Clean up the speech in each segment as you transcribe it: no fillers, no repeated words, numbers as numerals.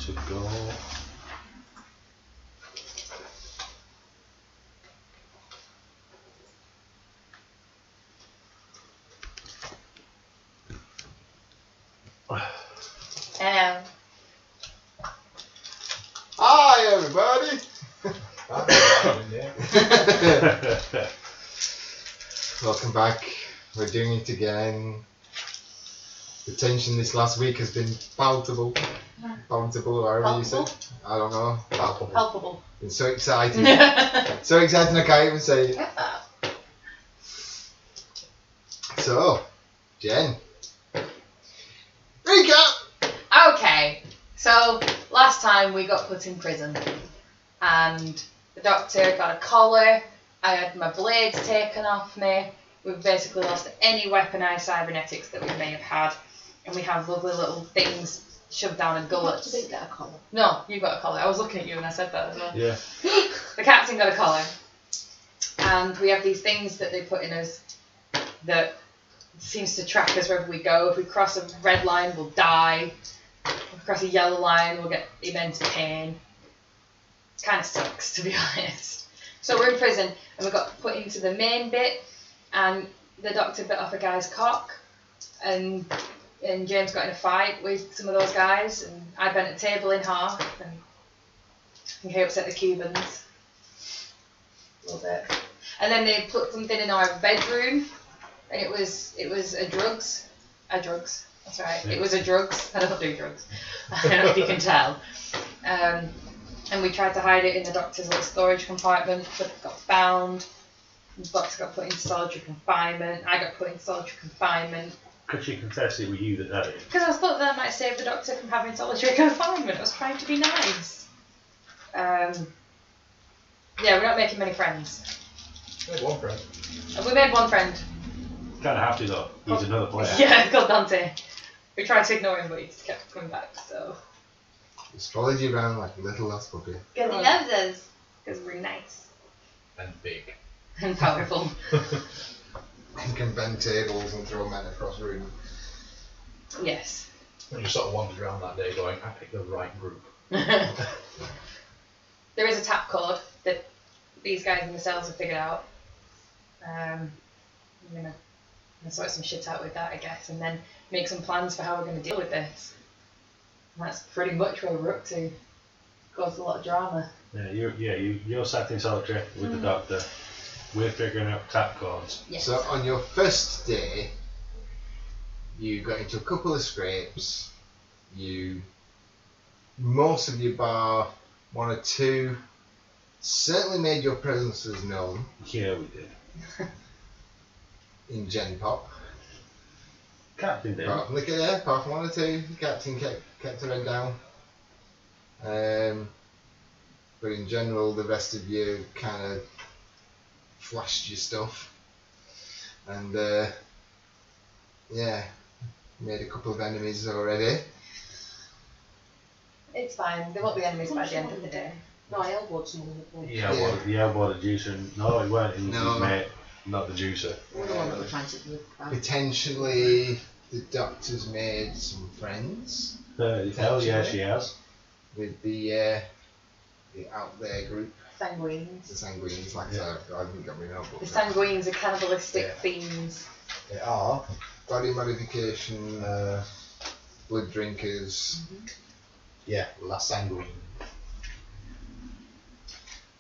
to go. Hi everybody! Welcome back. We're doing it again. The tension this last week has been palpable. Palpable, or however you say it. I don't know. Palpable. Been so excited. So excited I can't even say it. So, Jen. Recap! Okay, so last time we got put in prison and the doctor got a collar, I had my blades taken off me, we've basically lost any weaponised cybernetics that we may have had, and we have lovely little things shoved down our gullets. You didn't get a collar. No, you got a collar. I was looking at you and I said that as well. Yeah. The captain got a collar, and we have these things that they put in us that seems to track us wherever we go. If we cross a red line, we'll die. If we cross a yellow line, we'll get immense pain. It kind of sucks, to be honest. So we're in prison, and we got put into the main bit, and the doctor bit off a guy's cock, and James got in a fight with some of those guys, and I bent a table in half, and I think I upset the Cubans a little bit. And then they put something in our bedroom, and it was a drugs. That's right. Yeah. It was a drugs. I don't do drugs. I don't know if you can tell. And we tried to hide it in the doctor's little storage compartment, but it got found. The doctor got put in solitary confinement. I got put in solitary confinement. Could you confess it were you that did it? Because I thought that might save the doctor from having solitary confinement. I was trying to be nice. Yeah, we're not making many friends. We made one friend. We made one friend. Kind of have to though. He's another player. Yeah, called Dante. We tried to ignore him, but he just kept coming back. So. Astrology around like a little lost puppy. Because he loves us. Because we're nice. And big. And powerful. And can bend tables and throw men across the room. Yes. We just sort of wandered around that day going, I picked the right group. There is a tap code that these guys in the cells have figured out. I'm gonna sort some shit out with that, I guess, and then make some plans for how we're going to deal with this. And that's pretty much where we're up to. Caused a lot of drama. Yeah, you're sat in solitary with the doctor. We're figuring out tap codes. Yes. So on your first day, you got into a couple of scrapes. Most of you bar one or two, certainly made your presences known. Yeah, we did. In Gen Pop. Captain did. Apart from one or two, the captain kept her head down. But in general, the rest of you kind of flashed your stuff. And yeah, made a couple of enemies already. It's fine. They won't be enemies by the end of the day. No, I elbowed someone with one. Yeah, well, the elbow, the juicer. No, he weren't. He was his mate, not the juicer. We're the one that we're trying to do. Potentially, the doctor's made some friends. Hell yeah, she has. With the out there group. Sanguines. The Sanguines, like I haven't got my notebook. The Sanguines are cannibalistic fiends. They are body modification, blood drinkers. Yeah, La Sanguine.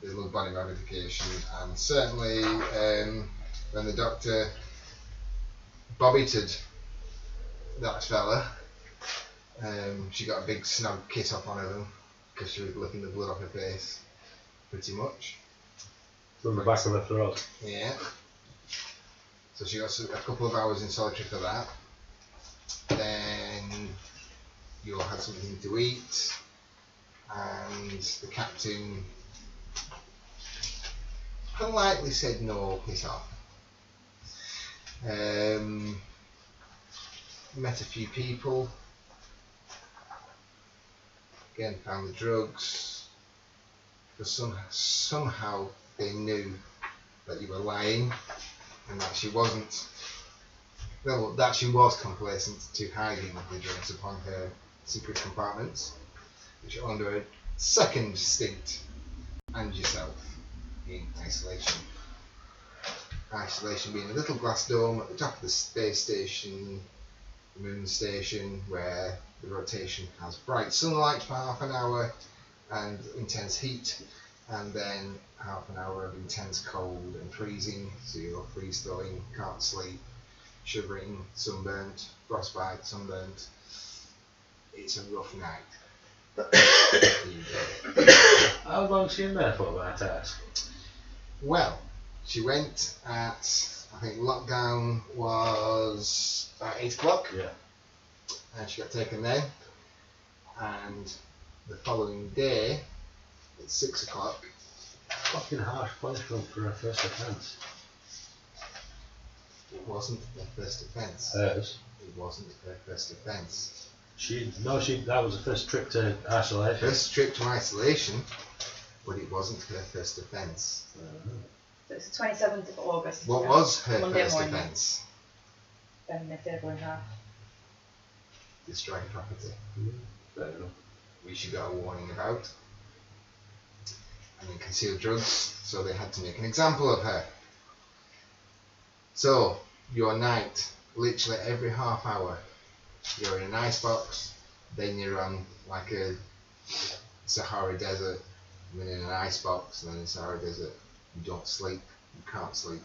They love body modification, and certainly when the doctor bobbited that fella, she got a big snug kiss off one of them because she was licking the blood off her face, pretty much. From the back of her throat. Yeah. So she got a couple of hours in solitary for that. Then you all had something to eat, and the captain politely said no, piss off. Met a few people. Again, found the drugs. But somehow they knew that you were lying and that she wasn't. Well, that she was complacent to hiding the drugs upon her secret compartments. which are under a second stint, and yourself in isolation. Isolation being a little glass dome at the top of the space station, the moon station, where the rotation has bright sunlight for half an hour and intense heat, and then half an hour of intense cold and freezing, so you're freeze thawing, can't sleep, shivering, sunburnt, frostbite, sunburnt. It's a rough night. How long was she in there for, might I ask? Well, she went at, I think lockdown was about 8 o'clock, Yeah. and she got taken then, and the following day at 6 o'clock. Fucking harsh punishment for her first offence. It wasn't her first offence. Hers. It wasn't her first offence. That was the first trip to isolation. First trip to isolation, but it wasn't her first offence. So it's the 27th of August. What was her Monday first morning. offence? Bending a table in half. Destroying property, Fair enough. which you got a warning about. And then concealed drugs, so they had to make an example of her. So, your night, literally every half hour, you're in an icebox, then you're on like a Sahara Desert, and then in an icebox, and then in Sahara Desert. You don't sleep, you can't sleep.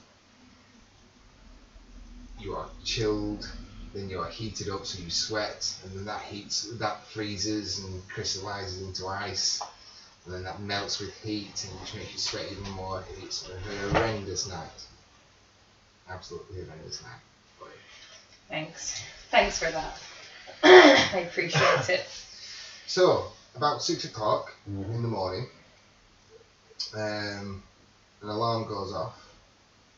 You are chilled, then you are heated up so you sweat, and then that freezes and crystallizes into ice, and then that melts with heat, and which makes you sweat even more. It's a horrendous night. Absolutely horrendous night. But Thanks for that. I appreciate it. so, about 6 o'clock Mm-hmm. in the morning, an alarm goes off,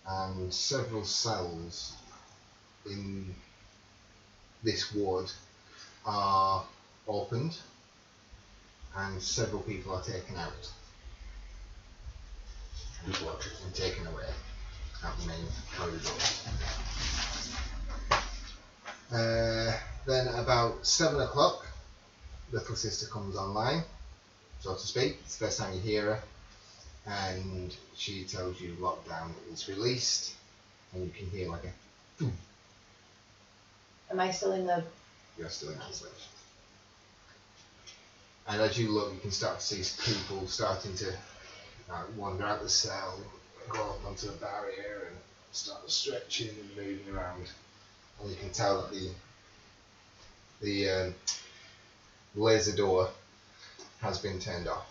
and several cells in this ward are opened, and several people are taken out Just watch it. and taken away out the main corridor. Then about 7 o'clock, little sister comes online, so to speak. It's the first time you hear her, and she tells you lockdown is released, and you can hear like a boom. Am I still in the... You're still in isolation. And as you look, you can start to see people starting to wander out the cell, go up onto the barrier, and start stretching and moving around. And you can tell that the laser door has been turned off.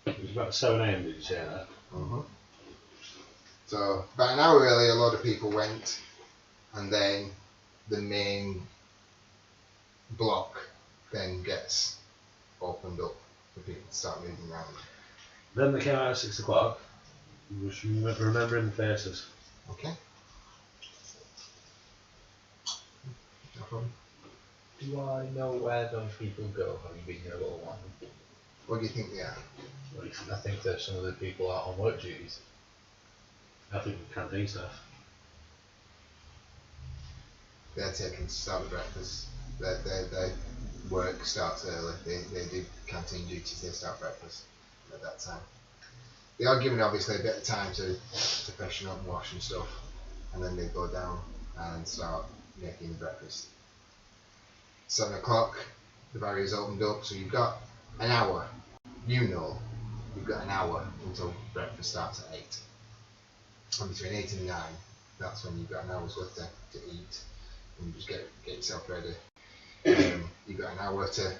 It was about 7 AM, did you say that? Mm-hmm. So about an hour earlier, a lot of people went, and then the main block then gets opened up for people to start moving around. Then they came out at 6 o'clock. Just remembering the faces. Okay. No problem. Do I know where those people go? Have you been here a little while? What do you think they are? I think that some of the people are on work duties. I think the canteen staff. They're taken to start the breakfast. Their work starts early. They do canteen duties. They start breakfast at that time. They are given obviously a bit of time to freshen up and wash and stuff, and then they go down and start making the breakfast. 7 o'clock, the barrier's opened up, so you've got an hour. You've got an hour until breakfast starts at 8. And between 8 and 9, that's when you've got an hour's worth to eat, and you just get yourself ready. You've got an hour to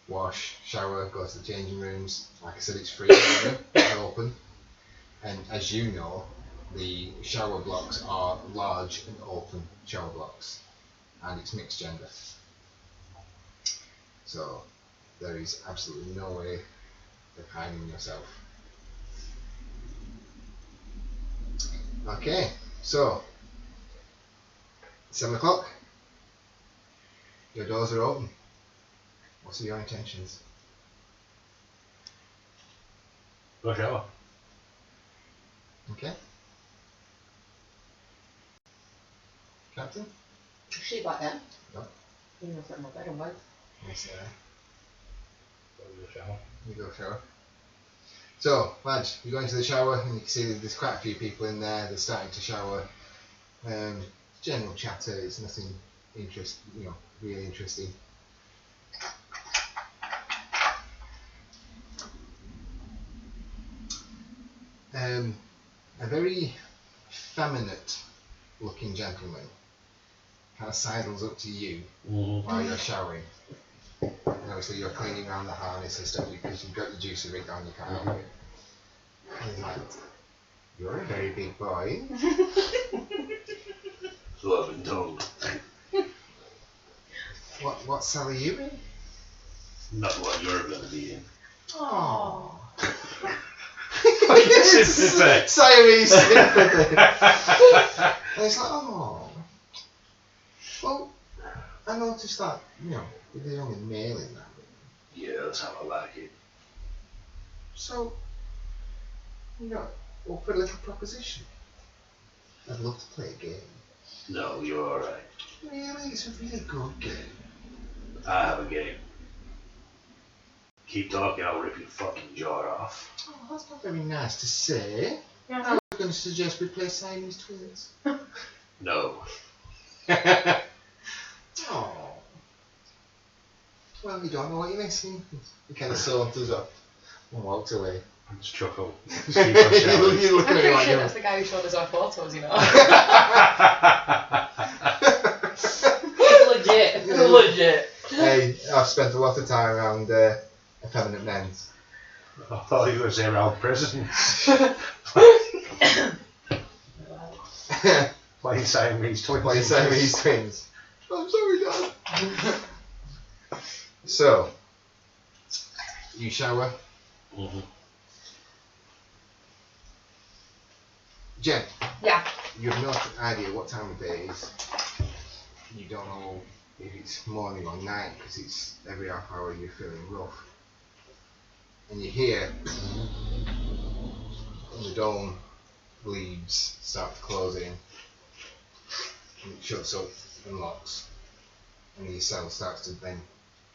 wash, shower, go to the changing rooms. Like I said, it's free, it's open. And as you know, the shower blocks are large and open shower blocks, and it's mixed gender. So there is absolutely no way of hiding yourself. Okay, so 7 o'clock, your doors are open. What are your intentions? Go shower. Okay. Captain? Is she back there? No. In the front of my bed, or what? Yes, sir. Go to the shower. You go shower. So, lads, you go into the shower and you can see there's quite a few people in there. They're starting to shower. General chatter. It's nothing really interesting. A very feminine-looking gentleman kind of sidles up to you while you're showering. And obviously you're cleaning around the harness and stuff because you've got your juicy rig on, you can't help it. And he's like, "You're a very big boy." So I've been told. What cell are you in? Not what you're going to be in. Aww. Sympathy. Siamese sympathy. And it's like, oh. Well, I noticed that, there's only male in that. Yeah, that's how I like it. So, we'll put a little proposition. I'd love to play a game. No, you're alright. Really? It's a really good game. I have a game. Keep talking, I'll rip your fucking jaw off. Oh, that's not very nice to say. I was going to suggest we play Siamese twins. No. Oh. Well, you don't know what you're missing. He kind of saunters up and walks away. I just chuckle. You're looking I'm at me pretty like sure that's the guy who showed us our photos, Legit. Legit. Hey, I've spent a lot of time around effeminate men. I thought you were going to say around prisons. Playing Siamese twins. Playing Siamese twins. I'm sorry, Dad. So, you shower. Mm-hmm. Jen. Yeah. You have no idea what time of day it is. You don't know if it's morning or night because it's every half hour you're feeling rough. And you hear the dome leaves start to close in. And it shuts up and locks. And your cell starts to then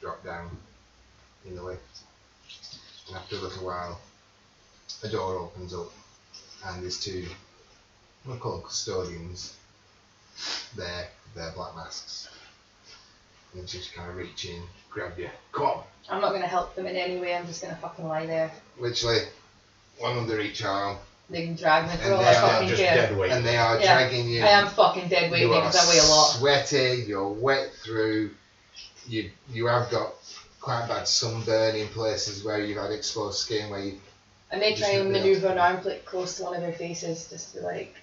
drop down in the lift. And after a little while, a door opens up and there's two, we'll call them custodians. They're black masks. And they just kind of reach in, grab you. Come on! I'm not going to help them in any way, I'm just going to fucking lie there. Literally, one under each arm. They can drag me through all And I they are fucking just care. dead weight. And they are Yeah. dragging you. I am fucking dead weight You are because I weigh a lot. sweaty, you're wet through. You have got quite bad sunburn in places where you've had exposed skin where you. I may try Just and be able manoeuvre to- an arm flick close to one of their faces just to be like,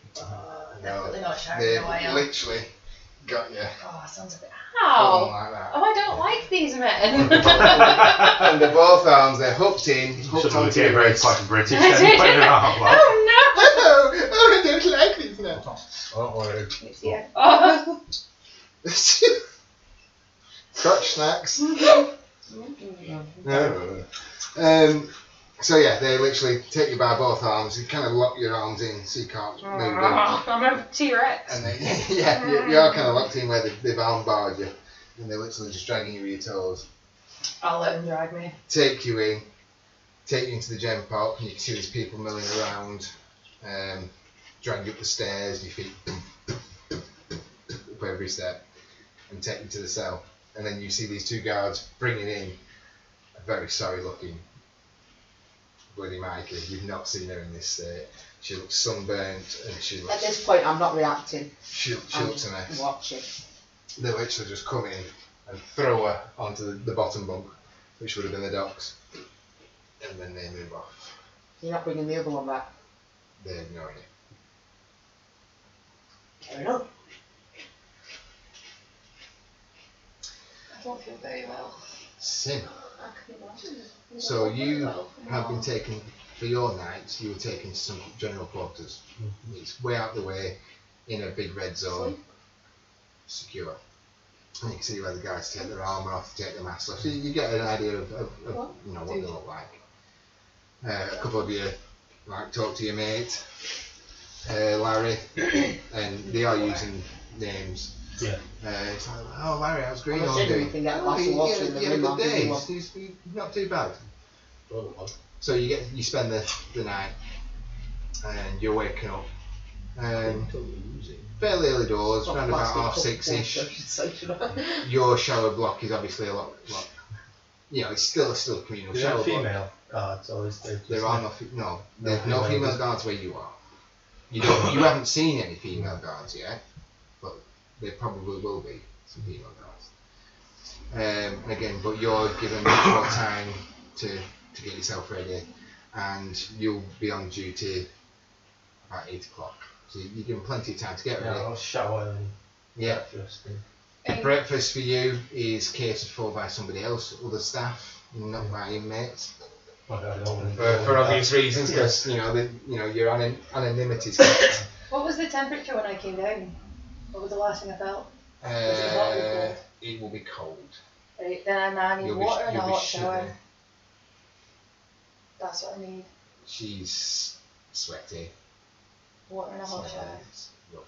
definitely not sharp They've no I am. literally got you. Oh, sounds a bit. Going Ow! like that. Oh, I don't like these men. Under both arms, they're hooked Suddenly onto became your very wrist. fucking British and putting it out. Like, Oh Oh, I don't like these now. don't worry. no! It's here. Oh. Scotch snacks. Mm-hmm. So yeah, they literally take you by both arms. You kind of lock your arms in so you can't move them. I'm a T-Rex. And they, yeah, you are kind of locked in where they've arm barred you, and they're literally just dragging you with your toes. I'll let them drag me. Take you in, take you into the gem pot, and you can see these people milling around, drag you up the stairs, your feet up every step, and take you to the cell. And then you see these two guards bringing in a very sorry looking bloody Mikey. You've not seen her in this state. She looks sunburnt and she At looks, this point, I'm not reacting. she I'm looks a mess. watching. They literally just come in and throw her onto the bottom bunk, which would have been the docks, and then they move off. You're not bringing the other one back. They're ignoring it. Fair enough. I don't feel very well. Sin. I can imagine. So you have been taken, for your night, you were taken to some general quarters. It's way out the way, in a big red zone, secure. And you can see where the guys take their armour off, take their masks off. So you get an idea of what they look like. A couple of you talk to your mate, Larry, and they are using names. Yeah. It's like, oh Larry, how's Green I'm all assuming doing? you can get a Oh, glass of water in the you had a room, good I'll give day. you one. He's not too bad. Well, well. So you spend the night, and you're waking up. Fairly early doors, Not around about plastic 6:30ish. cup of water, I should say, should I? Your shower block is obviously a lot. It's still a communal Do you shower have block. female guards or is there There just are no- there's no female guards where you are. You haven't seen any female guards yet, but there probably will be some female guards. And again, but you're given much more time to get yourself ready, and you'll be on duty about 8 o'clock. So you're given plenty of time to get Yeah, ready. I'll shower and Yeah. breakfast and Breakfast for you is catered for by somebody else, other staff, not by inmates. I don't know. For obvious reasons, because your anonymity's kept. What was the temperature when I came down? What was the last thing I felt? Was it hot or cold? It will be cold. Right, then I need You'll be- water and a you'll be hot shower. shivering. That's what I need. She's sweaty. Water and a hot so shower. it's rough.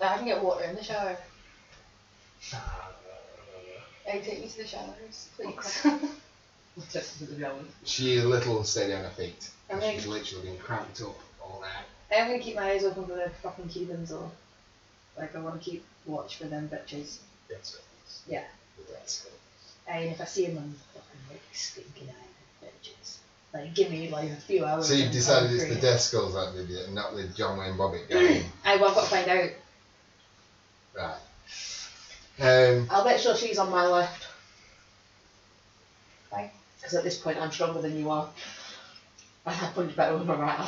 I can get water in the shower. Hey, take me to the showers, please. She's a little unsteady on her feet. Okay. She's literally been cramped up all night. I'm gonna keep my eyes open for the fucking Cubans though. Like I want to keep watch for them bitches. Yes. Yeah. That's And if I see them, I'm fucking like stinking eyed bitches. Like give me like a few hours. So you've and decided I'm it's the free. death skulls that did it, and not the John Wayne Bobbitt guy. I've got to find out. Right. I'll make sure she's on my left. Fine. Because at this point I'm stronger than you are. And I punch better with my right hand.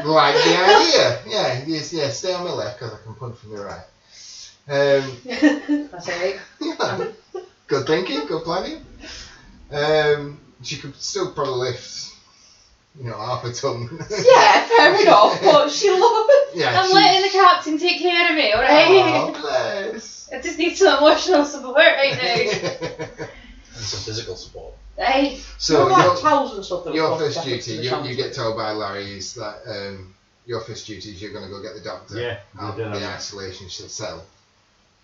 Like the idea. Yeah, stay on my left because I can punch from the right. That's alright. Yeah. Good thinking, good planning. She could still probably lift, half a ton. Yeah, fair enough. But she loves. Yeah, I'm letting the captain take care of me, alright? Oh, bless. I just need some emotional support right And some physical support. now. Hey. So like towels and stuff that your were first stuck into duty, the you showers. get told by Larry is that your first duty is you're going to go get the doctor Yeah, out you're of doing the that. isolation cell.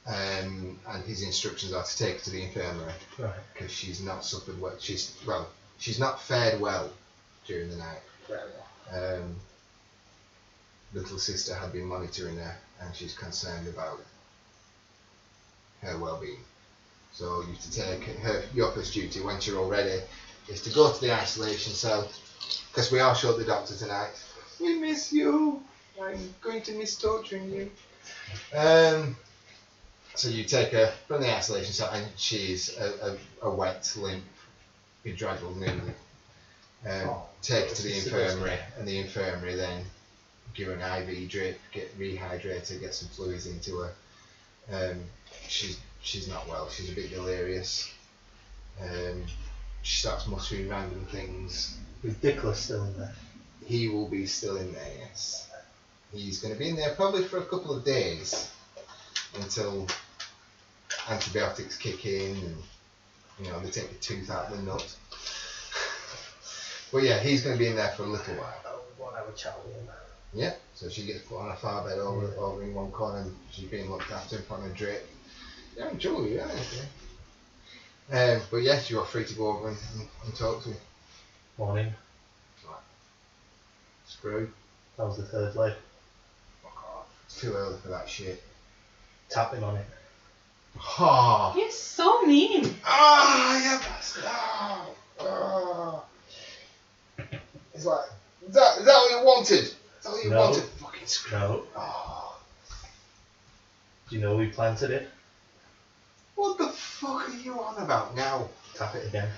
And his instructions are to take her to the infirmary Right. because she's not suffered well. She's not fared well during the night. Little sister had been monitoring her, and she's concerned about her well-being. So you have to take your first duty once you're all ready is to go to the isolation cell because we are short the doctor tonight. We miss you. I'm going to miss torturing you. So you take her from the isolation cell, and she's a wet, limp, bedraggled nude. Take her to the infirmary, and the infirmary then give her an IV drip, get rehydrated, get some fluids into her. She's not well. She's a bit delirious. She starts muttering random things. Is Dickless still in there? He will be still in there, yes. He's going to be in there probably for a couple of days until antibiotics kick in and they take the tooth out of the nut. But yeah, he's going to be in there for a little while. I want to have a chat with him. Yeah, so she gets put on a far bed over in one corner and she's being looked after in front of a drip. Yeah, I'm sure you, yeah. But yes, you are free to go over and talk to him. Morning. Screw. How's the third leg? Fuck off. It's too early for that shit. Tap him on it. Oh. You're so mean. You bastard. Oh. It's like, is that what you wanted? Is that what you No. wanted? Fucking screw. No. Oh. Do you know we planted it? What the fuck are you on about now? Tap it again.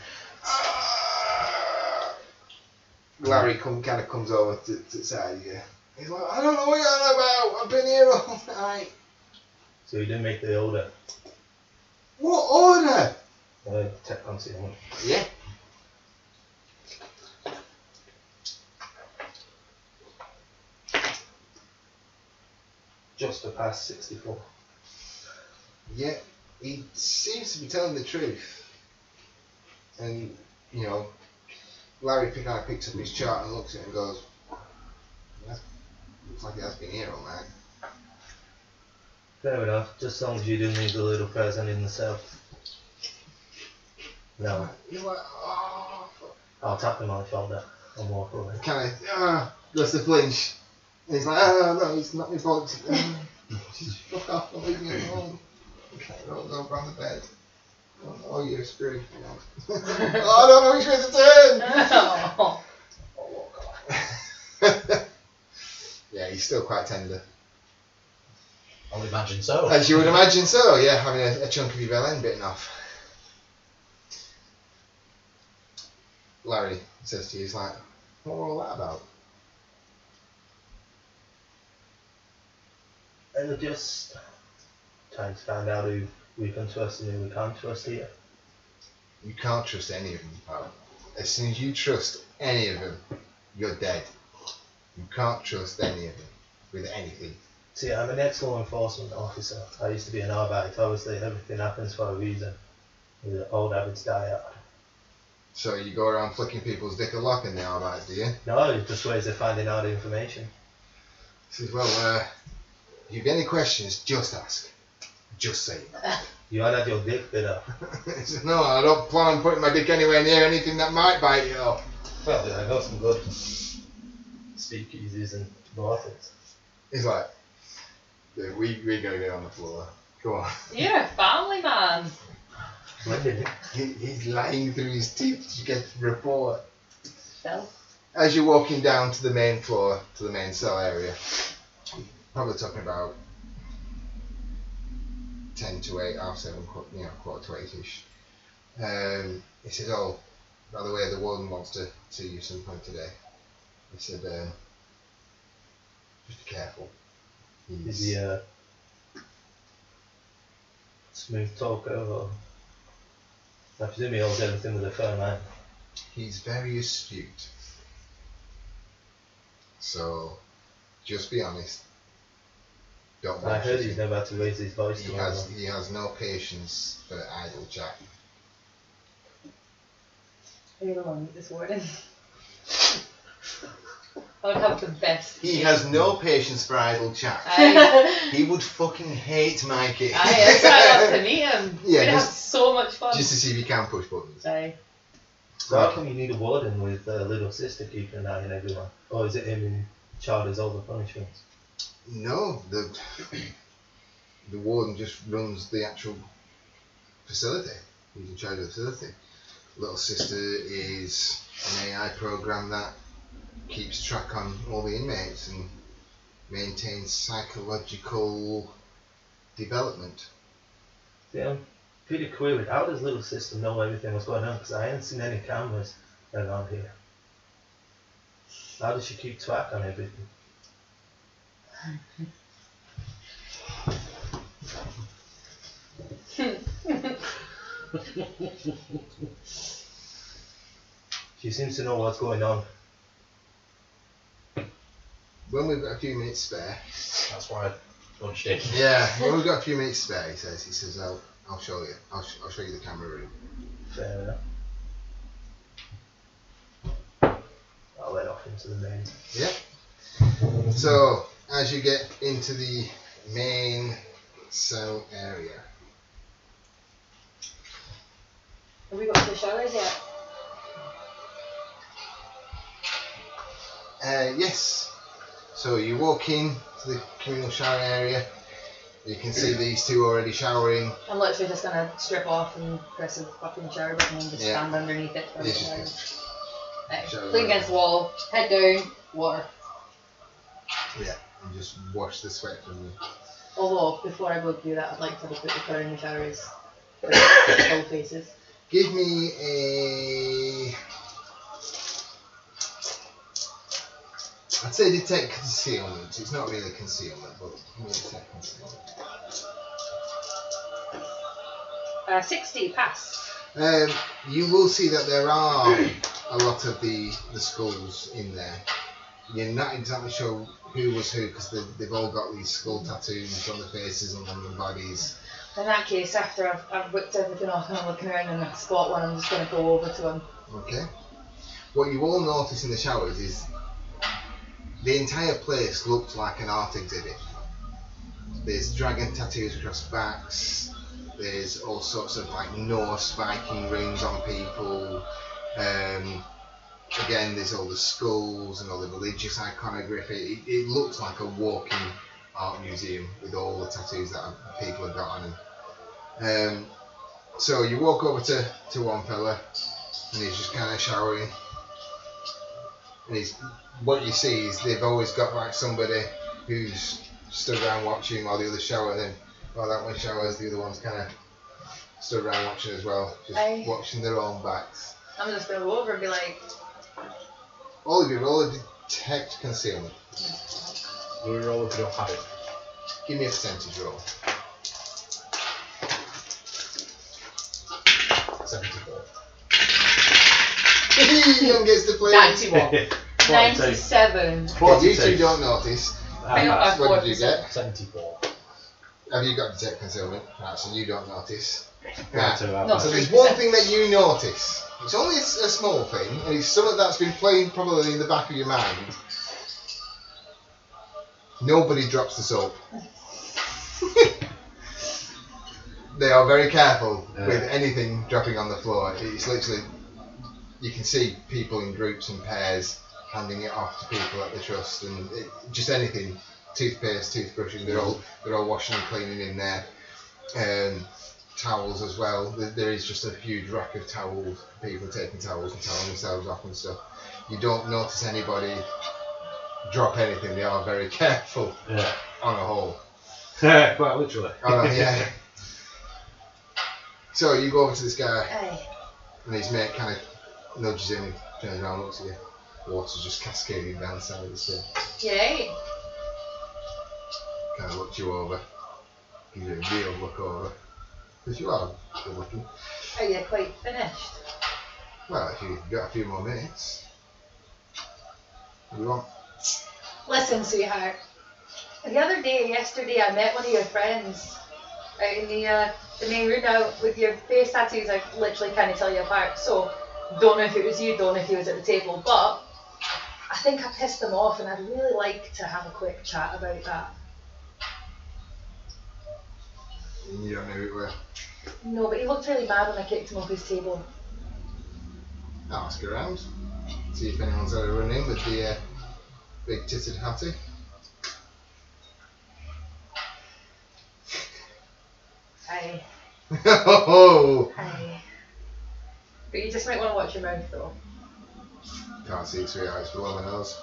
Larry kind of comes over to the side of you. He's like, I don't know what you're on about. I've been here all night. So you didn't make the order? What order? Tap concealment. Yeah. Just to pass 64. Yeah. He seems to be telling the truth. And, Larry kind of picks up his chart and looks at it and goes, looks like he has been here all night. Fair enough, just as long as you do need the little present in the cell. No, You're like, oh, fuck. I'll tap him on the shoulder and walk away. Kind of, goes to flinch. And he's like, oh no, he's not my fault. Just fuck off, and leave me alone. Okay, roll over on the bed. Oh, you're screwed. Oh, I don't know which way to turn. Oh. I'll walk off. Yeah, he's still quite tender. I'll imagine so. As you would imagine so, yeah, having a chunk of your bell end bitten off. Larry says to you, he's like, what were all that about? And just trying to find out who we can trust and who we can't trust here. You can't trust any of them, pal. As soon as you trust any of them, you're dead. You can't trust any of them with anything. See, I'm an ex-law enforcement officer. I used to be an arbiter. Obviously, everything happens for a reason. The old habits die out. So you go around flicking people's dick a lock in the arbiters, do you? No, it's just ways of finding out information. He says, well, if you've any questions, just ask. Just say it. You had your dick bit up. He says, no, I don't plan on putting my dick anywhere near anything that might bite you off. Well, yeah, I got some good speakeasies and brothels. He's like, dude, we gotta get on the floor. Come on. You're a family man. When did it? He's lying through his teeth to get the report. Phil. As you're walking down to the main floor, to the main cell area, probably talking about 10 to 8, half 7, quarter to 8ish. He said, oh, by the way, the warden wants to see you some point today. He said, just be careful. Is he a smooth talker or? I presume he holds everything with a firm hand. He's very astute. So, just be honest. Don't I heard bullshit he's him. never had to raise his voice to He has no patience for idle chat. Are you the one with this warden? I would have the best. He has no patience for idle chat. He would fucking hate Mikey. That's why I love to meet him. Yeah, We'd have just- so much fun. Just to see if he can push buttons. Aye. So how come you need a warden with a little sister keeping an eye on everyone? Or is it him in charge of all the punishments? No, the warden just runs the actual facility. He's in charge of the facility. Little sister is an AI program that keeps track on all the inmates and maintains psychological development. Yeah, I'm pretty query. How does little sister know everything was going on? Because I haven't seen any cameras around here. How does she keep track on everything? She seems to know what's going on. When we've got a few minutes spare, That's why I punched in. yeah, when we've got a few minutes spare, he says, I'll show you. I'll show you the camera room. Fair enough. I'll head off into the main. Yeah. So as you get into the main cell area, Have we got to the showers yet? yes. So you walk in to the communal shower area. You can see these two already showering. I'm literally just gonna strip off and press a fucking shower button and just Yeah. stand underneath it for a This minute. is Right. Lean against the wall, head down, water. yeah, and just wash the sweat from you. Although, before I go do that, I'd like to look at the colour in the showers. Full faces. Give me a. I'd say detect concealment. It's not really concealment, but give me a detect concealment. 60, pass. You will see that there are a lot of the skulls in there. You're not exactly sure who was who because they've all got these skull tattoos on their faces and on their bodies. In that case, after I've whipped everything off and I'm looking around and I spot one, I'm just going to go over to him. Okay. What you all notice in the showers is the entire place looked like an art exhibit. There's dragon tattoos across backs. There's all sorts of like Norse Viking runes on people. Again, there's all the skulls and all the religious iconography. It looks like a walking art museum with all the tattoos that people have got on them. So you walk over to one fella, and he's just kind of showering. And what you see is they've always got like somebody who's stood around watching while the other shower, and then while that one showers, the other one's kind of stood around watching as well, just watching their own backs. I'm just going to go over and be like... All of you roll a detect concealment. We roll if we don't have it. Give me a percentage roll. 74. Young gets the play. 91. 97. Okay, you two don't notice. I got What did you get? 74. Have you got detect concealment? Right, so you don't notice. Yeah, Right. too bad. No, So there's one thing that you notice. It's only a small thing, and it's something that's been playing probably in the back of your mind. Nobody drops the soap. They are very careful with anything dropping on the floor. It's literally, you can see people in groups and pairs handing it off to people at the trust, and just anything, toothpaste, toothbrushes, they're all washing and cleaning in there. Towels as well. There is just a huge rack of towels, people taking towels and toweling themselves off and stuff. You don't notice anybody drop anything. They are very careful on a whole. Quite literally. Yeah. So you go over to this guy, Aye. and his mate kind of nudges him and turns around and looks at you. Water's just cascading down the side of the stairs. Yay. Kind of looks you over. Gives you a real look over. Because you are good looking. Are you quite finished? Well, if you've got a few more minutes. What do you want? Listen, sweetheart. Yesterday, I met one of your friends out in the main room out with your face tattoos. I literally can't tell you apart. So, don't know if it was you, don't know if he was at the table, but I think I pissed him off, and I'd really like to have a quick chat about that. You don't know who it was. No, but he looked really mad when I kicked him off his table. I'll ask around. See if anyone's ever run in with the big titted Hattie. Aye. Oh! Aye. But you just might want to watch your mouth though. Can't see 3 eyes below my nose.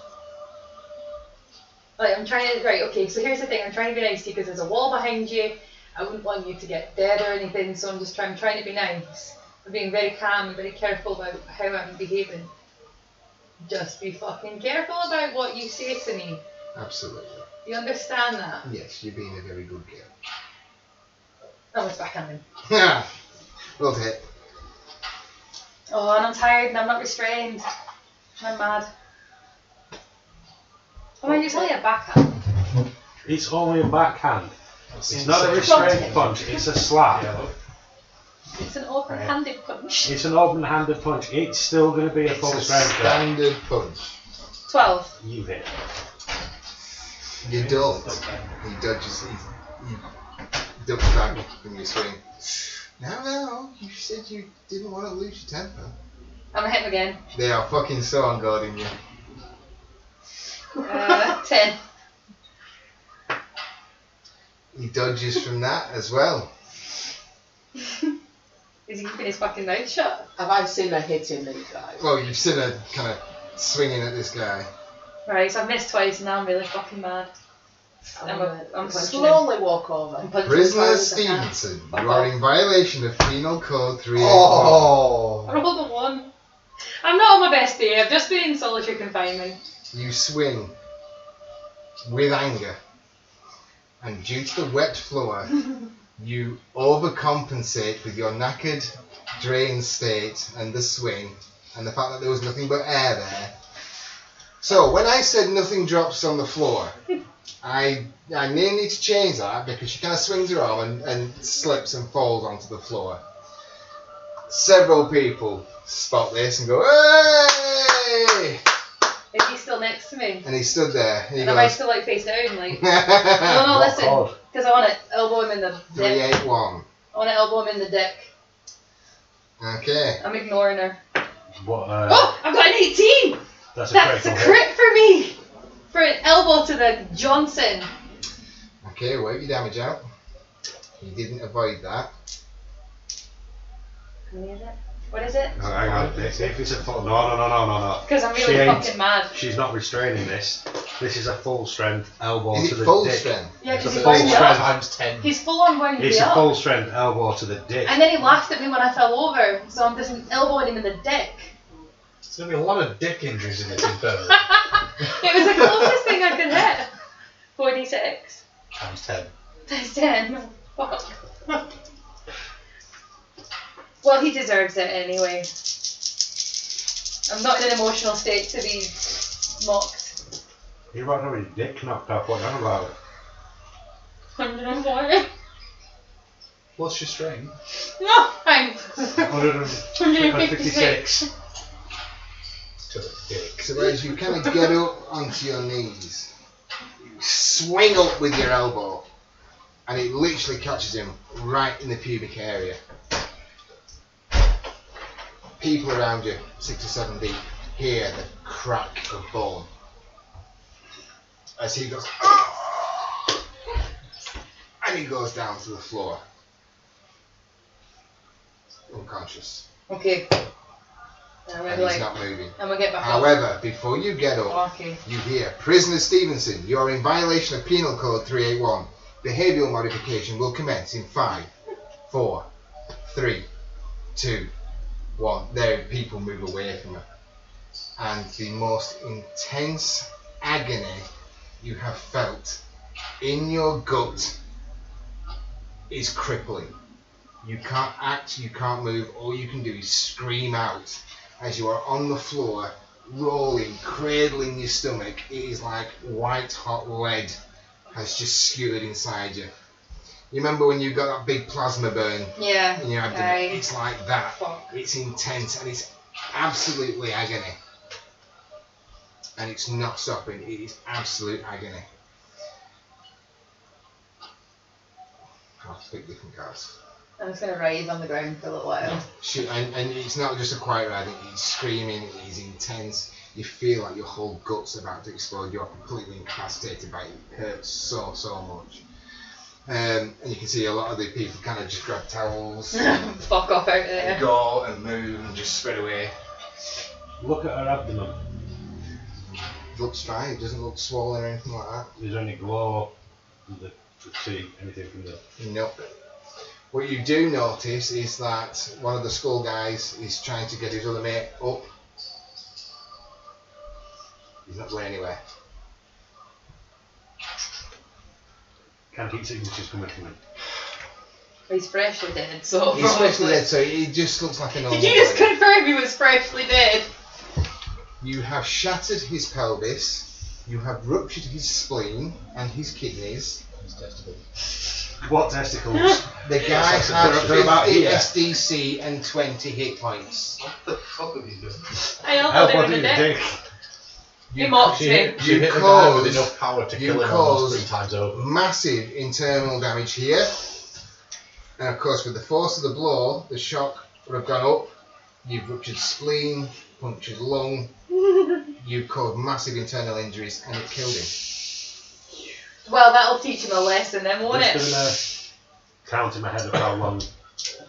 Like, I'm trying to, right, okay, so here's the thing, I'm trying to be nice to you because there's a wall behind you. I wouldn't want you to get dead or anything, so I'm just trying to be nice. I'm being very calm and very careful about how I'm behaving. Just be fucking careful about what you say to me. Absolutely. Do you understand that? Yes, you're being a very good girl. That was backhanding. Well to hit. Oh, and I'm tired and I'm not restrained. I'm mad. Oh, man, it's only a backhand. It's only a backhand. It's not a restrained punch, it's a slap. It's an open-handed punch. It's an open-handed punch. It's still going to be a full It's a strength. standard punch. 12. You hit. You don't. He dodges. He ducks back from your swing. No, you said you didn't want to lose your temper. I'm gonna hit him again. They are fucking so on guard in you. 10. He dodges from that as well. Is he keeping his fucking mouth shut? Have I seen her hit him many times? Well, you've seen her kind of swinging at this guy. Right, so I've missed twice and now I'm really fucking mad. I'm punching him. slowly walk over. I'm punching him Prisoner as hard as I can. Stevenson, you are in violation of Penal Code 381. I rolled a 1. I'm not on my best day, I've just been in solitary confinement. You swing with anger, and due to the wet floor, you overcompensate with your knackered, drained state and the swing, and the fact that there was nothing but air there. So when I said nothing drops on the floor, I may need to change that because she kind of swings her arm and slips and falls onto the floor. Several people spot this and go, "Hey!" Is he still next to me? And he stood there. And he And am I goes, still like face down? Like, "No, no, listen. God. Because I want to elbow him in the dick. 381. I want to elbow him in the dick. Okay. I'm ignoring her. What? Oh, I've got an 18! That's a That's a critical hit. crit for me! For an elbow to the Johnson. Okay, work your damage out. You didn't avoid that. How many is it? What is it? No, hang on. If it's a full, no. Because I'm She really ain't- fucking mad. She's not restraining this. This is a full strength elbow Is to it the full dick. strength? Yeah, It's because a he's full wound me strength. up. Times 10. He's full on wound It's me a up. full strength elbow to the dick. And then he laughed at me when I fell over, so I'm just elbowing him in the dick. There's going to be a lot of dick injuries in this infirmary. It was the closest thing I could hit. 46. Times 10. Times 10. Fuck. Well, he deserves it anyway. I'm not in an emotional state to be mocked. You're about to have your dick knocked off. What are you on about? 140. What's your strength? No, thanks. 156. To the dick. So as you kind of get up onto your knees, you swing up with your elbow, and it literally catches him right in the pubic area. People around you, 6 or 7 deep, hear the crack of bone as he goes, "Ah!" and he goes down to the floor, unconscious, Okay. I'm and gonna he's like, not moving. I'm gonna get back However, before you get up, up. Okay. you hear, "Prisoner Stevenson, you are in violation of Penal Code 381. Behavioural modification will commence in 5, 4, 3, 2, 1. There, people move away from her. And the most intense agony you have felt in your gut is crippling. You can't act, you can't move, all you can do is scream out as you are on the floor, rolling, cradling your stomach. It is like white hot lead has just skewered inside you. You remember when you got that big plasma burn Yeah. in your abdomen? Aye. It's like that. Fuck. It's intense and it's absolutely agony. And it's not stopping. It is absolute agony. I'll pick different cards. I'm just gonna writhe on the ground for a little while. And it's not just a quiet writhing, it's screaming, it is intense. You feel like your whole gut's about to explode. You're completely incapacitated by it. It hurts so much. And you can see a lot of the people kind of just grab towels Fuck off out there. and go and move and just spread away. Look at her abdomen. It looks fine, it doesn't look swollen or anything like that. Is there any glow? To see anything from the... Nope. What you do notice is that one of the skull guys is trying to get his other mate up. He's not going anywhere. Can't keep signatures coming from him. He's freshly dead, so He's probably. freshly dead, so he just looks like a normal Did you just body. confirm he was freshly dead? You have shattered his pelvis. You have ruptured his spleen and his kidneys. His testicle. What testicles? The guy had they're about 50 here. SDC and 20 hit points. What the fuck have you done? I elbowed him in the dick. He mocked She me. hit the guy caused- with enough power to you kill him almost caused 3 times over. massive internal damage here. And of course, with the force of the blow, the shock would have gone up. You've ruptured spleen, punctured lung. You've caused massive internal injuries, and it killed him. Well, that'll teach him a lesson then, won't Just it? doing a count in my head of how long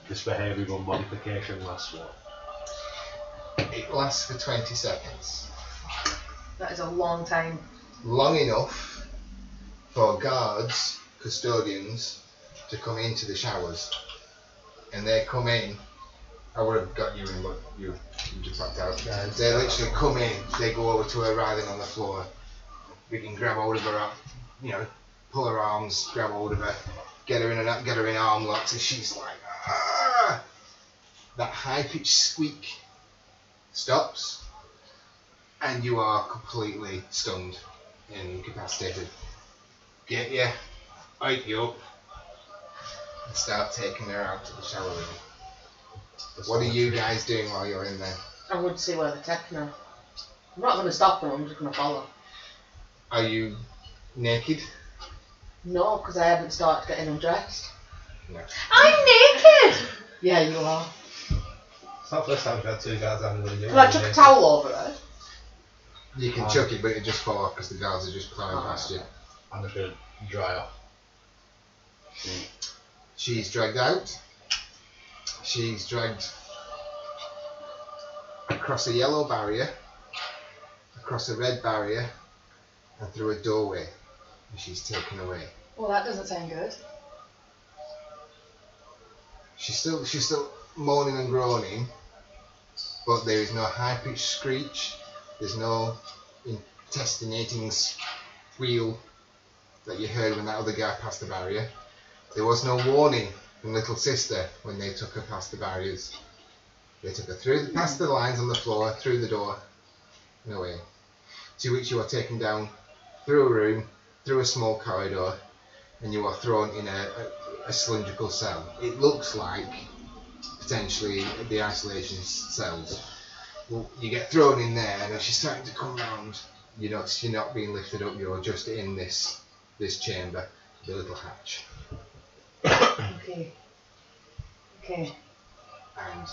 this behavioural modification lasts for. It lasts for 20 seconds. That is a long time. Long enough for guards, custodians, to come into the showers. And they come in. I would have got you in, but you just backed out. They literally come in, they go over to her writhing on the floor. We can grab hold of her up, pull her arms, grab hold of her, get her in arm locks, and she's like, ah! That high-pitched squeak stops, and you are completely stunned and incapacitated. Get you, wake you up, and start taking her out to the shower room. What are you guys doing while you're in there? I would see where they're taking her. I'm not going to stop them, I'm just going to follow. Are you naked? No, because I haven't started getting undressed. I'm naked! Yeah, you are. It's not the first time we've had two guys having a Can I chuck a towel over it? You can chuck it, but it just fall off because the guards are just plowing past you. I'm just going to dry off. She's dragged out. She's dragged across a yellow barrier, across a red barrier, and through a doorway. And she's taken away. Well, that doesn't sound good. She's still moaning and groaning, but there is no high-pitched screech. There's no intestinating squeal that you heard when that other guy passed the barrier. There was no warning from little sister when they took her past the barriers. They took her past the lines on the floor, through the door, and away. To which you are taken down through a room, through a small corridor, and you are thrown in a cylindrical cell. It looks like potentially the isolation cells. Well, you get thrown in there, and as she's starting to come round, you notice you're not being lifted up. You're just in this chamber, the little hatch. Okay. Okay. And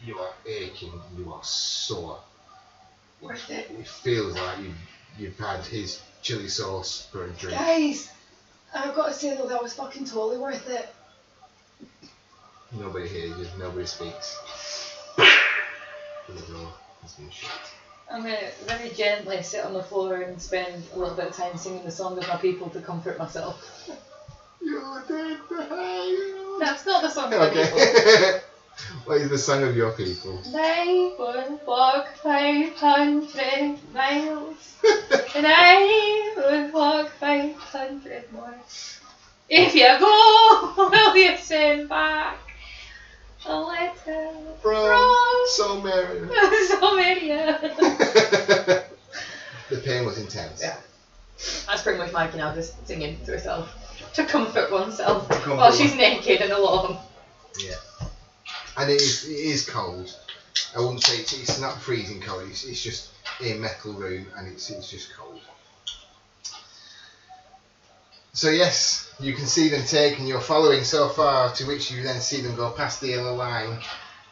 you are aching, you are sore. Worth it. It feels like you've had his chili sauce for a drink. Guys, I've got to say though, that was fucking totally worth it. Nobody hears you, nobody speaks. The door has been shut. I'm going to very gently sit on the floor and spend a little bit of time singing the song of my people to comfort myself. You take the high. That's not the song of my people. Okay. What is the song of your people? I would walk 500 miles, and I would walk 500 more. If you go, will you send back a letter From So Mary. so many? The pain was intense. Yeah. That's pretty much Mikey now, just singing to herself to comfort oneself while she's naked and alone. Yeah. And it is cold. I wouldn't say it's not freezing cold. It's just a metal room, and it's just cold. So yes, you can see them take, and you're following so far, to which you then see them go past the yellow line,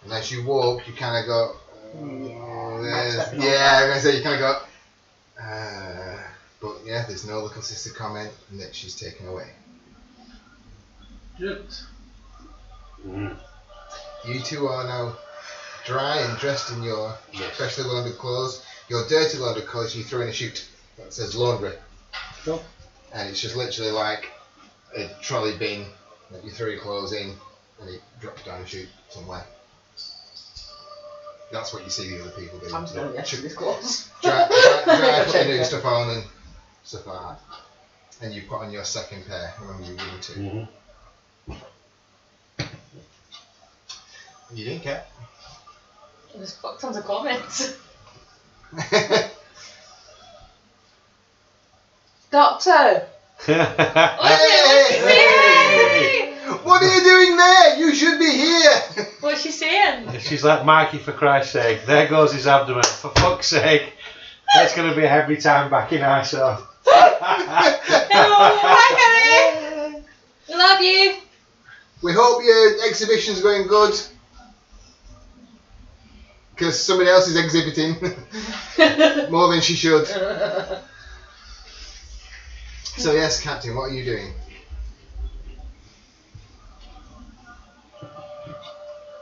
and as you walk, you kind of go. Yeah, I'm gonna say you kind of go. But yeah, there's no little sister comment, and that she's taken away. Good. You two are now dry and dressed in your freshly laundered clothes. Your dirty laundered clothes you throw in a chute that says laundry. Cool. And it's just literally like a trolley bin that you throw your clothes in and it drops down a chute somewhere. That's what you see the other people do. I'm still yes to this clothes. Dry, put your new stuff on and stuff like that. And you put on your second pair. Remember you were given two. Mm-hmm. You didn't care. There's fuck tons of comments. Doctor! Hey! What are you doing there? You should be here. What's she saying? She's like, Mikey, for Christ's sake, there goes his abdomen. For fuck's sake, it's going to be a heavy time back in ISO. Hello, hi Harry. We love you. We hope your exhibition's going good. Because somebody else is exhibiting more than she should. So yes, Captain, what are you doing?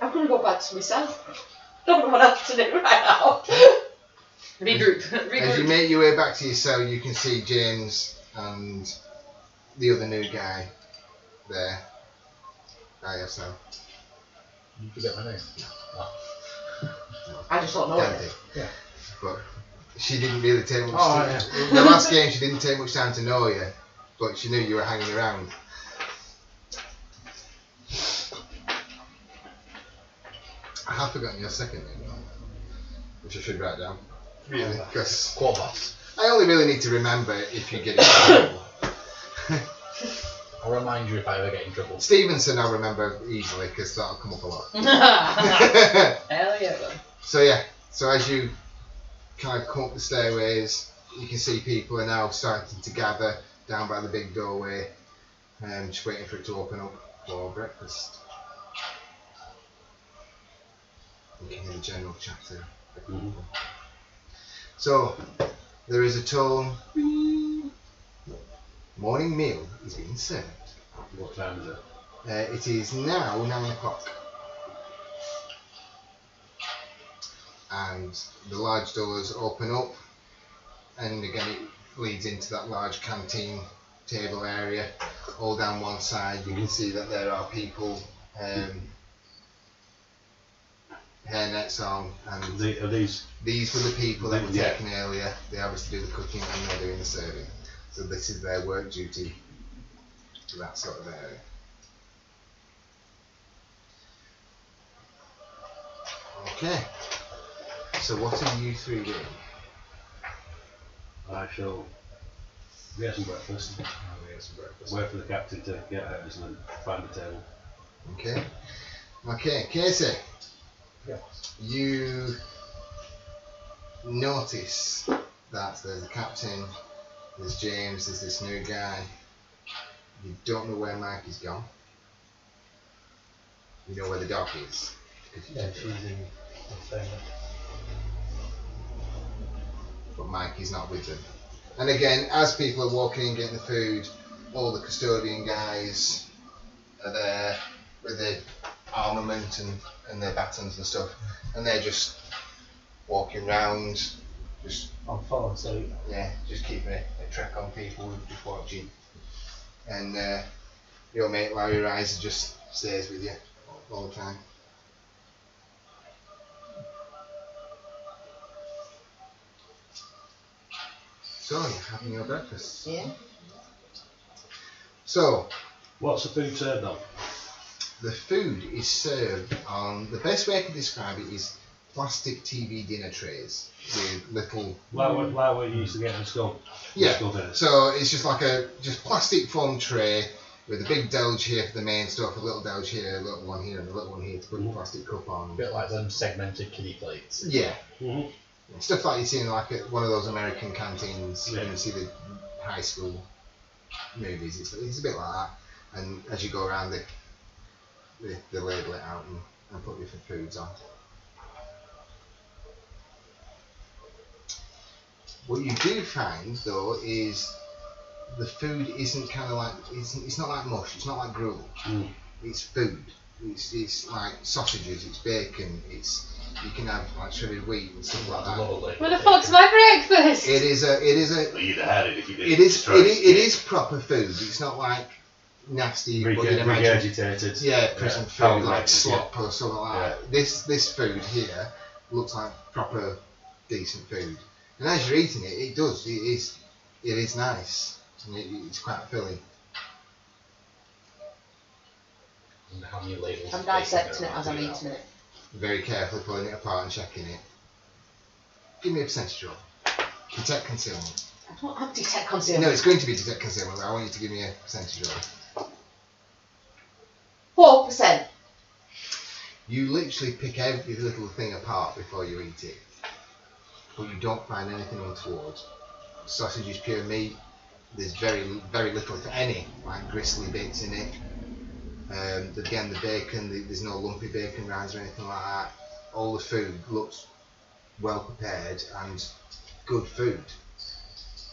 I'm gonna go back to myself. Don't know what else to do right now. Regroup. As you make your way back to your cell, you can see James and the other new guy there by your cell. You forget my name. I just don't know Candy. it. Yeah. But she didn't really take much Oh, time. The last game she didn't take much time to know you, but she knew you were hanging around. I have forgotten your second name, which I should write down. Yeah. Because Quarboss. I only really need to remember if you get in trouble. I'll remind you if I ever get in trouble. Stevenson I'll remember easily because that'll come up a lot. Hell yeah, man. So yeah, so as you kind of come up the stairways, you can see people are now starting to gather down by the big doorway, just waiting for it to open up for breakfast. You can hear the general chatter. So, there is a tone. Morning meal is being served. What time is it? It is now 9 o'clock. And the large doors open up, and again it leads into that large canteen table area. All down one side you can see that there are people, hairnets on, and Are these? these were the people that were Yeah. taken earlier. They obviously do the cooking and they're doing the serving. So this is their work duty to that sort of area. Okay. So what are you three doing? I shall get some breakfast. Wait for the captain to get hers and then find the table. Okay. Okay, Casey. Yeah. You notice that there's a captain, there's James, there's this new guy. You don't know where Mike is gone. You know where the dog is. Yeah, she's in the thing. But Mike is not with them. And again, as people are walking in getting the food, all the custodian guys are there with their armament and their batons and stuff, and they're just walking round, just I'm following suit. just keeping a track on people who are just watching. And your mate Larry Riser just stays with you all the time. So you're having your breakfast. Yeah. So What's the food served on? the food is served on, the best way I can describe it is plastic TV dinner trays with little, Like what you used to get in school. yeah, School dinners. so it's just like a just plastic foam tray with a big delge here for the main stuff, a little delge here, a little one here, and a little one here to put the plastic cup on. A bit like them segmented kiddie plates. Yeah, Mhm. stuff like you see in like one of those American canteens Yeah. when you see the high school movies. It's a bit like that, and as you go around they label it out and put different foods on. What you do find though is the food isn't kind of like it's not like mush, it's not like gruel. It's food. It's like sausages, it's bacon, you can have like shredded wheat and stuff like that. Lovely. Where the fuck's my breakfast? It is a Well, you'd have had it if you did. it is proper food. It's not like nasty what you'd imagine. Regurgitated. Yeah, prison food Pound like legs, slop or something like that. This food here looks like proper decent food, and as you're eating it, it is nice. And it's quite filling. And how many labels? I'm of bacon dissecting there it are as I'm to eating it. Very carefully pulling it apart and checking it. Give me a percentage roll. Detect concealment. I don't have detect No, concealment. it's going to be detect concealment, but I want you to give me a percentage roll. 4%. You literally pick every little thing apart before you eat it, but you don't find anything untoward. Sausage is pure meat. There's very little, if any, like gristly bits in it. Again, the bacon, there's no lumpy bacon rinds or anything like that. All the food looks well prepared and good food.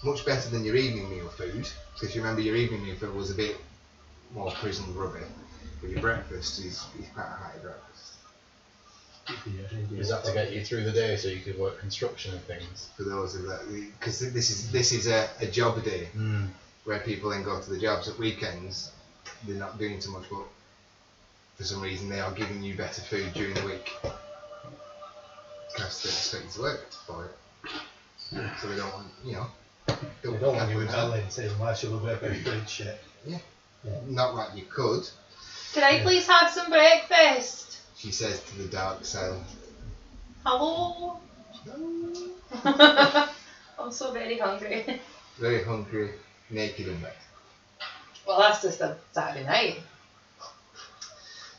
Much better than your evening meal food, because you remember your evening meal food was a bit more prison grubby. But your breakfast is quite a high breakfast. Is that to get you through the day so you could work construction and things? For those of that, because this is a job day where people then go to the jobs at weekends. They're not doing too much, but for some reason they are giving you better food during the week because they expect you to work for it. So they don't want, They don't want you rebelling, saying, why should we work very good shit? Not like you could, Can I please have some breakfast? she says to the dark cell. Hello? I'm so very hungry. Very hungry, naked and wet. Well, that's just a Saturday night.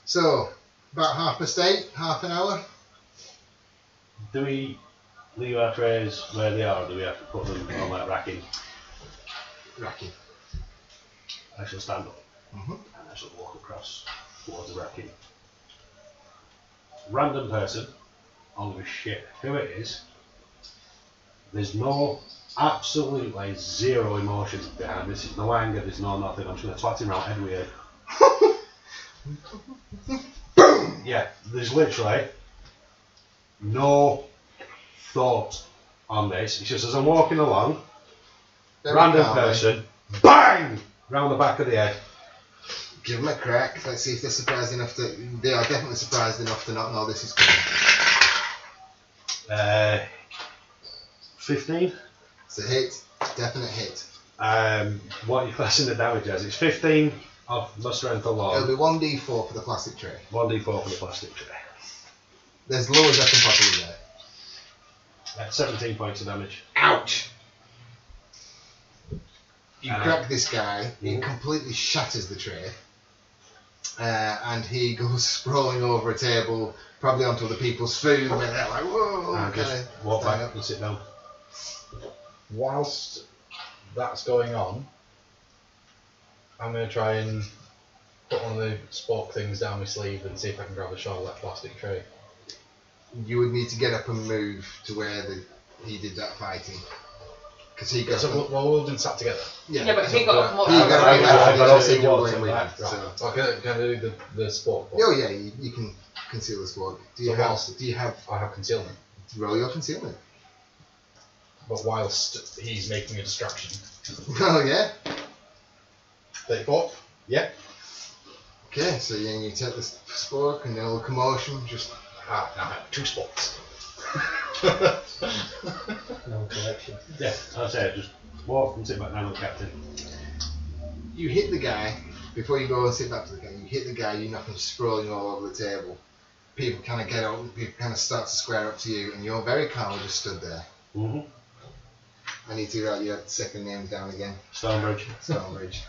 So, about 8:30, half an hour. Do we leave our trays where they are, or do we have to put them on like racking? Racking. I shall stand up. Mhm. And I shall walk across towards the wrecking. Random person, I don't give a shit who it is. There's no, absolutely zero emotion behind this. There's no anger, there's no nothing. I'm just going to twat him around head with it. Boom! Yeah, there's literally no thought on this. It's just as I'm walking along, Very random calmly. person, bang! Round the back of the head. Give them a crack. Let's see if they're surprised enough to. They are definitely surprised enough to not know this is coming. 15. It's a hit. Definite hit. What are you classing the damage as? It's 15 of my strength It'll alone. be 1d4 for the plastic tray. 1d4 for the plastic tray. As low as I can possibly get. 17 points of damage. Ouch! You Uh, crack this guy, mhm. it completely shatters the tray, and he goes sprawling over a table, probably onto other people's food, where they're like, whoa, And just kinda walk stand back up. and sit down. Whilst that's going on, I'm going to try and put one of the spork things down my sleeve and see if I can grab a shot of that plastic tray. You would need to get up and move to where he did that fighting. Because he got So we'll been sat together. Yeah, but if he got up and walked He got over, up and Right, left, but and also said he you're walks going with back, him. Right. So. Can I do the spork? Oh yeah, you can conceal the sport. Do you have I have concealment. roll your concealment? But whilst he's making a distraction. Oh yeah. 34? Yep. Okay, so you take the spork and the old commotion, just Ah, now I have 2 sporks. No collection. Yeah, I'd say just walk and sit back down with the captain. you hit the guy before you go and sit back to the guy. You hit the guy, you knock him sprawling all over the table. People kind of get up, people kind of start to square up to you, and you're very calmly just stood there. Mm-hmm. I need to write your second name down again. Stonebridge. Stonebridge.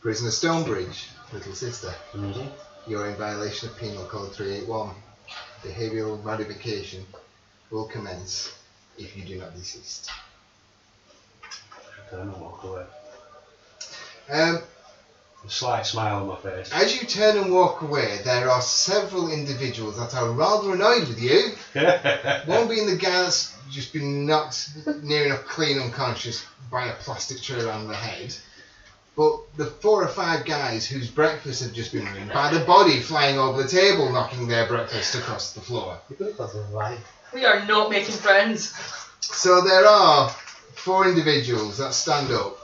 Prisoner Stonebridge, little sister. Mm-hmm. You're in violation of Penal Code 381. Behavioural modification will commence if you do not desist. Turn and walk away. Um, A slight smile on my face. as you turn and walk away, there are several individuals that are rather annoyed with you. One being the guy that's just been knocked near enough clean unconscious by a plastic tray around the head. But the 4 or 5 guys whose breakfast had just been ruined by the body flying over the table, knocking their breakfast across the floor. You could have got them right. we are not making friends. So there are 4 individuals that stand up,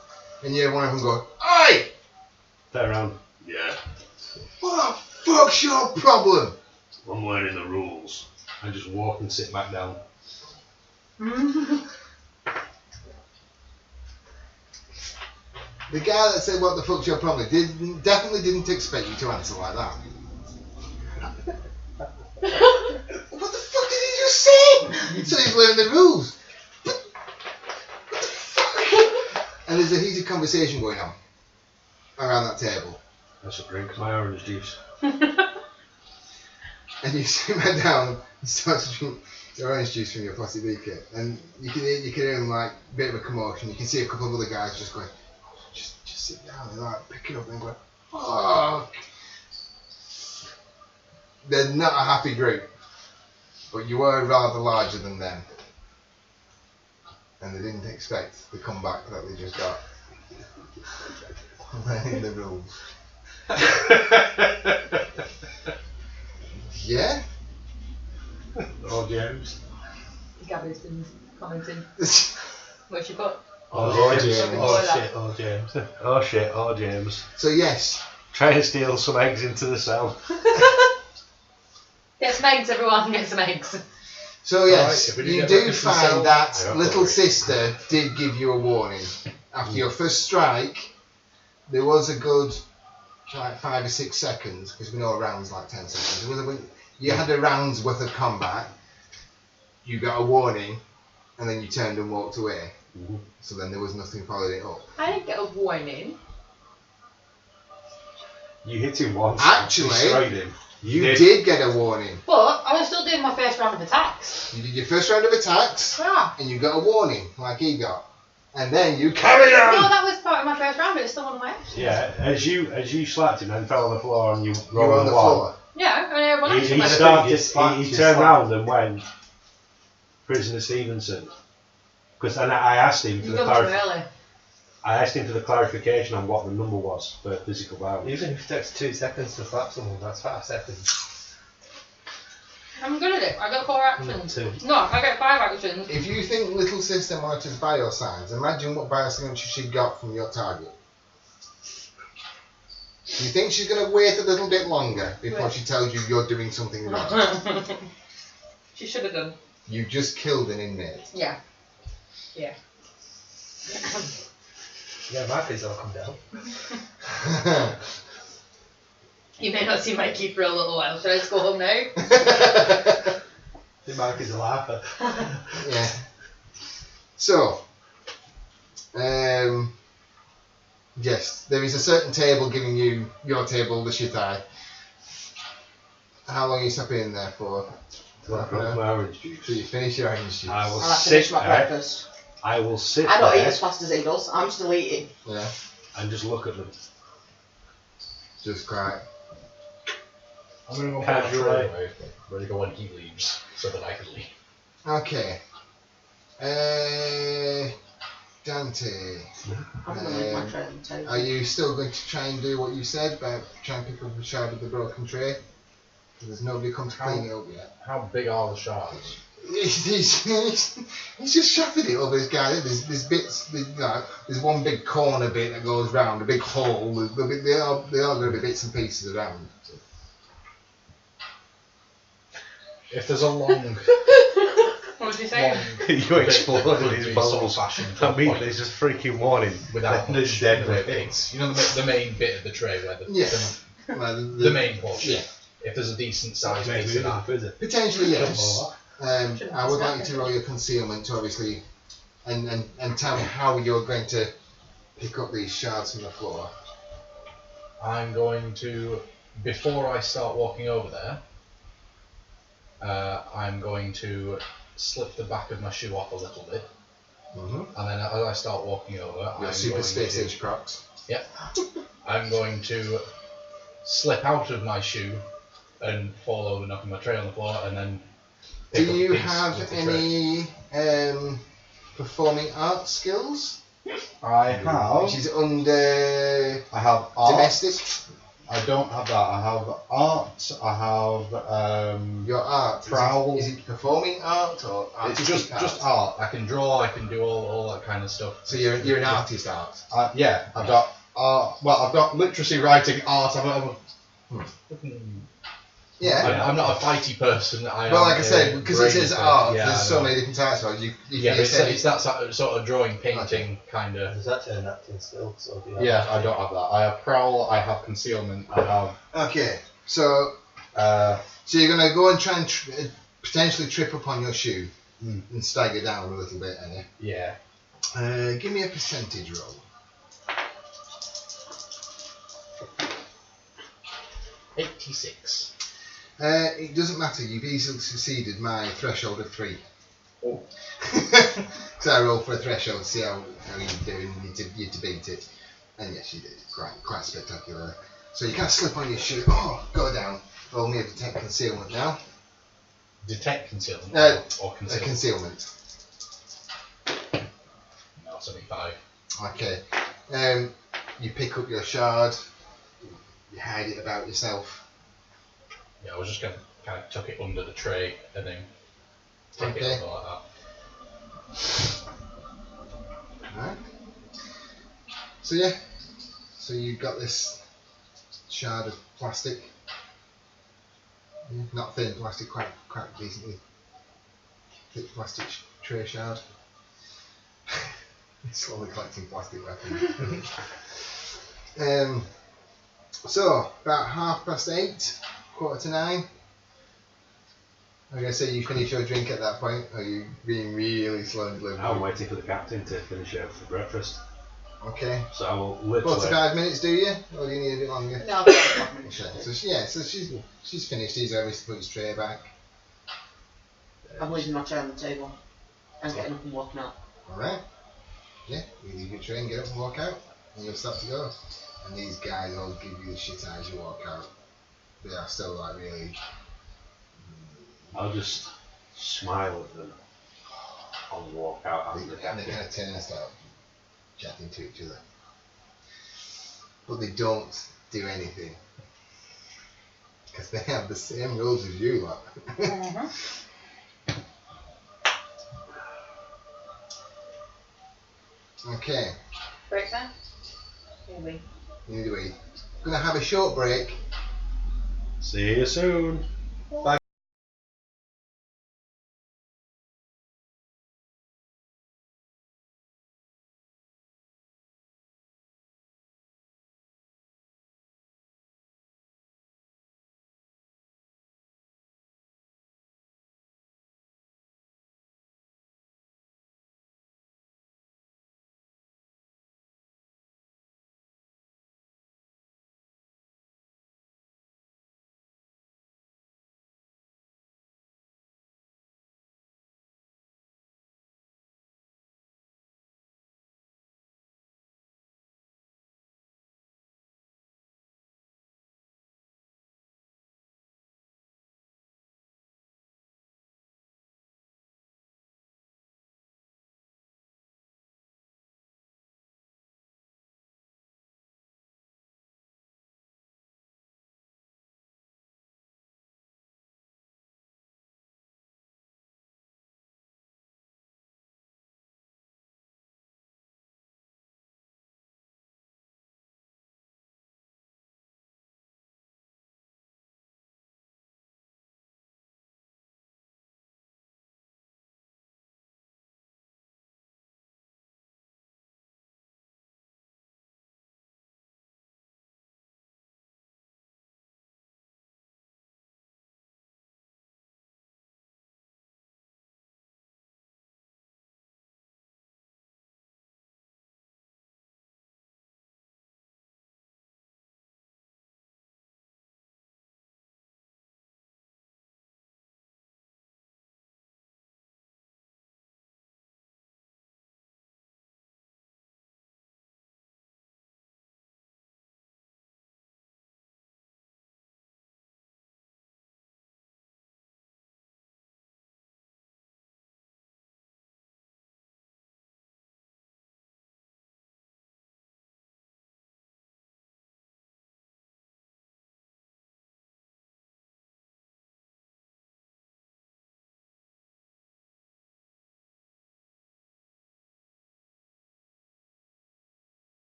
and you hear one of them go, "Oi! Turn around. Yeah, What the fuck's your problem?" I'm learning the rules. I just walk and sit back down. The guy that said, "What the fuck's your problem?" definitely didn't expect you to answer like that. What the fuck did he just say? So he's learned the rules. What the fuck? And there's a heated conversation going on around that table. I should drink my orange juice. And you sit back down and start to drink your orange juice from your plastic beaker. And you can hear him like a bit of a commotion. You can see a couple of other guys just going, just sit down. They're like picking up and going, fuck. They're not a happy group. But you were rather larger than them. And they didn't expect the comeback that they just got. Learning the rules. Yeah? Oh, James. Gabby's been commenting. What she put? Oh, James. James. Oh, shit. Oh, James. Oh, shit. Oh, James. So yes, Try and steal some eggs into the cell. Get some eggs, everyone. Get some eggs. so yes, Alright, if we you get do breakfast in the find cell, that I got little worried. sister did give you a warning. After your first strike, there was a good like 5 or 6 seconds, because we know a round's like 10 seconds. You had a round's worth of combat, you got a warning, and then you turned and walked away. Mm-hmm. So then there was nothing following it up. I didn't get a warning. You hit him once. Actually- Destroyed him. You did get a warning. But I was still doing my first round of attacks. You did your first round of attacks, Yeah. and you got a warning, like he got. And then you carried on! No, that was part of my first round, but it's still one of my actions. Yeah, as you slapped him and fell on the floor and you You were on rolled the one. floor. Yeah, I had one action He left. started. He You turned slapped. round and went, Prisoner Stevenson. Because I asked him for You the got too early. I asked him for the clarification on what the number was for physical violence. Even if it takes 2 seconds to slap someone, that's 5 seconds. I'm good at it. I got 4 actions. 2. No, I got 5 actions. If you think little sister monitors biosigns, imagine what biosigns she got from your target. Do you think she's going to wait a little bit longer before she tells you you're doing something wrong? She should have done. You just killed an inmate. Yeah. Yeah. Yeah, my face will come down. You may not see Mikey for a little while. Should I just go home now? The Mikey's a laugher. Yeah. So, yes, there is a certain table giving you your table, the shitai. How long are you stopping in there for? Till I drink my orange juice. So you finish your orange juice. I will I'll have to finish sit my there. breakfast. I will sit I don't eat there as fast as he does. I'm still eating. Yeah, and just look at them. just quite. I'm going to go put Casually. my tray away, ready to go when he leaves, so that I can leave. Okay. Dante, I'm going to leave my tray on the table. are you still going to try and do what you said about trying to pick up a shard of the broken tray? There's nobody come to clean it up yet. How big are the shards? He's just shattered it over his guy. There's bits. There's one big corner bit that goes round, a big hole. They are going to be bits and pieces around. If there's a long, What did you say? You exploded his balls. fashioned I mean, there's a freaking warning. without There's much dead weight weight. bits. You know the main bit of the tray where the Well, the main portion. Yeah. If there's a decent sized Maybe piece we of didn't that. visit. Potentially yes. Shouldn't I would have like you to roll your concealment to obviously, and tell me how you're going to pick up these shards from the floor. I'm going to, before I start walking over there, I'm going to slip the back of my shoe off a little bit, Mm-hmm. and then as I start walking over, Your I'm super going space to, age Crocs. I'm going to slip out of my shoe and fall over, knocking my tray on the floor, and then Do pick up you a piece have of the tray. any performing art skills? I have. Which is under I have art. domestic. I don't have that. I have art. I have. Your art. Prowl. Is it performing art or It's artistic just art. I can draw. I can do all that kind of stuff. So you're an artist art. Yeah, I've got art. Well, I've got literacy, writing, art. Yeah. I'm not a fighty person. Well, like I said, because it says art, yeah, there's I so know. many different types of art. You Yeah, can but it's that sort of drawing, painting kind of. Does that turn acting skill? So do you have Yeah, that? I don't have that. I have prowl. I have concealment. I have. Okay, so you're gonna go and try and potentially trip up on your shoe and stagger down a little bit, are you? Yeah. Give me a percentage roll. 86. It doesn't matter. You've easily succeeded my threshold of 3. Oh. So I rolled for a threshold to see how you do, and you to beat it. And yes, you did. Quite spectacular. So you can't slip on your shoe. Oh, go down. Roll me a detect concealment now. Detect concealment or A concealment? concealment. No, 75. Okay. You pick up your shard. You hide it about yourself. Yeah, I was just gonna kind of tuck it under the tray and then take Okay. it over like that. Right. So yeah. So you've got this shard of plastic. Yeah, not thin plastic, quite decently thick plastic tray shard. Slowly collecting plastic weapons. So about 8:30, 8:45. I'm gonna say you finish your drink at that point, or are you being really slow and deliberate? I'm waiting for the captain to finish it for breakfast. Okay. So literally. 45 minutes, do you? Or do you need a bit longer? No, I've got 5 minutes. Okay. So she's finished. He's obviously put his tray back. I'm leaving my tray on the table and getting up and walking out. Alright. Yeah, you leave your tray and get up and walk out. And you'll start to go. And these guys all give you the shit eye as you walk out. They are still like really. I'll just smile at them and walk out And after they kind of turn and start chatting to each other. But they don't do anything. Because they have the same rules as you lot. Okay, Break time? Maybe. anyway, gonna have a short break. See you soon. Bye.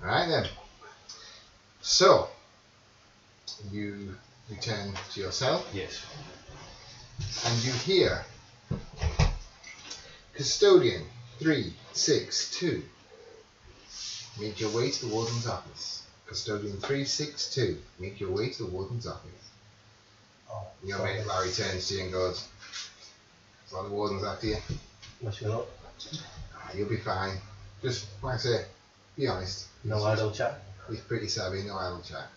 Alright then. So, you return to your cell Yes. and you hear Custodian 362. Make your way to the warden's office. Custodian 362. Make your way to the warden's office. Oh, Your sorry. mate Larry turns to you and goes, "So the warden's after you. Wish me luck. You'll be fine. Just, like I say, be honest. No idle chat. He's pretty savvy, no idle chat.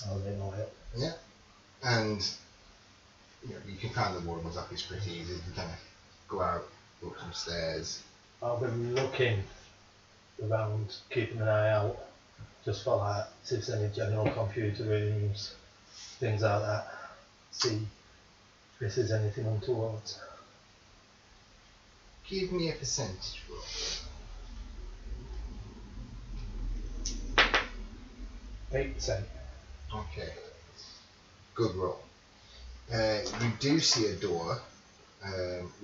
I'll let know it. Yeah. And you can find the warden's office pretty easy. You kind of go out, up some stairs. I'll be looking around, keeping an eye out, just for like, see if there's any general computer rooms, things like that. See if there's anything untoward. Give me a percentage roll. 8%. Okay. Good roll. You do see a door.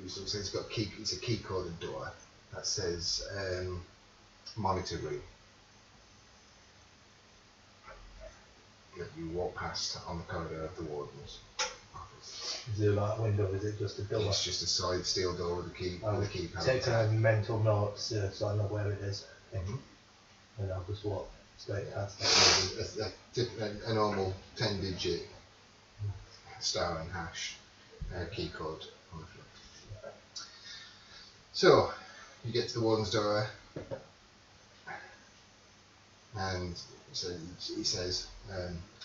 It's got key. It's a key coded door that says monitor room. That you walk past on the corridor of the warden's office. Is there like a window? Is it just a door? It's just a solid steel door with a key. I'll With a keypad. take a mental notes so I know where it is, Mhm. and I'll just walk straight past it. A normal 10-digit star and hash key code on the front. So you get to the warden's door, and so he says,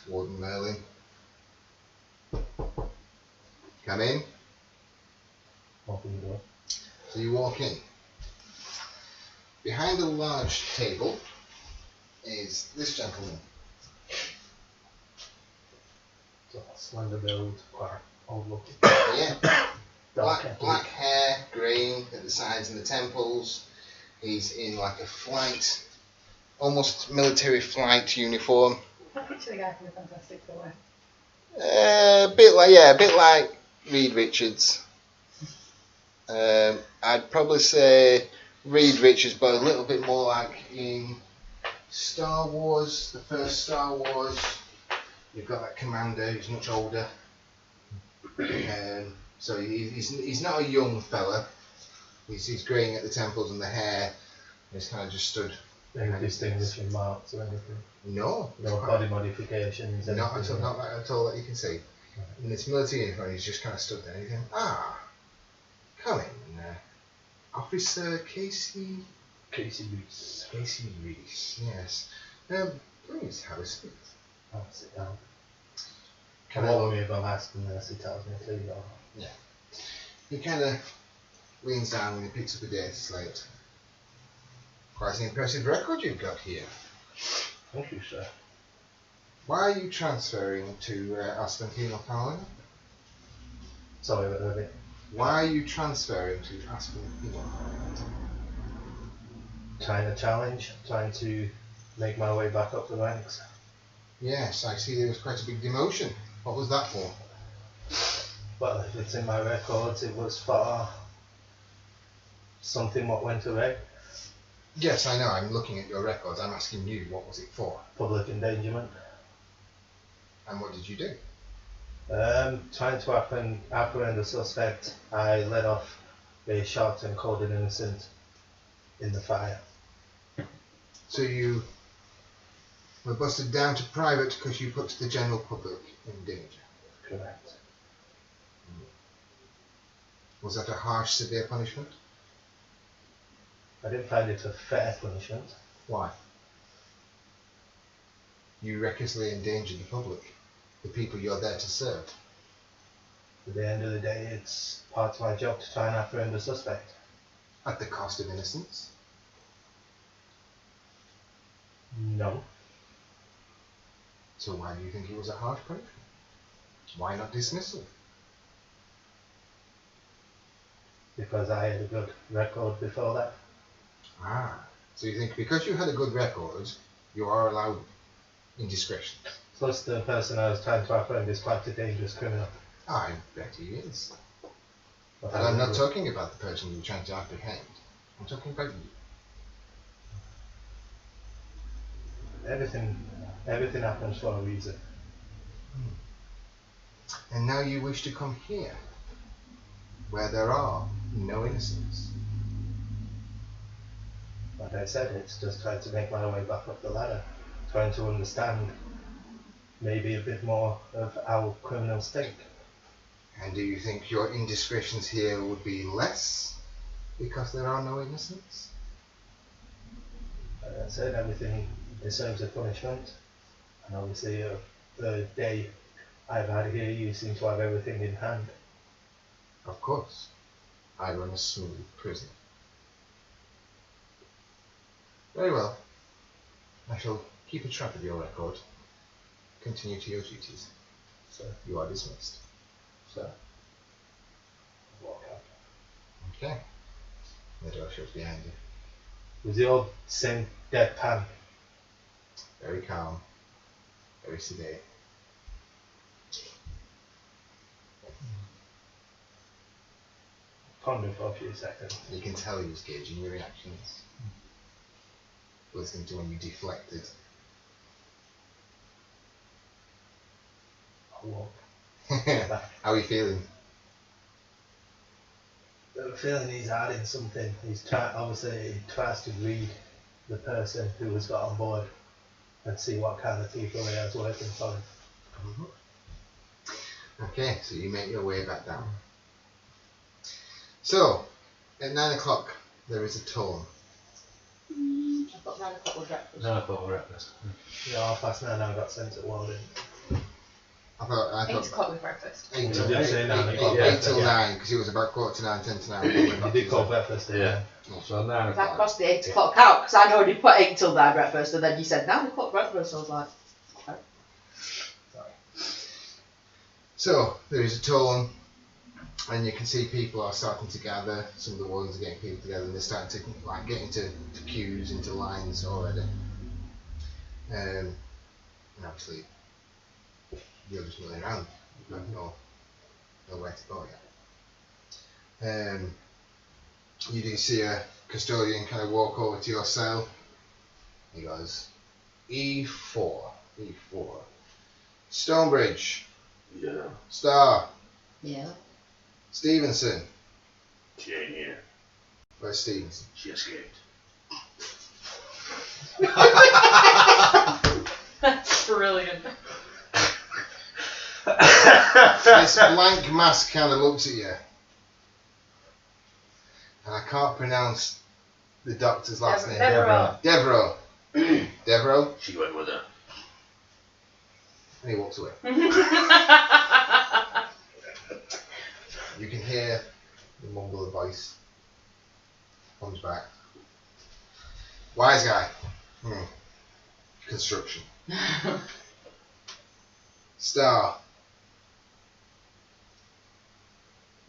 "Warden Merlin, come in." Open the door. So you walk in. Behind a large table is this gentleman. So slender build, quite old looking. Yeah. Dark Black hair, grey at the sides and the temples. He's in like a flight, almost military flight uniform. I picture the guy from the Fantastic Four. A bit like Reed Richards. I'd probably say Reed Richards, but a little bit more like in Star Wars, the first Star Wars. You've got that commander who's much older. So he's not a young fella. He's greying at the temples and the hair. He's kind of just stood. Any distinguishing marks or anything? No, No body modifications? not anything? at all that you can see. In this military uniform, he's just kind of stood there. And he's going, come in, Officer Casey Casey Reese. Reese. Yes. Please have a seat. I'll sit down. Can I- Follow me if I'm asking this, he tells me to leave. He kind of leans down and he picks up a data slate. Quite an impressive record you've got here. Thank you, sir. Why are you transferring to Aspen Penal Colony? Sorry about that. Why are you transferring to Aspen Penal Colony? Trying to challenge, trying to make my way back up the ranks. Yes, I see there was quite a big demotion. What was that for? Well, if it's in my records, it was for something what went away. Yes, I know. I'm looking at your records. I'm asking you, what was it for? Public endangerment. And what did you do? Trying to apprehend the suspect, I let off a shot and called an innocent in the fire. So you were busted down to private because you put the general public in danger. Correct. Was that a harsh, severe punishment? I didn't find it a fair punishment. Why? You recklessly endangered the public, the people you're there to serve. At the end of the day, it's part of my job to try and apprehend the suspect. At the cost of innocence. No. So why do you think it was a harsh punishment? Why not dismissal? Because I had a good record before that. So you think because you had a good record, you are allowed indiscretion? Plus, the person I was trying to apprehend is quite a dangerous criminal. I bet he is. But And I'm not talking about the person you're trying to apprehend. I'm talking about you. everything happens for a reason. And now you wish to come here, where there are no innocents. Like I said, it's just trying to make my way back up the ladder, trying to understand maybe a bit more of how criminals think. And do you think your indiscretions here would be less because there are no innocents? Like I said, everything deserves a punishment, and obviously the day I've had here, you seem to have everything in hand. Of course. I run a smooth prison. Very well. I shall keep a track of your record. Continue to your duties. So, You are dismissed. walk out. Okay. The door shuts behind you. With the old same deadpan. Very calm. Very sedate. Ponder for a few seconds. You can tell he was gauging your reactions. Listening to when you deflected. I'll walk. How are you feeling? The feeling he's adding something. Obviously he tries to read the person who has got on board and see what kind of people he has working for him. Okay, so you make your way back down. So, at 9 o'clock, there is a tone. I thought 9 o'clock was breakfast. 9 o'clock breakfast. Yeah, 9:30 I got sent at Welding. I thought 8 o'clock with breakfast. 8 You till did say 9 o'clock. 8 till Yeah. 9, because it was about 8:45, 10 to 9. You did call breakfast, didn't Yeah. you? So 9 I o'clock. crossed the 8 o'clock out because I'd already put 8 till 9 breakfast, and then you said 9 o'clock breakfast. So I was like, okay. So, there is a tone, and you can see people are starting to gather. Some of the ones are getting people together, and they're starting to get into queues, into lines already. And obviously, you're just milling around. You don't know where to go yet. You do see a custodian kind of walk over to your cell. He goes, E4. Stonebridge. Yeah. Star. Yeah. Stevenson. She ain't here. Where's Stevenson? She escaped. That's brilliant. This blank mask kind of looks at you. And I can't pronounce the doctor's last name. Deborah. Deborah. She went with her. And he walks away. You can hear the mumble of voice. Comes back. Wise guy. Construction. Star.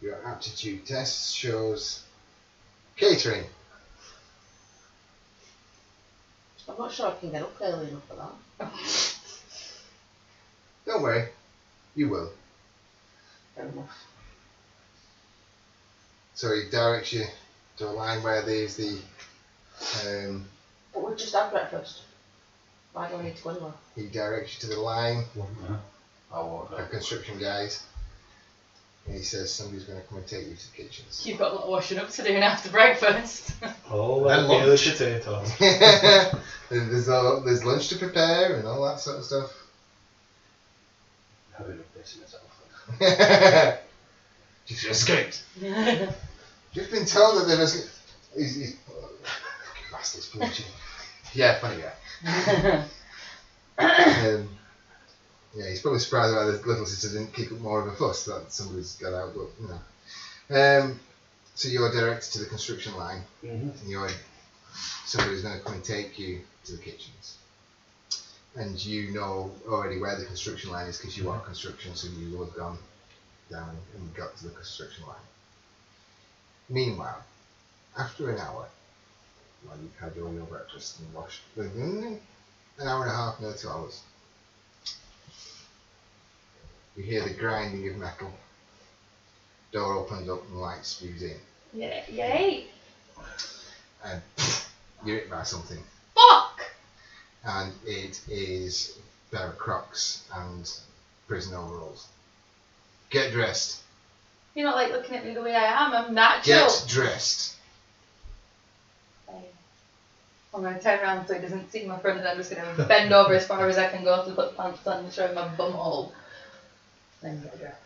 Your aptitude test shows catering. I'm not sure I can get up early enough for that. Don't worry, you will. Fair enough. So he directs you to a line where there's the But we've just had breakfast. Why do I need to go anywhere? he directs you to the line I'll walk of up. construction guys. And he says somebody's going to come and take you to the kitchens. You've got a lot of washing up to do after breakfast. Oh, And well, lunch. potatoes. there's lunch to prepare and all that sort of stuff. Having a piss in myself. She's escaped. Just been told that they've escaped. He's fucking bastards, punching. Yeah, funny guy. Yeah, he's probably surprised why the little sister didn't kick up more of a fuss that somebody's got out, but you know. So you're directed to the construction line, and somebody's going to come and take you to the kitchens. And you know already where the construction line is because you are construction, so you will have gone down and got to the construction line. Meanwhile, after an hour, while you've had all your breakfast and washed, an hour and a half, no 2 hours, you hear the grinding of metal. Door opens up and light spews in. Yay! And you're hit by something. Fuck! and it is a pair of Crocs and prison overalls. Get dressed. You're not like looking at me the way I am. I'm natural. Get dressed. I'm going to turn around so he doesn't see my front, and I'm just going to bend over as far as I can go to put pants on and show my bum hole. Then get dressed.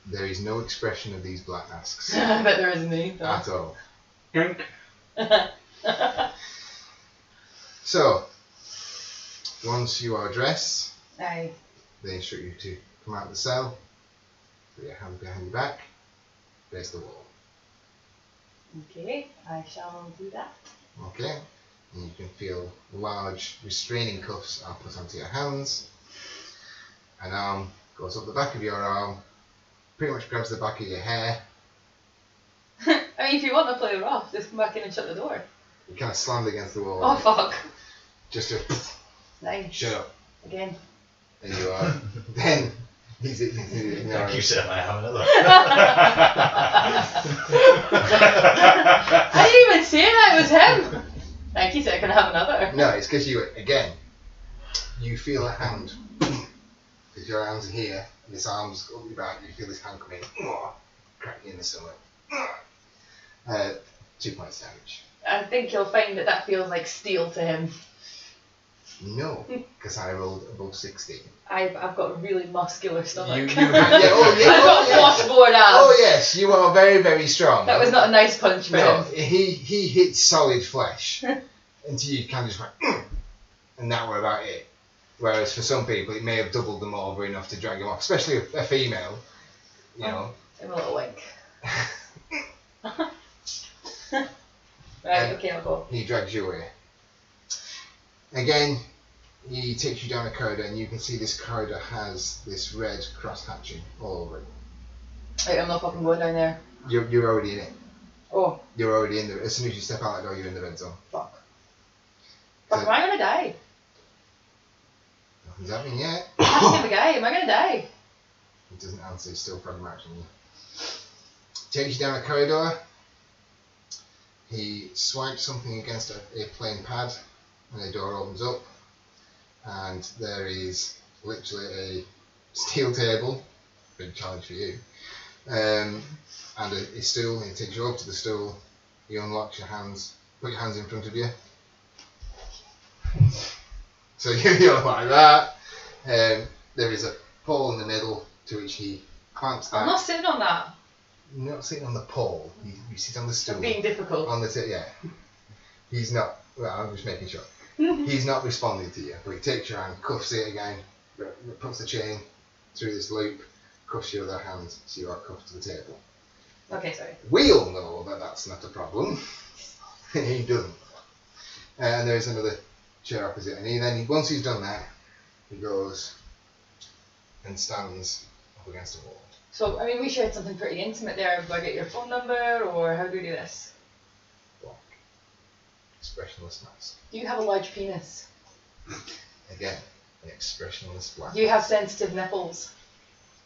There is no expression of these black masks I bet there isn't either. at all. Drink. So, once you are dressed, Aye. they instruct you to come out of the cell, put your hand behind your back, face the wall. Okay, I shall do that. Okay? And you can feel large restraining cuffs are put onto your hands. An arm goes up the back of your arm, pretty much grabs the back of your hair. I mean, if you want to play rough, just come back in and shut the door. You kind of slammed against the wall. Oh, fuck. Just to Nice. shut up. Again. And you are. Then he's Thank you, sir. I haven't at I didn't even say that it was him. Thank you, sir. Can I have another? No, it's because you feel a hand. Because your arms are here, and this arm's up your back, you feel this hand come in, crack you in the stomach. 2 points damage. I think you'll find that feels like steel to him. No, because I rolled above 16. I've got a really muscular stomach. I've got washboard abs. Oh yes, you are very, very strong. That was not a nice punch for No, him. he hits solid flesh until you kind of just went, and that were about it. Whereas for some people, it may have doubled them over enough to drag them off, especially a female. You know. Give him a little wink. Right, okay, I'll go. He drags you away. Again, he takes you down a corridor, and you can see this corridor has this red cross hatching all over it. Right, I'm not fucking going down there. You're already in it. Oh, You're already in there. As soon as you step out that door, you're in the red zone. fuck. Fuck, am I gonna die? Nothing's happening yet. Ask him the guy, am I gonna die? He doesn't answer, he's still frog marching you. Takes you down a corridor. He swipes something against a plain pad, and the door opens up. And there is literally a steel table, big challenge for you, and a stool. He takes you up to the stool. He unlocks your hands, put your hands in front of you. So you're like that. There is a pole in the middle to which he clamps that. I'm not sitting on that. You're not sitting on the pole. You sit on the stool. I'm being difficult. On the yeah. He's not. Well, I'm just making sure. He's not responding to you. But he takes your hand, cuffs it again, puts the chain through this loop, cuffs your other hand, so you are cuffed to the table. Okay, sorry. We all know that that's not a problem. He doesn't. And there's another chair opposite, and once he's done that, he goes and stands up against a wall. So, I mean, we shared something pretty intimate there. Do I get your phone number, or how do we do this? Black. Expressionless mask. Do you have a large penis? Again, an expressionless black. Do you have sensitive nipples?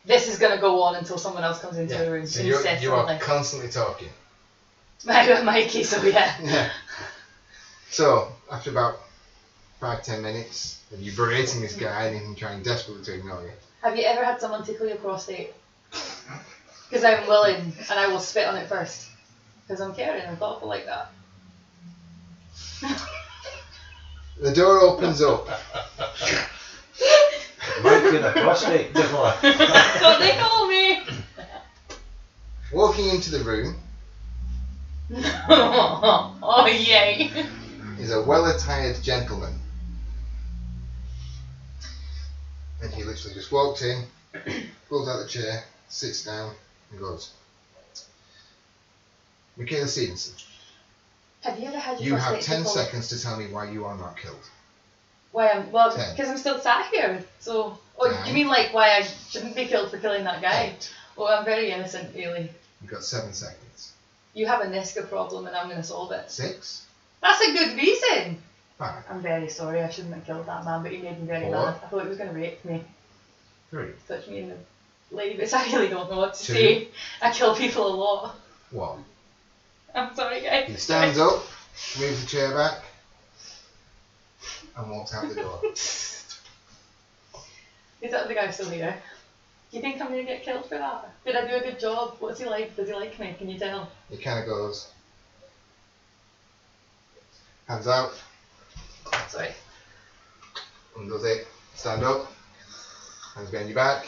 This is going to go on until someone else comes into the room So and you says are something. constantly talking. I got Mikey, so yeah. Yeah. So, after about 5-10 minutes of you berating this guy and him trying desperately to ignore you. Have you ever had someone tickle your prostate? Because I'm willing, and I will spit on it first. Because I'm caring and thoughtful like that. The door opens up. Might be the prostate tickler. That's what they call me! Walking into the room Oh, yay. is a well-attired gentleman. And he literally just walks in, pulls out the chair, sits down, and goes, Michaela Stevenson, Have you ever had your you have prostate 10 tickled? seconds to tell me why you are not killed. Why well, 10. because I'm still sat here. So, oh, 9. you mean like why I shouldn't be killed for killing that guy? 8. Well, I'm very innocent, really. You've got 7 seconds. You have a Niska problem, and I'm going to solve it. 6. That's a good reason. 5. I'm very sorry. I shouldn't have killed that man, but he made me very 4. mad. I thought he was going to rape me, 3. touch me in the legs. I really don't know what to 2. say. I kill people a lot. 1. I'm sorry, guys. He stands up, moves the chair back, and walked out the door. Is that the guy still here? Do you think I'm going to get killed for that? Did I do a good job? What's he like? Does he like me? Can you tell? He kind of goes, hands out, Sorry. and does it. Stand up, hands behind your back.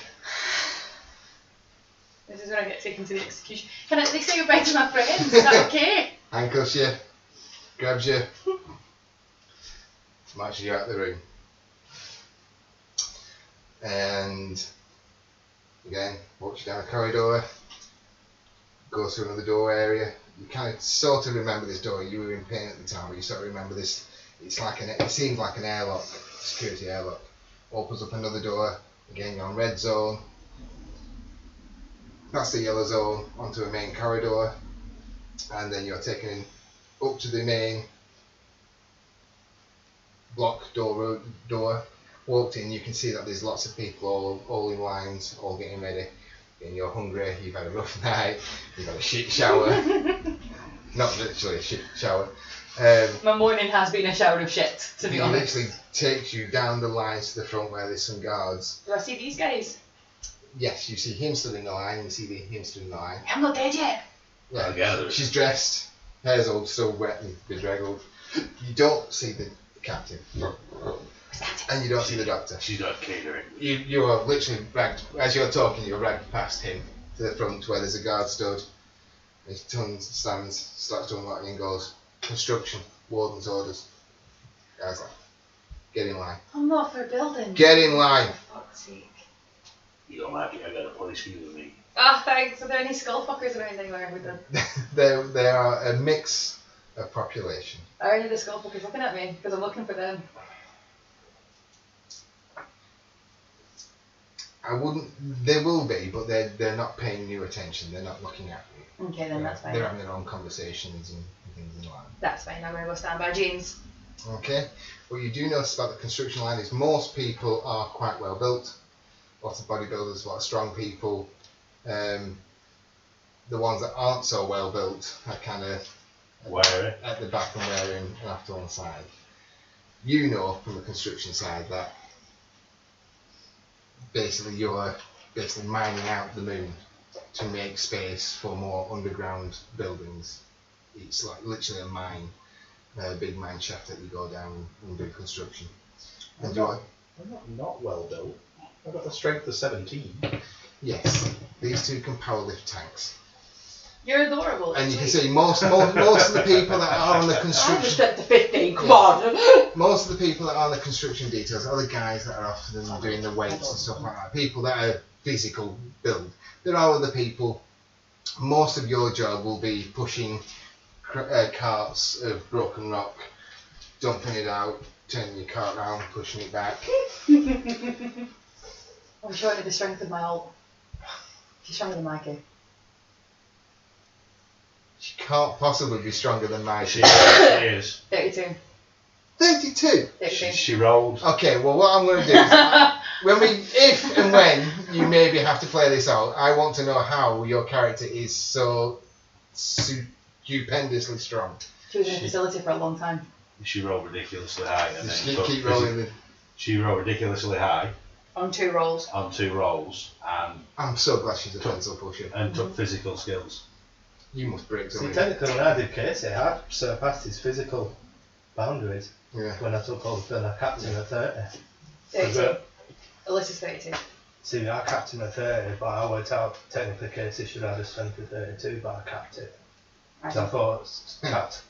This is when I get taken to the execution. Can I at least say goodbye to my friends? Is that okay? Handcuffs you, grabs you, marches you out the room. And again, walks you down a corridor, goes through another door area. You kind of sort of remember this door. You were in pain at the time, but you sort of remember this. It's like it seems like an airlock, security airlock. Opens up another door. Again, you're on red zone. Past the yellow zone onto a main corridor, and then you're taken up to the main block door. Walked in, you can see that there's lots of people all in lines, all getting ready. And you're hungry, you've had a rough night, you've had a shit shower. Not literally a shit shower. My morning has been a shower of shit, to be He honest. literally takes you down the lines to the front where there's some guards. Do I see these guys? Yes, you see him stood in the line, you see him stood in the line. I'm not dead yet. Yeah, I gather it. she's dressed, hair's all still wet and bedraggled. You don't see the captain. And you don't see the doctor. She's got catering. You are literally dragged, as you're talking, you're dragged past him to the front where there's a guard stood. He stands, starts to unlock and goes, construction, warden's orders. Guy's like, get in line. I'm not for building. Get in line. For fuck's sake. You don't like it, I got a police for you and me. Ah, thanks. Are there any skull fuckers around anywhere with them? There are a mix of population. Are any of the skull fuckers looking at me? Because I'm looking for them. I wouldn't. There will be, but they're not paying you attention. They're not looking at you. Okay, then that's fine. They're having their own conversations and things in line. That's fine. I'm going to go stand by jeans. Okay. What you do notice about the construction line is most people are quite well built. Lots of bodybuilders, a lot of strong people. The ones that aren't so well built are kind of Wary. at the back and wearing an after one side. You know from the construction side that basically you're mining out the moon to make space for more underground buildings. It's like literally a mine, a big mine shaft that you go down and do construction. And I'm not well built. I've got the strength of 17. yes, these two can power lift tanks. You're adorable. And you can Sweet. see most of the people that are on the I construction understand to 15, come Yeah. on. most of the people that are on the construction details are the guys that are often doing the weights and stuff like that. People that are physical build. There are other people. Most of your job will be pushing carts of broken rock, dumping it out, turning your cart around, pushing it back. I'm showing you the strength of my ult. She's stronger than Mikey. She can't possibly be stronger than my She is. 32. 32. 32. She rolled. Okay, well what I'm going to do is if and when you maybe have to play this out, I want to know how your character is so stupendously strong. She was in a facility for a long time. She rolled ridiculously high. And Just then keep rolling the. She rolled ridiculously high On 2 rolls. on 2 rolls I'm so glad she's a pencil pusher. and took physical skills. You must break See, something. technically, when I did Casey, I surpassed his physical boundaries Yeah. when I took over for the captain at 30. 32. Alyssa's 32. See, I capped him at 30, but I worked out technically Casey should have a strength of 32, but I capped it. So I thought, capped.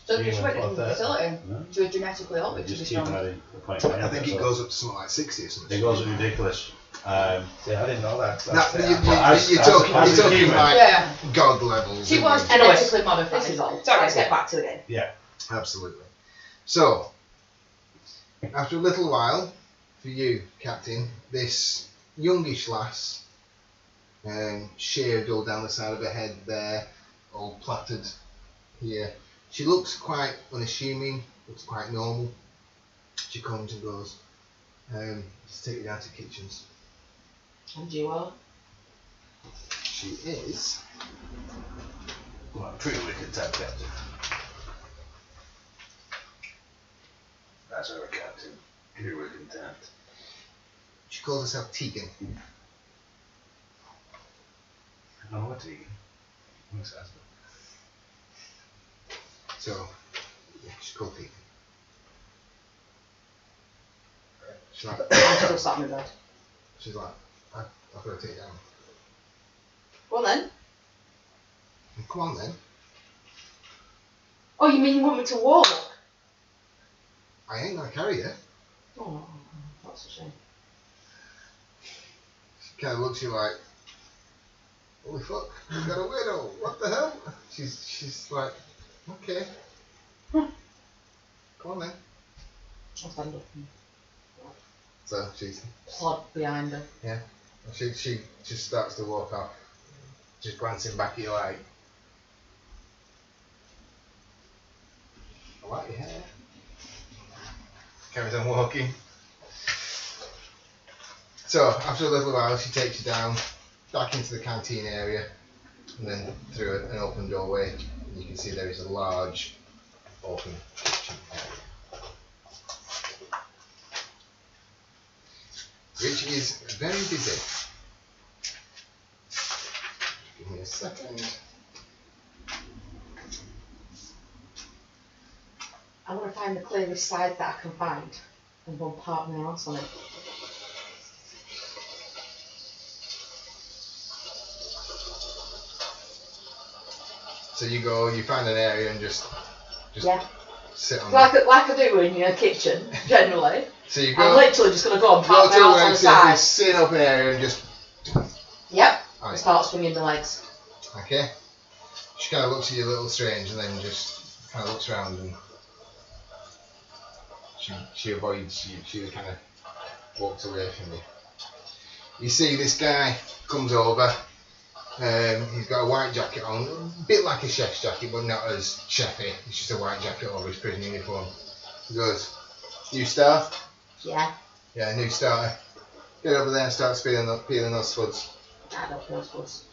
So You she went in went the for facility. No. She was genetically altered to be Just keep strong. adding the point. I think it goes up to something like 60 or something. It goes ridiculous. See, I didn't know that. No, That's it. you're as talking a human. like Yeah. god levels. She aren't was you? Anyway, genetically modified. This is all. Sorry, Let's get back to the game. Absolutely. So, after a little while, for you, Captain, this youngish lass, shaved all down the side of her head there, all plaited here. She looks quite unassuming, looks quite normal. She comes and goes, let's take you down to kitchens. And you are? She is. Well, pretty wicked type captain. That's our captain. Here we're content. She calls herself Tegan. I know what Tegan. What's that? So, yeah, she's called Tegan. She's like, I'm still sat in my bed. she's like, I've got to take you down. Well then. Come on then. Oh, you mean you want me to walk? I ain't gonna carry you. Oh, that's a shame. She kind of looks at you like, holy fuck, you got a widow. What the hell? She's like, okay. Come on then. I'll stand up and So she's plod behind her. she just starts to walk off, just glancing back at you like, I like your hair. Carries on walking. So after a little while, she takes you down, back into the canteen area, and then through an open doorway, and you can see there is a large open kitchen area, which is very busy. Give me a second. I want to find the clearest side that I can find and go and park my house on it. So you go, you find an area and just Yeah. sit on Like I do in your kitchen, generally. So you I'm go, literally just going to go and go park my to house where on the it's side. sit in an open area and just, Yep. Alright. And start swinging my legs. okay. She kind of looks at you a little strange and then just kind of looks around and she avoids you. She kind of walks away from you. You see this guy comes over. He's got a white jacket on, a bit like a chef's jacket, but not as chefy. It's just a white jacket over his prison uniform. He goes, "New star?" Yeah. "Yeah, new starter. Get over there and start peeling those spuds." I don't know spuds.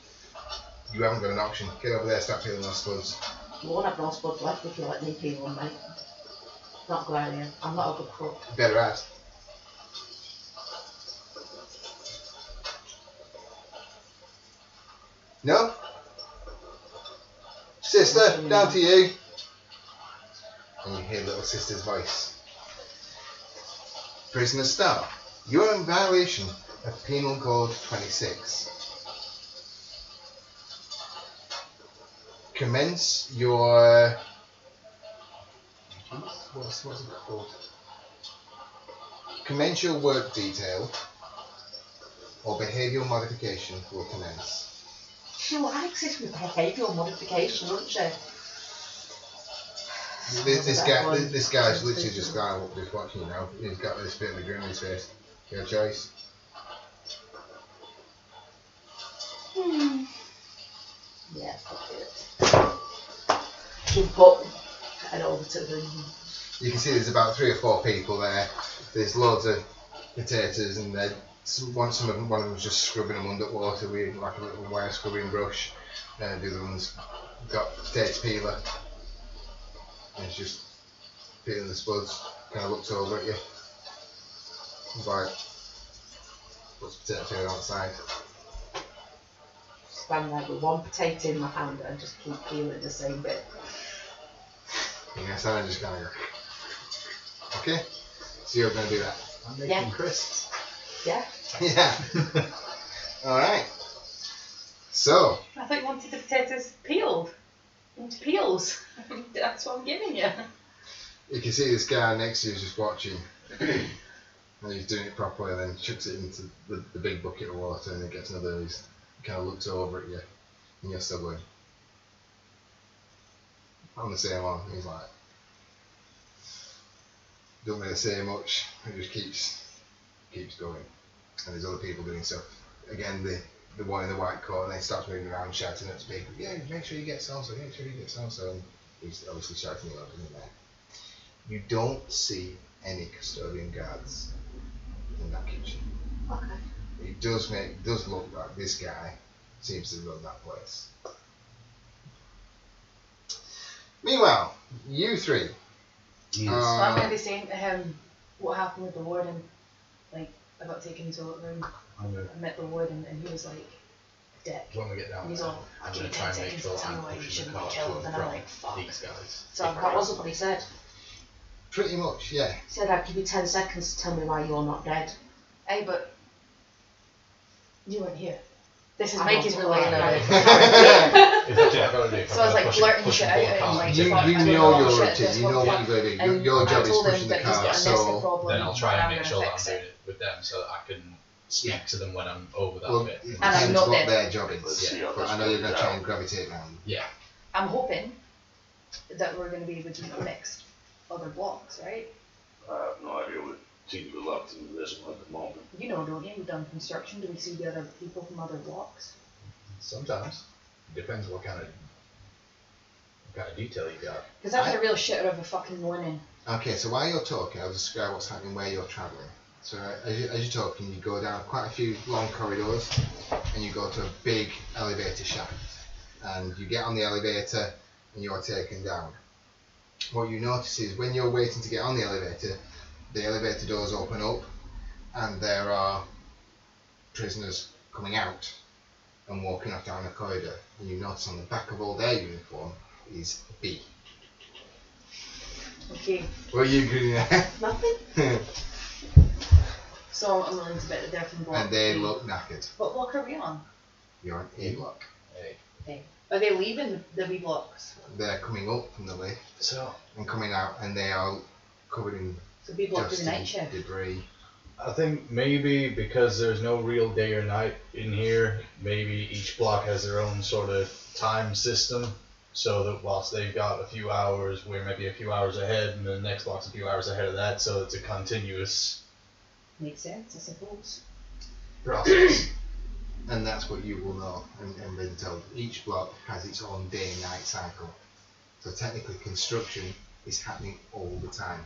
"You haven't got an option. Get over there and start peeling those spuds." You won't have no spuds left if you let me peel one, mate. Not a good idea. I'm not a good cook. Better ask. No? "Sister, down to you." And you hear little sister's voice. "Prisoner Star, you are in violation of Penal Code 26. Commence your... What's it called? Commence your work detail or behavioural modification will commence." She likes this with behavioural modification, doesn't she? This guy's literally just watching you now. He's got this bit of a grin on his face. Your choice. Yeah, fuck it. She'll put head over to the... You can see there's about 3 or 4 people there. There's loads of potatoes and one of them's just scrubbing them underwater with like a little wire scrubbing brush. The other one's got potato peeler and it's just peeling the spuds. Kind of looks over at you. He's like, puts potato peeler on the side. Stand there with one potato in my hand and just keep peeling the same bit. Yeah, so I just kind of go, okay, so you're going to do that. I'm making Yeah. crisps. Yeah? Yeah. Alright. So, I thought you wanted the potatoes peeled into peels. That's what I'm giving you. you can see this guy next to you is just watching. And he's doing it properly and then chucks it into the big bucket of water and then gets another. He kind of looks over at you and you're still going, "I'm the same one." He's like, don't really say much. He just keeps going. And there's other people doing stuff. Again, the one in the white coat, and then starts moving around shouting at people, "Yeah, make sure you get so-and-so, make sure you get so-and-so." And he's obviously shouting a lot, isn't there? You don't see any custodian guards in that kitchen. Okay. It does look like this guy seems to run that place. Meanwhile, you 3 He is. So I'm going to be saying to him what happened with the warden. Like, I got taken into a room, I'm gonna, I met the warden, and he was like, a dick. when we get down And he's there, all, I'm "Give gonna me try 10 and make seconds sure to that tell me I'm why you pushing shouldn't the be car killed," to and and I'm from like, fuck. these guys. So If that I wasn't what he said. Pretty much, yeah. He said I'd give you 10 seconds to tell me why you're not dead. Hey, but you weren't here. This is I Mikey's don't relaying know. of it. If that's what I gotta do, if So I was I'm like gonna blurting push shit and pull out the at him, car, like, You, fuck, you I know don't your shit, routine, this you know won't what work. you're going to do. And Your job I is told him pushing the that he's car, got a Niska so problem, then I'll try and make I'm sure gonna that I'm fix doing it. it with them so that I can speak to them when I'm over that well, bit. it I'm depends not what dead. their job is. Let's see how But this I know you're goes going to try down. and gravitate around. Yeah. I'm hoping that we're going to be able to mix other blocks, right? I have no idea what team we're locked into this one at the moment. You know, don't you? We've done construction. Do we see the other people from other blocks? Sometimes. Depends what kind of detail you got. Because I've had a real shitter of a fucking morning. Okay, so while you're talking, I'll describe what's happening where you're travelling. So as you're talking, you go down quite a few long corridors, and you go to a big elevator shaft. And you get on the elevator, and you're taken down. What you notice is when you're waiting to get on the elevator doors open up, and there are prisoners coming out and walking off down a corridor. And you notice on the back of all their uniform is B. Okay, What are you doing there? Nothing. so I'm willing to bet that they're from block And they B. look knackered. What block are we on? You're on A block. Hey. Are they leaving the B blocks? They're coming up from the lift So and coming out, and they are covered in So B block dust is the night and shift. debris. I think maybe because there's no real day or night in here, maybe each block has their own sort of time system. So that whilst they've got a few hours, we're maybe a few hours ahead, and the next block's a few hours ahead of that. So it's a continuous Makes sense, I suppose. process. And that's what you will know and been told. Each block has its own day and night cycle. So technically construction is happening all the time.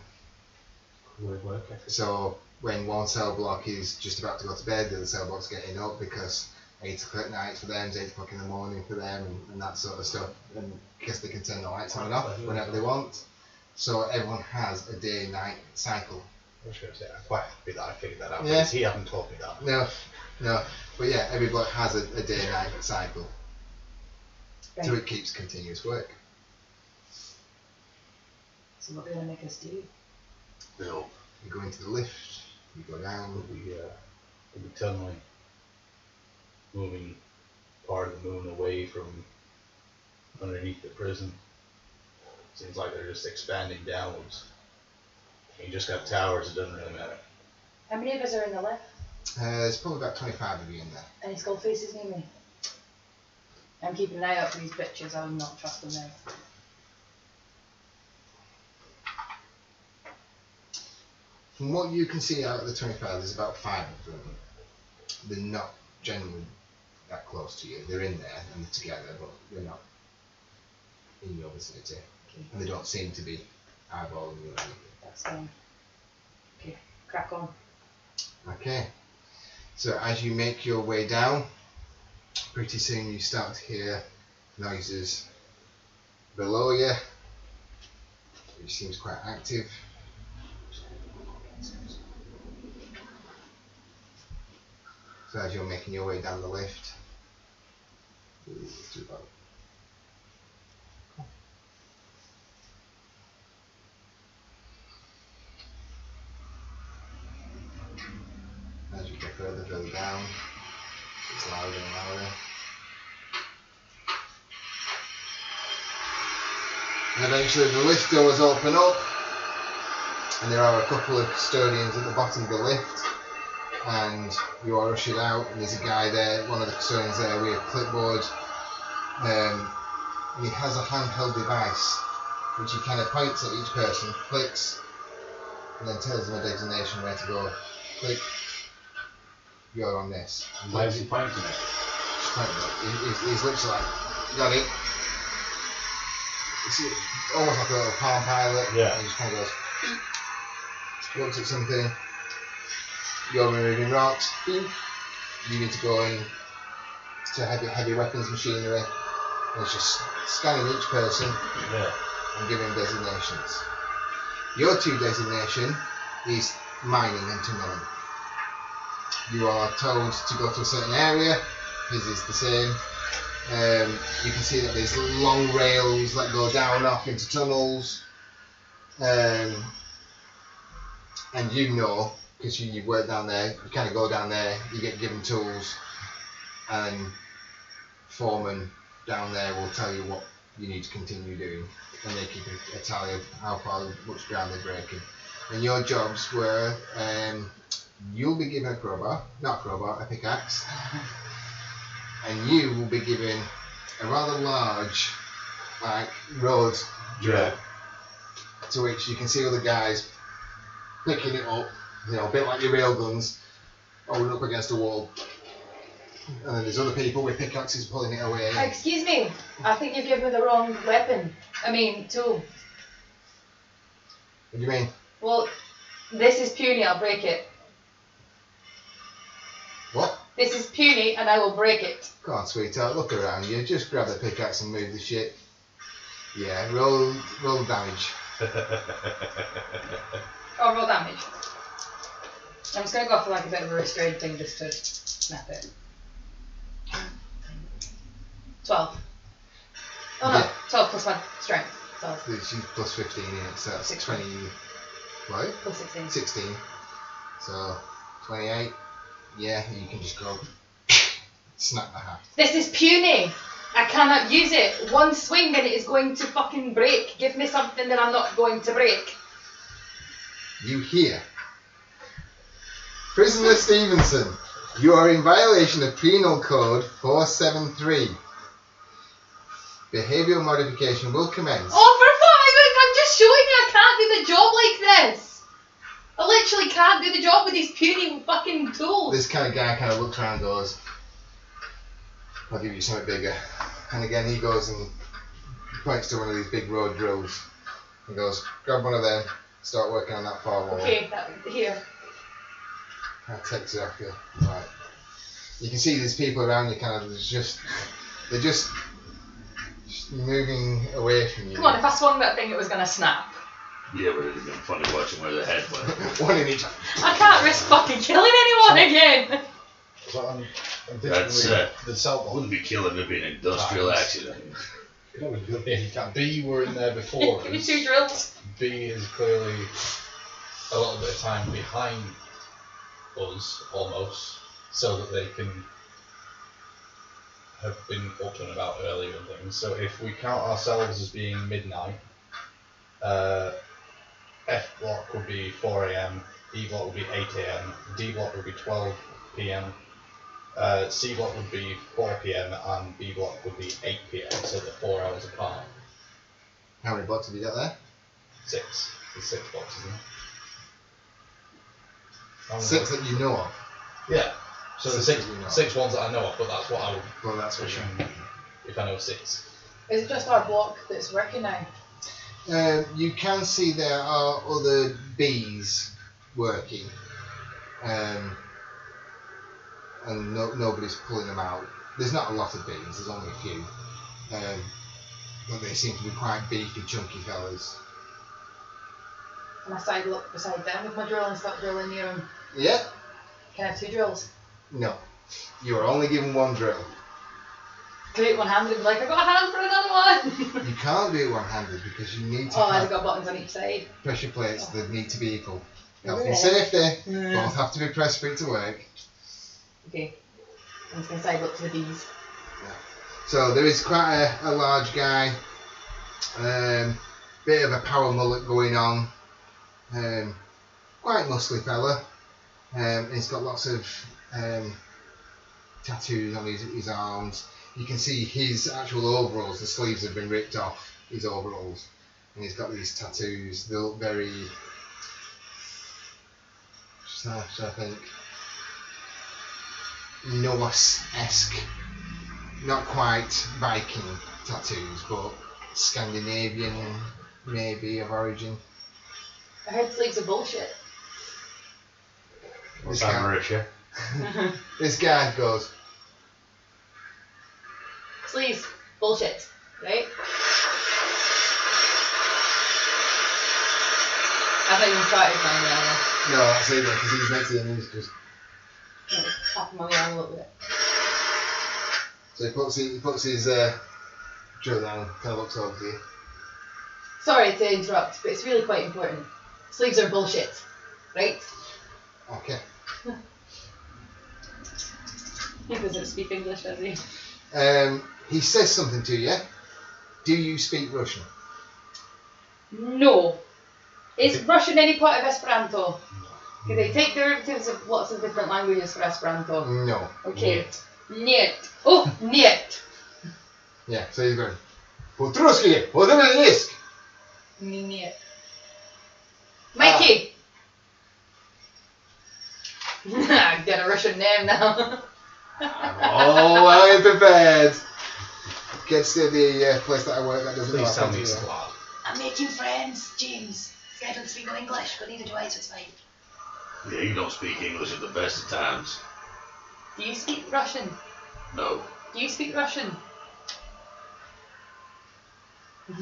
Weird work ethic. So when one cell block is just about to go to bed, the other cell block's getting up because 8 o'clock at night for them, 8 o'clock in the morning for them, and that sort of stuff. And because they can turn the lights on and off whenever they want. So everyone has a day and night cycle. I was going to say, I'm quite happy that I figured that out, Yeah. because he hadn't told me that. No. But yeah, every block has a day and night cycle. So Right. it keeps continuous work. So what they're going to make us do? Bill, You go into the lift, you go down. We'll be tunneling, moving part of the moon away from underneath the prison. Seems like they're just expanding downwards. You just got towers, it doesn't really matter. How many of us are in the lift? There's probably about 25 of you in there. Any skull faces near me? I'm keeping an eye out for these bitches, I will not trust them now. From what you can see out of the 25, there's about 5 of them. They're not generally that close to you. They're in there and they're together, but they're not in your vicinity. Okay, And they don't seem to be eyeballing you or anything. that's fine. Okay, crack on. Okay. So as you make your way down, pretty soon you start to hear noises below you, which seems quite active. So as you're making your way down the lift, as you get further down, it's louder and louder. And eventually the lift doors open up, and there are a couple of custodians at the bottom of the lift, and you are ushered out, and there's a guy there, one of the custodians there with a clipboard, and he has a handheld device which he kind of points at each person, clicks, and then tells them a designation where to go. Click, you're on this. why is he pointing it? Just pointing it. He's literally like, got it. It's almost like a little Palm Pilot. Yeah. And he just kind of goes, beep. Looks at something. You're removing rocks. Beep. You need to go in to heavy weapons machinery. And it's just scanning each person Yeah. and giving designations. Your 2 designation is mining and tunneling. You are told to go to a certain area. His is the same. You can see that there's long rails that go down off into tunnels. And you know, because you work down there, you kind of go down there, you get given tools, and foreman down there will tell you what you need to continue doing, and they keep a tally of how much ground they're breaking. And your jobs were, you'll be given a pickaxe, and you will be given a rather large, like, road drill, to which you can see other guys picking it up, you know, a bit like your railguns, holding up against a wall. And then there's other people with pickaxes pulling it away. Excuse me, I think you've given me the wrong tool. What do you mean? Well, this is puny, I'll break it. What? This is puny and I will break it. Come on, sweetheart, look around you. Just grab the pickaxe and move the shit. Yeah, roll damage. Oh, roll damage. I'm just going to go for like a bit of a restrained thing just to snap it. 12. Oh no, Yeah. 12 plus my strength. 12 She's plus 15 in it, so that's 16. 20. What? plus 16. 16. So 28. Yeah, you can just go snap the hat. This is puny. I cannot use it. One swing and it is going to fucking break. Give me something that I'm not going to break. You hear. Prisoner Stevenson, you are in violation of Penal Code 473. Behavioural modification will commence. Oh, for fuck! I'm just showing you I can't do the job like this. I literally can't do the job with these puny fucking tools. This kind of guy kind of looks around and goes, I'll give you something bigger. And again he goes and points to one of these big road drills. He goes, grab one of them, start working on that far wall. Okay, here. That takes it off you. Right. You can see these people around you kind of they're just moving away from you. Come on, if I swung that thing it was going to snap. Yeah, but it'd have been funny watching where the head went. One in each. I can't risk fucking killing anyone again. So I'm thinking That's the cell wouldn't be killing, it'd be an industrial accident. B were in there before Give me us. 2 drills. B is clearly a little bit of time behind us, almost, so that they can have been up and about earlier and things. So if we count ourselves as being midnight, F block would be 4 AM, E block would be 8 AM, D block would be 12 PM, C block would be 4 PM, and B block would be 8 PM, so they're 4 hours apart. How many blocks have you got there? 6. There's 6 blocks, isn't it? How many 6 blocks? that you know of. Yeah. So the 6 six, that you know of. 6 ones that I know of, but that's what I would Well, that's what assume if I know 6. Is it just our block that's working now? you can see there are other bees working, and nobody's pulling them out. There's not a lot of bees, there's only a few, but they seem to be quite beefy, chunky fellas. Can I side look beside them with my drill and start drilling near them? Yeah? Can I have 2 drills? No. You are only given 1 drill. Can I do it one-handed and be like, I got a hand for another one? You can't do it one-handed because you need to Oh, has have it got buttons on each side? pressure plates that need to be equal. Health Really? and safety, Yeah. both have to be pressed for it to work. Okay. I'm just going to side look to the bees. So there is quite a large guy, bit of a power mullet going on, quite muscly fella. He's got lots of tattoos on his arms. You can see his actual overalls, the sleeves have been ripped off his overalls, and he's got these tattoos. They look very, I think, Norse-esque. Not quite Viking tattoos, but Scandinavian maybe of origin. I heard sleeves are bullshit. This I'm guy, rich, yeah. this guy goes, Sleeves, bullshit, right? I thought you started mine No, that's Igor, because he's next to him and he's just... there. Tap him on the arm a little bit. So he puts his drill down and kind of looks over to you. Sorry to interrupt, but it's really quite important. Sleeves are bullshit, right? Okay. He doesn't speak English, does he? He says something to you. Do you speak Russian? No. Is Russian any part of Esperanto? Do they take derivatives of lots of different languages for Esperanto? No. Okay. Niet. Oh, niet. Yeah, so he's going, Potruski, Potrusk. Niet. Mikey! Get a Russian name now. Oh, well prepared. Gets to the place that I work that doesn't know Please tell how me to it's do that. Slav. I'm making friends, James. This guy doesn't speak no English, but neither do I, so it's fine. Yeah, you don't speak English at the best of times. Do you speak Russian? No. Do you speak Russian?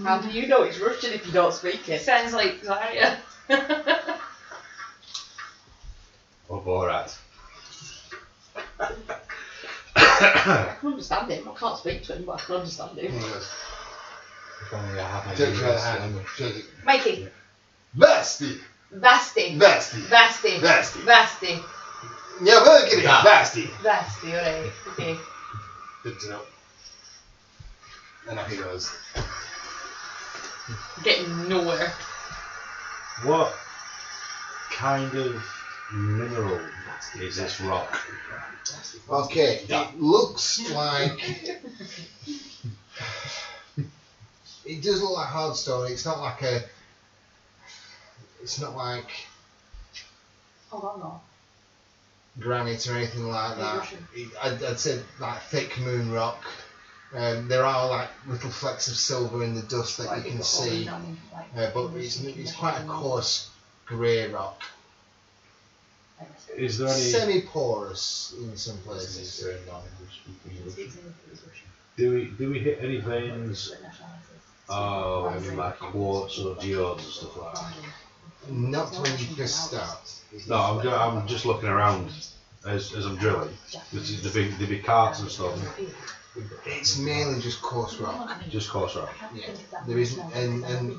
How do you know it's Russian if you don't speak It it? sounds like Zarya. Or Borat. I can understand him. I can't speak to him, but I can understand him. And he goes, If only I had my takes you by the English hand, language. shakes it. Mikey. Vasti! Vasti. Vasti! Vasti. Vasti! Vasti. Yeah, we're getting Yeah. Vasti! Vasti, alright. Okay. Good to know. And up he goes. Getting nowhere. What kind of mineral is this rock? Okay, it looks like... It does look like hard stone. It's not like a... It's not like Hold on, no. granite or anything like Yeah, that. Russian. I'd say like thick moon rock. There are like little flecks of silver in the dust that you can see, but it's quite a coarse grey rock. Is there any? Semi-porous in some places. Is there a non-English speaking Russian? Do we hit any veins? Oh, I mean like quartz or geodes and stuff like that. Not when you first start. No, I'm just looking around as I'm drilling. There'd be carts and stuff. It's mainly just coarse rock. Just coarse rock. Yeah, there isn't, and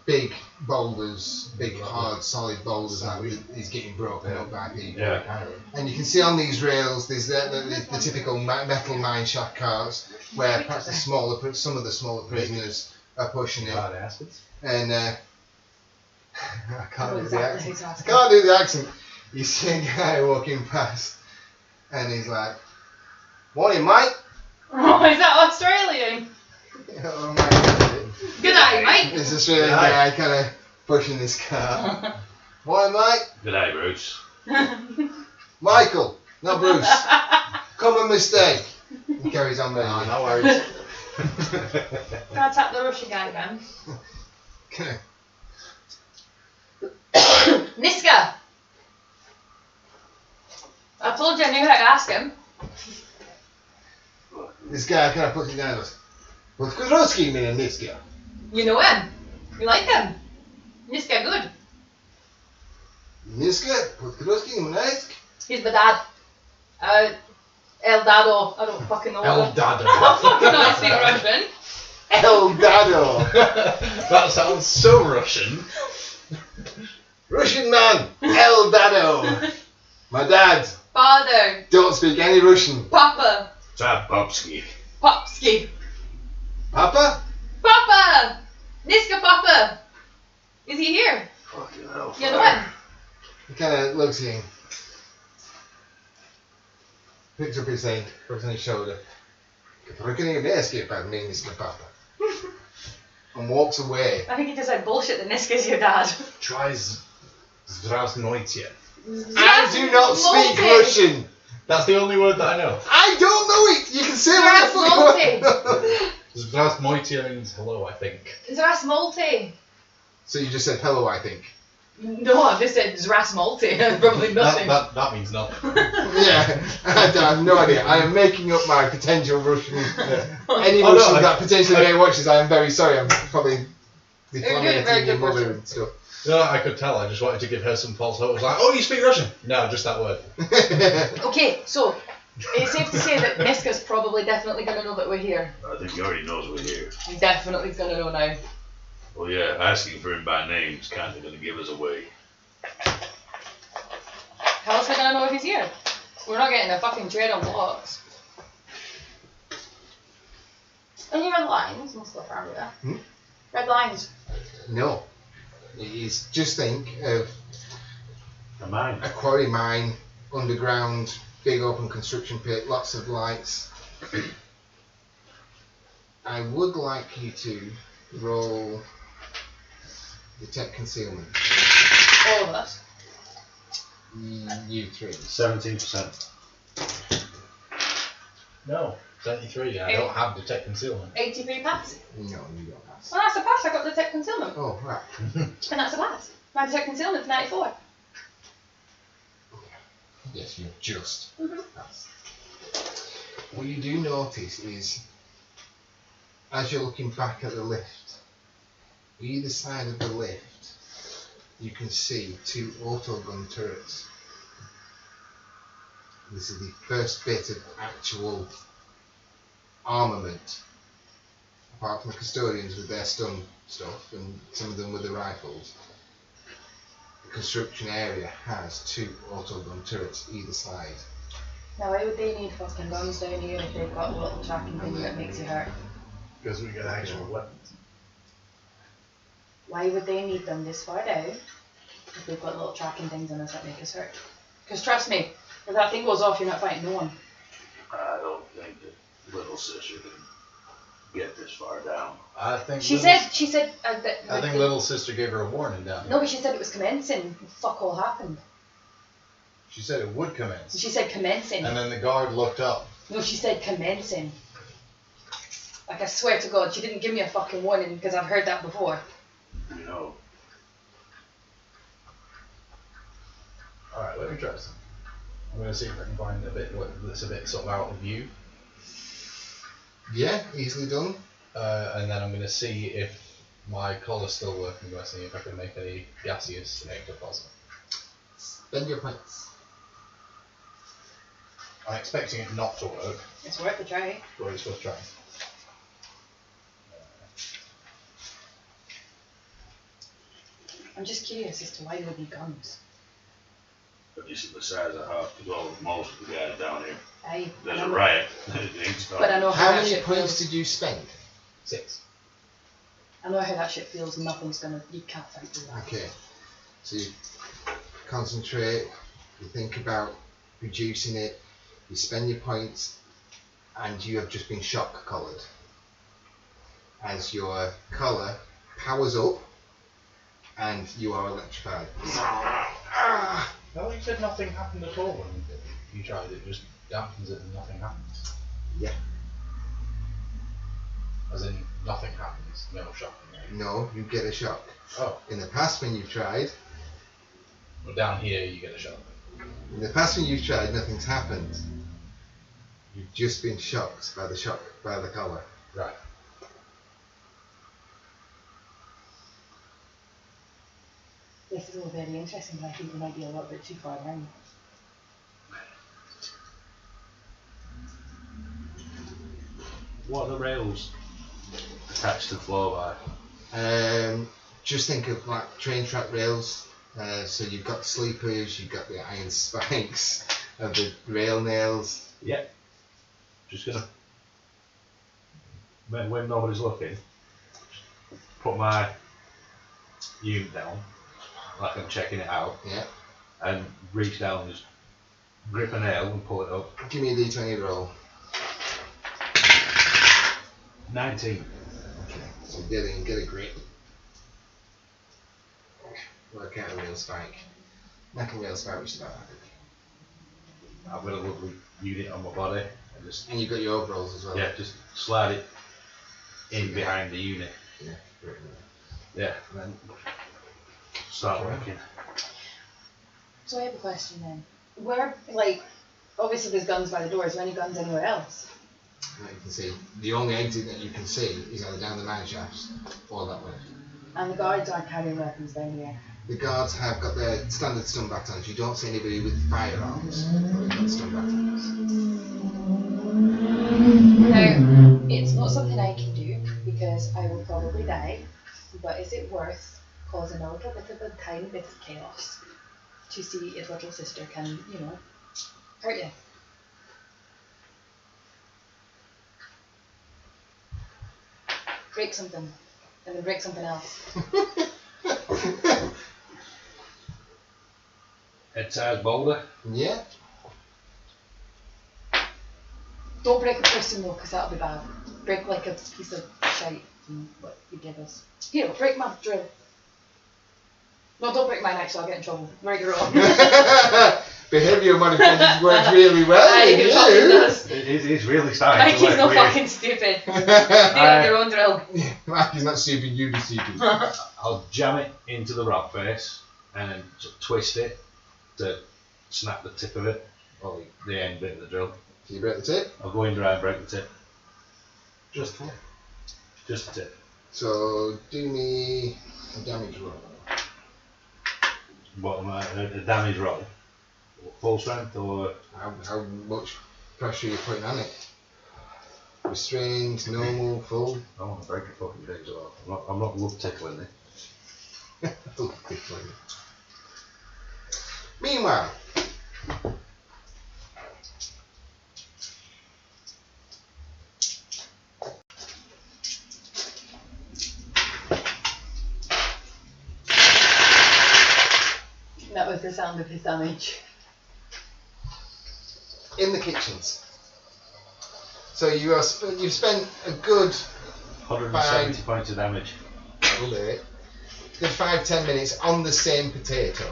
big boulders, big hard solid boulders that is getting broken up by people. Yeah. And you can see on these rails, there's the typical metal mine shaft carts where perhaps some of the smaller prisoners are pushing it. And I can't do the accent. I can't do the accent. You see a guy walking past, and he's like, "Morning, mate." Oh, is that Australian? Oh my. Good day, mate. This Australian guy kind of pushing this car. Morning, mate. G'day, Bruce. Michael, not Bruce. Common mistake. He carries on there. No worries. Can I tap the Russian guy again? Okay. Niska! I told you I knew how to ask him. This guy kind of puts it down and goes, "Podkurovsky, man, Niska." You know him. You like him. Niska good. Niska, Podkurovsky, Mnesk. He's my dad. El Dado. I don't fucking know. El I don't Dado. fucking know how to speak Russian. El Dado. That sounds so Russian. Russian man, El Dado. My dad Father. don't speak any Russian. Papa. Tap Popsky. Popsky. Papa? Papa! Niska Papa! Is he here? Fucking hell. You know him? He kind of looks at him. Picks up his hand, puts on his shoulder. And walks away. I think he just said bullshit that Niska's your dad. Tries Zdravsnoitye. I do not speak Russian. That's the only word that I know. I don't know it. You can say what Zdravsnoitye means hello, I think. Zrasmolte. So you just said hello, I think. No, I've just said Zrasmolte. Probably nothing. That means nothing. Yeah, I have no idea. I am making up my potential Russian. Any Oh, no, Russians that potentially may watch this, I am very sorry. I'm probably doing defaming very your good mother Russian. and stuff. No, I could tell. I just wanted to give her some false hope. I was like, oh, you speak Russian? No, just that word. Okay, so it's safe to say that Niska's probably definitely going to know that we're here. I think he already knows we're here. He definitely is going to know now. Well, yeah, asking for him by name is kind of going to give us away. How else are we going to know if he's here? We're not getting a fucking trade on blocks. Any red lines? Must look around there. Red lines. No. It's just think of A mine. a quarry mine, underground, big open construction pit, lots of lights. I would like you to roll detect concealment. All of us. You three. 17%. No, 73. I don't have detect concealment. 83 pass. No, you don't pass. Well, that's a pass. I got detect concealment. Oh, right. And that's a pass. My detect concealment's 94. Yes, you just pass. What you do notice is, as you're looking back at the lift, either side of the lift, you can see 2 autogun turrets. This is the first bit of actual armament, apart from the custodians with their stun stuff and some of them with the rifles. The construction area has 2 autogun turrets either side. Now, why would they need fucking guns down here if they've got a little tracking thing that makes you hurt? Because we get actual weapons. Why would they need them this far down if they've got little tracking things on us that make us hurt? Because trust me, if that thing goes off, you're not fighting no one. I don't think that little sister can get this far down. I think She little, said that. I think little sister gave her a warning down here. No, but she said it was commencing. Fuck all happened. She said it would commence. She said commencing. And then the guard looked up. No, she said commencing. Like, I swear to God, she didn't give me a fucking warning because I've heard that before. You know, Alright, let me try something. I'm going to see if I can find a bit that's a bit sort of out of view. Yeah, easily done. And then I'm going to see if my collar's still working. I'm going to see if I can make any gaseous ectoplasm. Spend your points. I'm expecting it not to work, It's worth a try. but it's worth trying. I'm just curious as to why they would need guns. but you see the size of the house, because all most of the guys down here, Aye. there's I a know- riot. It ain't stopped. But I know How that many shit points feels. did you spend? 6. I know how that shit feels. Nothing's gonna. You can't fight through that. Okay. So you concentrate, you think about reducing it, you spend your points, and you have just been shock collared. As your collar powers up, and you are electrified. No, you said nothing happened at all when you tried it. Just dampens it and nothing happens. Yeah. As in, nothing happens. No shocking. Right? No, you get a shock. Oh, In the past when you've tried, well, down here you get a shock. in the past when you've tried, nothing's happened. You've just been shocked by the collar. Right. This is all very interesting, but I think we might be a little bit too far down. What are the rails attached to the floor by? Just think of like train track rails. So you've got the sleepers, you've got the iron spikes of the rail nails. Yep. Just gonna, when nobody's looking, put my unit down, like I'm checking it out, Yeah. and reach down and just grip a nail and pull it up. Give me a d20 roll. 19. Okay. So get a grip. Work out a rail spike. Like a rail spike, which is about average. I've got a lovely unit on my body. And just, And you've got your overalls as well. yeah, just slide it in behind the unit. Yeah. Great. Yeah, and then start working. So I have a question then. Where, like, obviously there's guns by the door. Is there any guns anywhere else? Now you can see the only exit that you can see is either down the mine shafts or that way. And the guards aren't carrying weapons down here. The guards have got their standard stun batons. You don't see anybody with firearms, but they've got stun batons. Now, it's not something I can do because I will probably die, but is it worth causing a little bit of a tiny bit of chaos to see if little sister can, you know, hurt you? Break something, and then break something else. Head-sized boulder. Yeah. Don't break a person though, because that'll be bad. Break like a piece of shite from what you give us. Here, break my drill. No, don't break mine actually, I'll get in trouble. Break your own. Behavioural manipulation works really well. Aye, it fucking does. It's really starting Mikey's to work not weird. fucking stupid. They got their own drill. Mikey's not stupid, you be stupid. I'll jam it into the rock face and then twist it to snap the tip of it, or the end bit of the drill. So you break the tip. I'll go in dry and break the tip. Just here. Just the tip. So do me a damage roll. What am I, a damage roll? Full strength or? How much pressure are you putting on it? Restrained, normal, full? I want to break a fucking thing as well. I'm not love tickling it. Meanwhile, That was the sound of his damage. in the kitchens. So you've spent a good 170 points of damage. good 5-10 minutes on the same potato.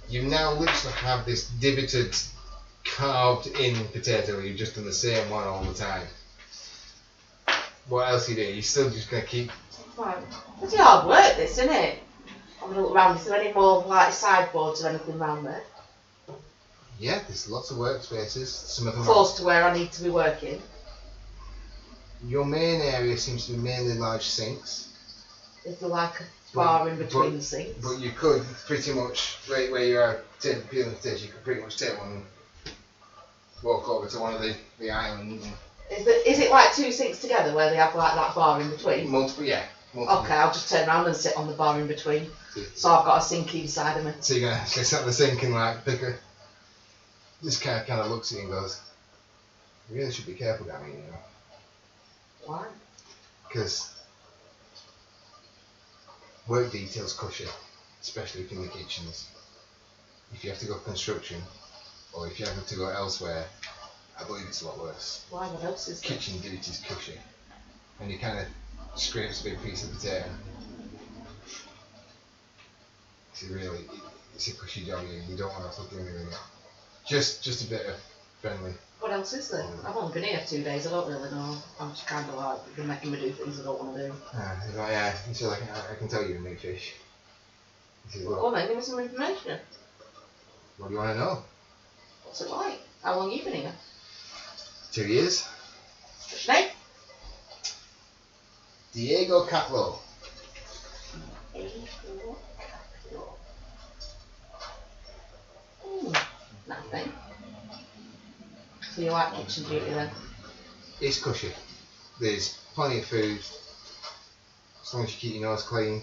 You now literally have this divoted, carved in potato. You've just done the same one all the time. What else you do? You're still just going to keep. Right. It's hard work, this, isn't it? I'm going to look around. Is there any more like sideboards or anything around there? Yeah, there's lots of workspaces. Some of them are. Close to where I need to be working. Your main area seems to be mainly large sinks. Is there like a bar in between the sinks? But you could pretty much, right where you are peeling potatoes, you could pretty much take one and walk over to one of the islands. Is it like two sinks together where they have like that bar in between? Multiple, yeah. Multiple. Okay, I'll just turn around and sit on the bar in between. So I've got a sink inside of me. So you're going to sit at the sink and like pick a. This guy kind of looks at you and goes, "You really should be careful down here, you know." Why? Because work details cushion, especially in the kitchens. If you have to go construction, or if you have to go elsewhere, I believe it's a lot worse. Why? What else is there? Kitchen duties cushy. And you kind of scrapes a big piece of potato. It's a cushy job, you don't want to fucking anything in it. Just a bit of friendly. What else is there? I've only been here 2 days, I don't really know. I'm just kind of like, you're making me do things I don't want to do. Yeah, he says, I can tell you a new fish. He says, Well then, give me some information. what do you want to know? What's it like? How long you been here? 2 years. What's your name? Diego Catlow. Nice name. So you like kitchen duty then? It's cushy. There's plenty of food. As long as you keep your nose clean,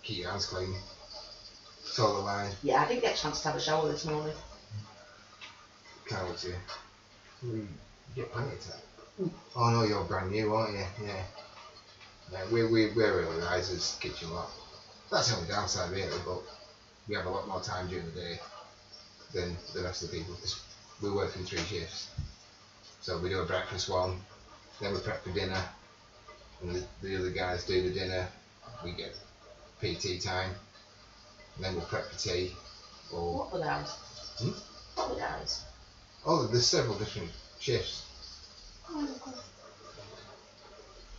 keep your hands clean. It's all the line. Yeah, I didn't get a chance to have a shower this morning. Can't wait to. You get plenty of time. Oh no, you're brand new, aren't you? Yeah. Yeah, we're really risers kitchen lot. That's the only downside really, but we have a lot more time during the day than the rest of the people because we work in 3 shifts. So we do a breakfast one, then we prep for dinner, and the other guys do the dinner. We get PT time, and then we'll prep for tea. Or What were the hours? What were the hours? oh, there's several different shifts.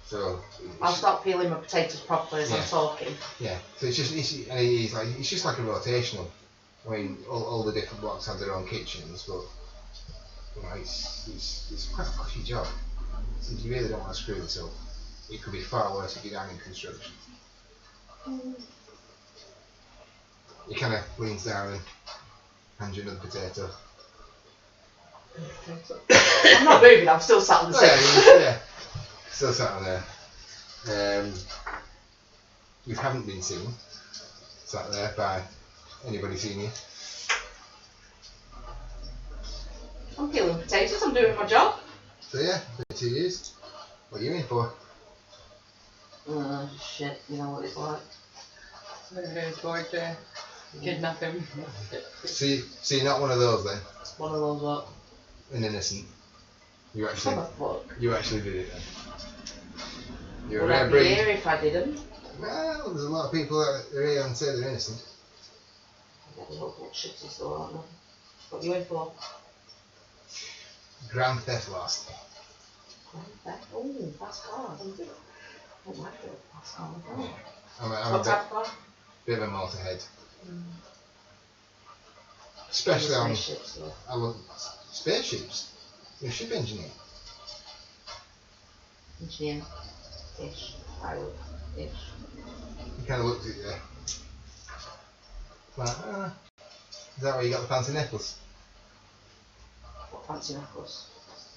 So I'll start peeling my potatoes properly as I'm talking. yeah, so it's just like a rotational. I mean, all the different blocks have their own kitchens, but you know, it's quite a cushy job. So if you really don't want to screw this up, it could be far worse if you're down in construction. He kind of leans down and hands you another potato. I'm not moving, I'm still sat on the Oh, yeah, still sat on there. You haven't been seen. Sat there by anybody seen you. I'm peeling potatoes, I'm doing my job. So yeah, 2 years. What are you in for? Shit, you know what it's like. Looking forward to kidnap him. So you're not one of those then? One of those what? An innocent. You What actually the fuck? You actually did it then. You're Would a I rare be breed. here if I didn't? Well, there's a lot of people that are here and say they're innocent. Yeah, there's lots of shitties though, aren't there? What are you in for? Grand theft lost. Oh, fast car. I don't like it. Fast car. I'm What a type of car? bit of a motorhead. Especially on Spaceships, though. I love spaceships. You're a ship engineer. Engineer. Ish. Pilot. Ish. He kind of looked at you. Like, is that why you got the fancy necklace? What fancy necklace?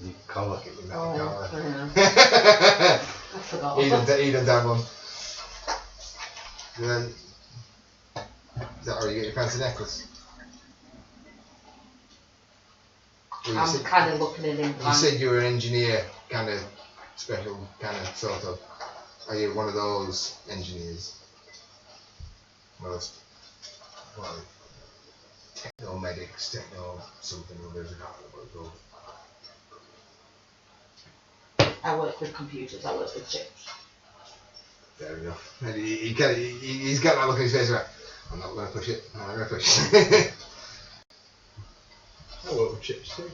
You collar. Get your metal collar. Yeah. I forgot. He done that one. And then, is that why you get your fancy necklace? Well, you I'm said- kind of looking at him. You said you were an engineer, kind of special, kind of sort of. Are you one of those engineers? One of those, well, techno medics, techno something or others. I can't remember what it's called. I work with computers, I work with chips. Fair enough. And he's got that look on his face like, I'm not going to push it. I'm not going to push it. I work with chips too.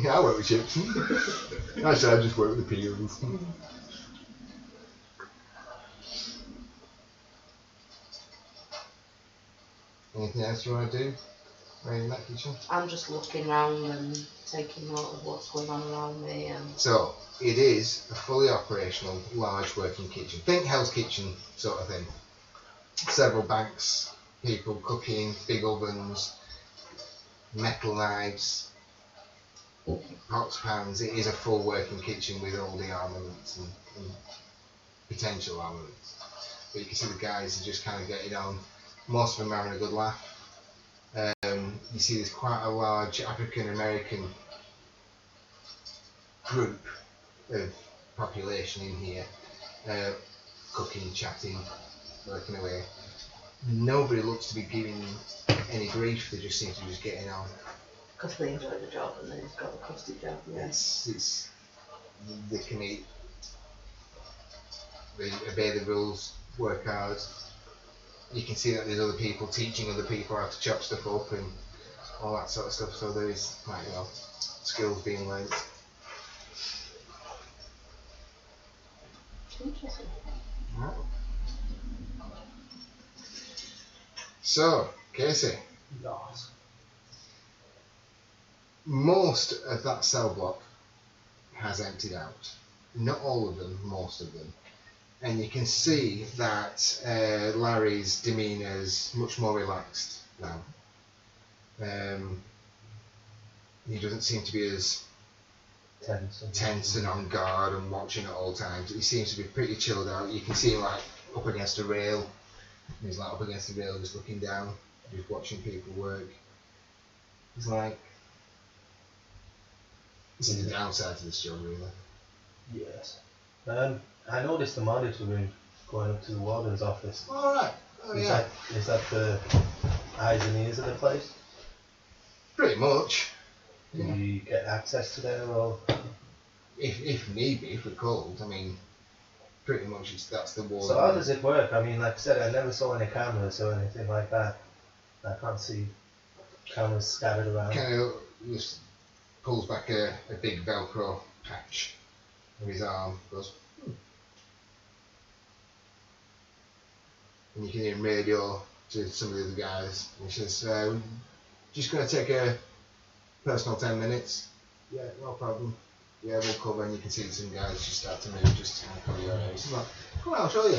Yeah, I work with chips. Actually, I just work with the peels. Anything else you want to do? Right in that kitchen? I'm just looking around and taking note of what's going on around me and So, it is a fully operational, large working kitchen. Think Hell's Kitchen sort of thing. Several banks, people cooking, big ovens, metal knives, pots, pans. It is a full working kitchen with all the armaments and potential armaments. But you can see the guys are just kind of getting on. Most of them are having a good laugh. You see there's quite a large African American group of population in here, cooking, chatting, working away. Nobody looks to be giving any grief, they just seem to be just getting on. because they enjoy the job and they've got the custody job. Yeah. It's they can eat, they obey the rules, work hard. You can see that there's other people teaching other people how to chop stuff up and all that sort of stuff, so there is, like, you know, skills being learnt. Interesting. Right. So, Casey, Yes. most of that cell block has emptied out. Not all of them, most of them. And you can see that Larry's demeanour is much more relaxed now. He doesn't seem to be as tense and on guard and watching at all times. He seems to be pretty chilled out. You can see him like up against a rail. He's like up against the rail just looking down, just watching people work. He's like, this is the downside to this job, really. Yes. I noticed the monitor room going up to the warden's office. Alright. Oh yeah. Is that the eyes and ears of the place? Pretty much. Do you get access to there or? If need be, if we're called, I mean, pretty much that's the wall. So how does it work? I mean, like I said, I never saw any cameras or anything like that. I can't see cameras scattered around. Kind of just pulls back a big Velcro patch of his arm, goes, and you can hear him radio to some of the other guys. And he says, just going to take a personal 10 minutes. Yeah, no problem. Yeah, we'll cover. And you can see some guys just start to move just to kind of cover your area. He's like, come on, I'll show you.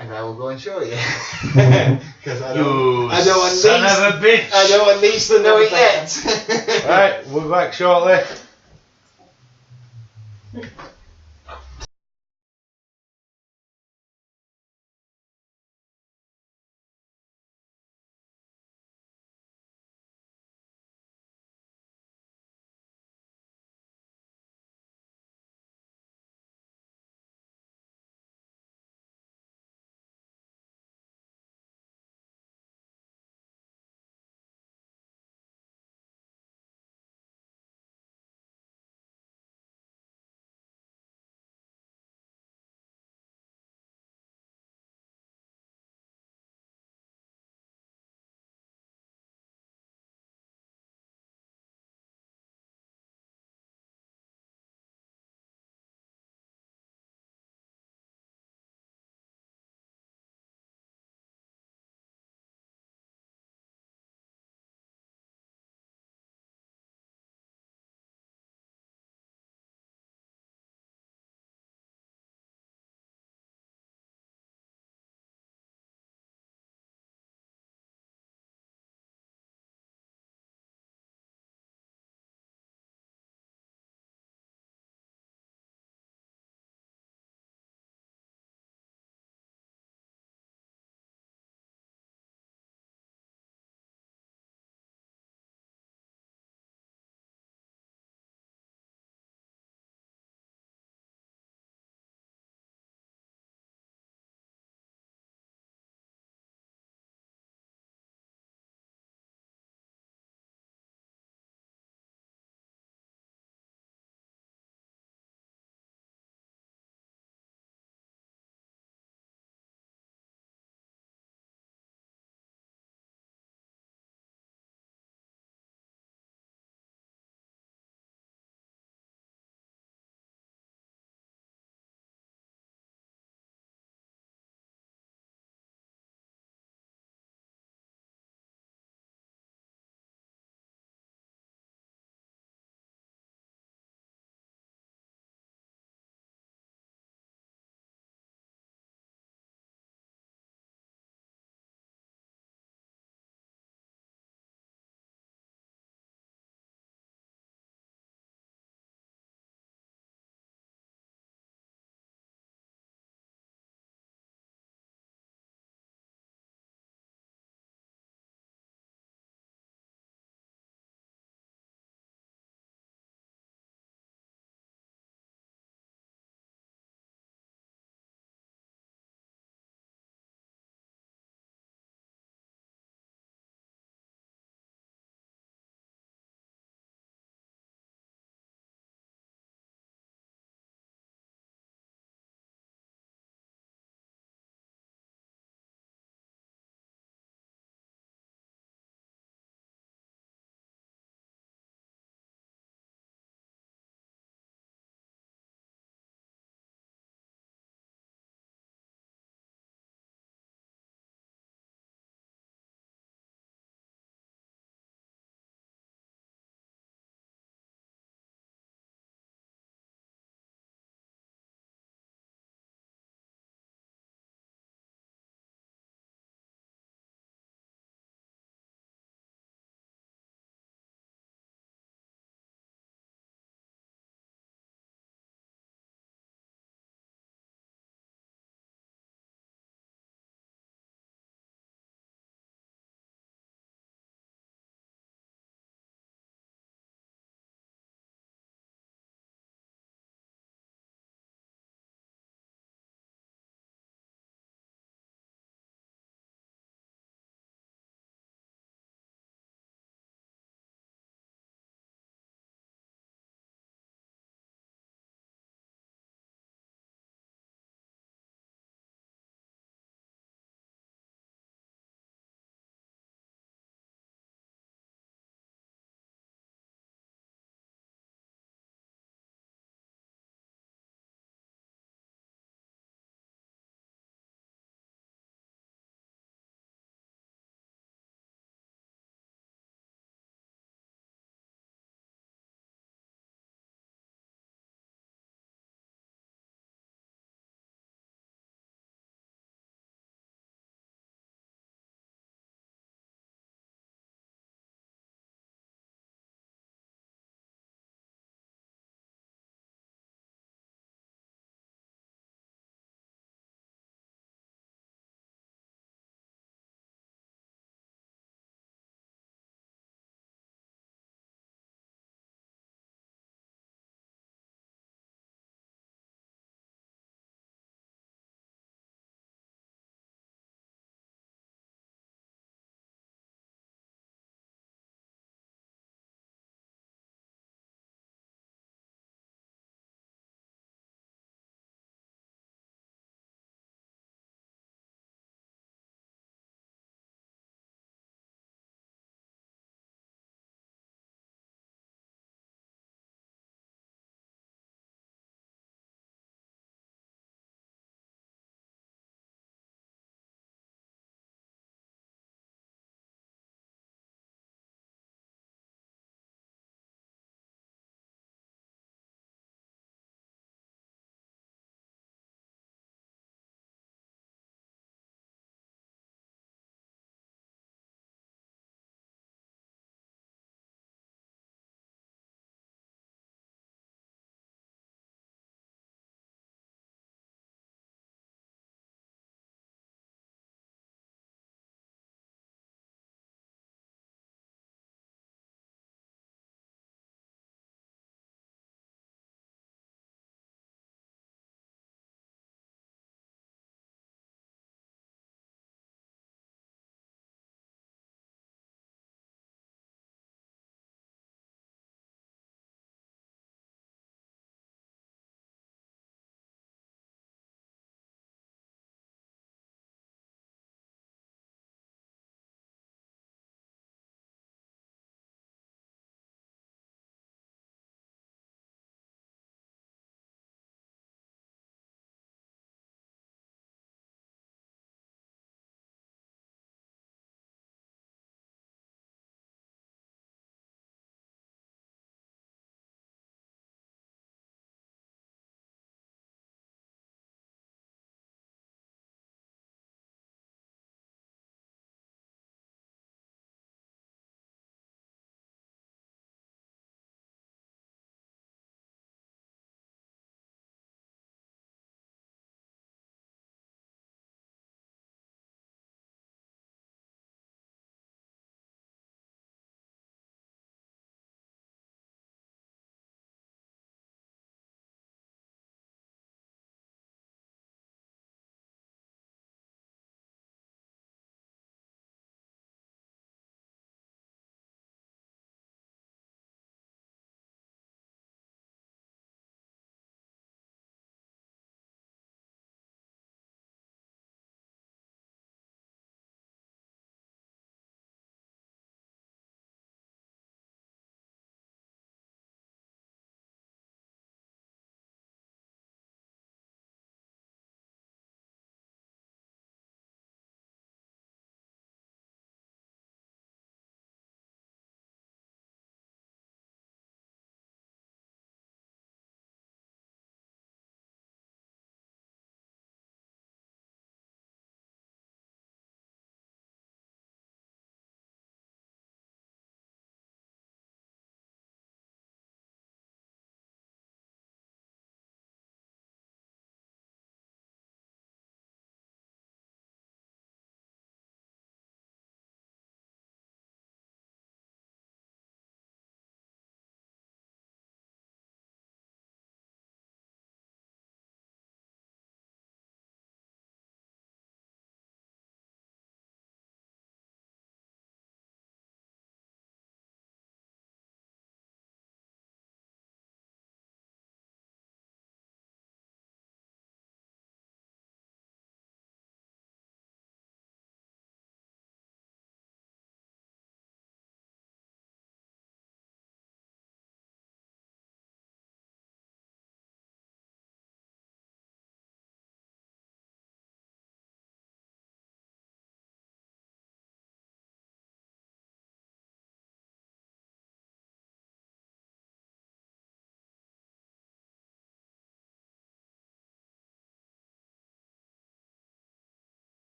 And I will go and show you. Because I You don't want son these. of a bitch! I don't want these to know it yet. Right, we'll be back shortly.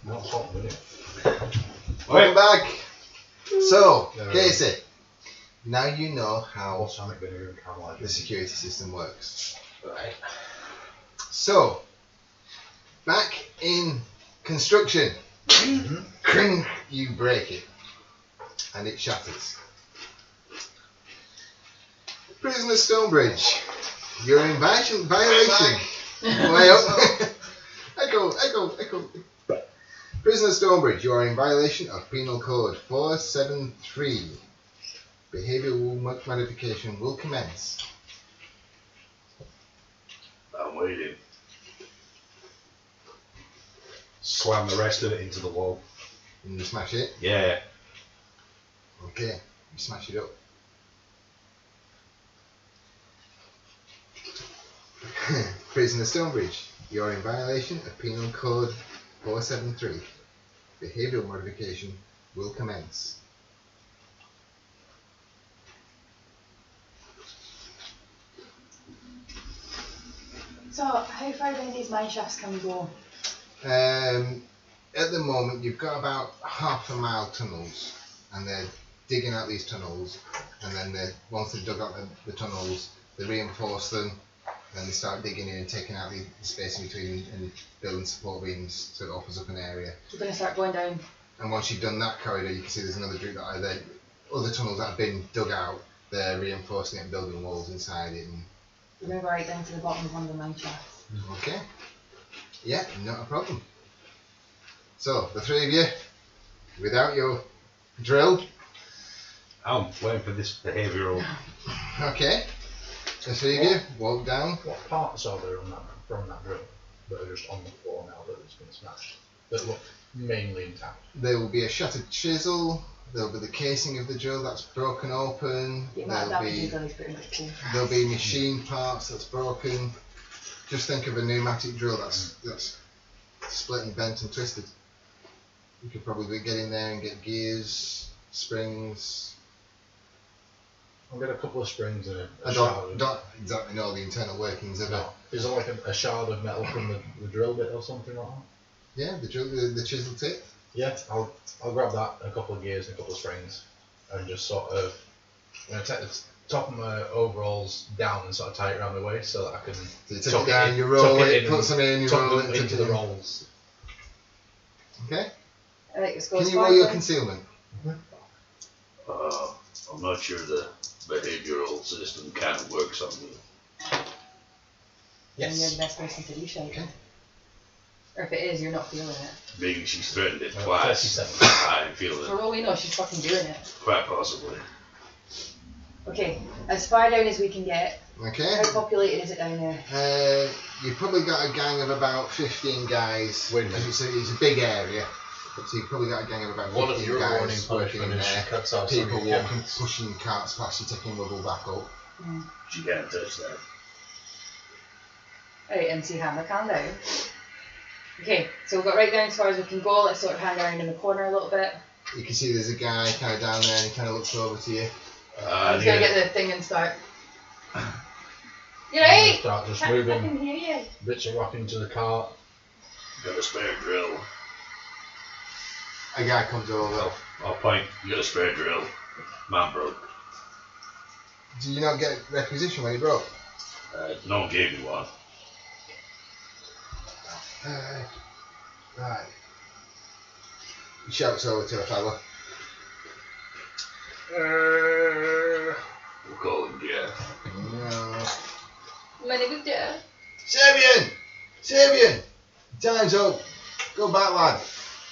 Not hot, is it? Welcome back. So, Yeah. Casey, now you know how What's Sonic vinegar and caramel? the security system works. Right. So, back in construction, cring, you break it, and it shatters. Prisoner Stonebridge, you're in violation. Way up. Echo. Prisoner Stonebridge, you are in violation of Penal Code 473. Behavioural modification will commence. I'm waiting. Slam the rest of it into the wall. And you smash it. Yeah. Okay, you smash it up. Prisoner Stonebridge, you are in violation of Penal Code 473. Behavioural modification will commence. So, how far down these mine shafts can we go? At the moment, you've got about half a mile tunnels, and they're digging out these tunnels, and then once they've dug out the tunnels, they reinforce them, and they start digging in and taking out the space in between and building support beams so it opens up an area. We're going to start going down. And once you've done that corridor, you can see there's another group that are there. Other tunnels that have been dug out, they're reinforcing it and building walls inside it. And, We're going to go right down to the bottom of one of the mine shafts. okay. Yeah, not a problem. So, the three of you, without your drill, I'm waiting for this behavioural. okay. The three of you walk down. What parts are there from that drill that are just on the floor now that it's been smashed? That look mainly intact? There will be a shattered chisel. There'll be the casing of the drill that's broken open. The amount of damage you've done is pretty much cool. There'll be machine parts that's broken. Just think of a pneumatic drill that's split and bent and twisted. You could probably get in there and get gears, springs. I'll get a couple of springs and I a shard. don't exactly know the internal workings of it. No. Is there like a shard of metal from the drill bit or something like that? Yeah, the drill, the chisel tip. Yeah, I'll grab that, a couple of gears and a couple of springs, and just sort of, I'm going to take the top of my overalls down and sort of tie it around the waist so that I can So you take tuck it down, in, you roll tuck it, in put and some in, you tuck roll them it, into the rolls. Okay. Let's go Can as you far roll your down. concealment? I'm not sure the behavioural system can work something. And you're the best person to do so. Okay. Or if it is, you're not feeling it. Maybe she's threatened it Well, twice. 37. I feel For it. all we know, she's fucking doing it. Quite possibly. Okay, as far down as we can get. Okay. How populated is it down there? You've probably got a gang of about 15 guys. Wait a minute. It's a big area. So you've probably got a gang of about 15 One of your warning guys working in punishment is there. cuts off People some of your walking, pushing carts past you, taking rubble back up. She can't touch that. Alright, MC Hammer, calm down. Okay, so we've got right down as far as we can go. Let's sort of hang around in the corner a little bit. You can see there's a guy kind of down there and he kind of looks over to you. I'm just gonna get the thing and start. You right? Start just I moving can hear you. bits of rock into the cart. Got a spare drill. A guy comes over. I'll point. You got a spare drill. Man broke. Do you not get requisition when he broke? No one gave me one. Right. He shouts over to a fella. We'll call him Jeff. No. My name is Jeff. Sabian! Sabian! Time's up. Go back, lad.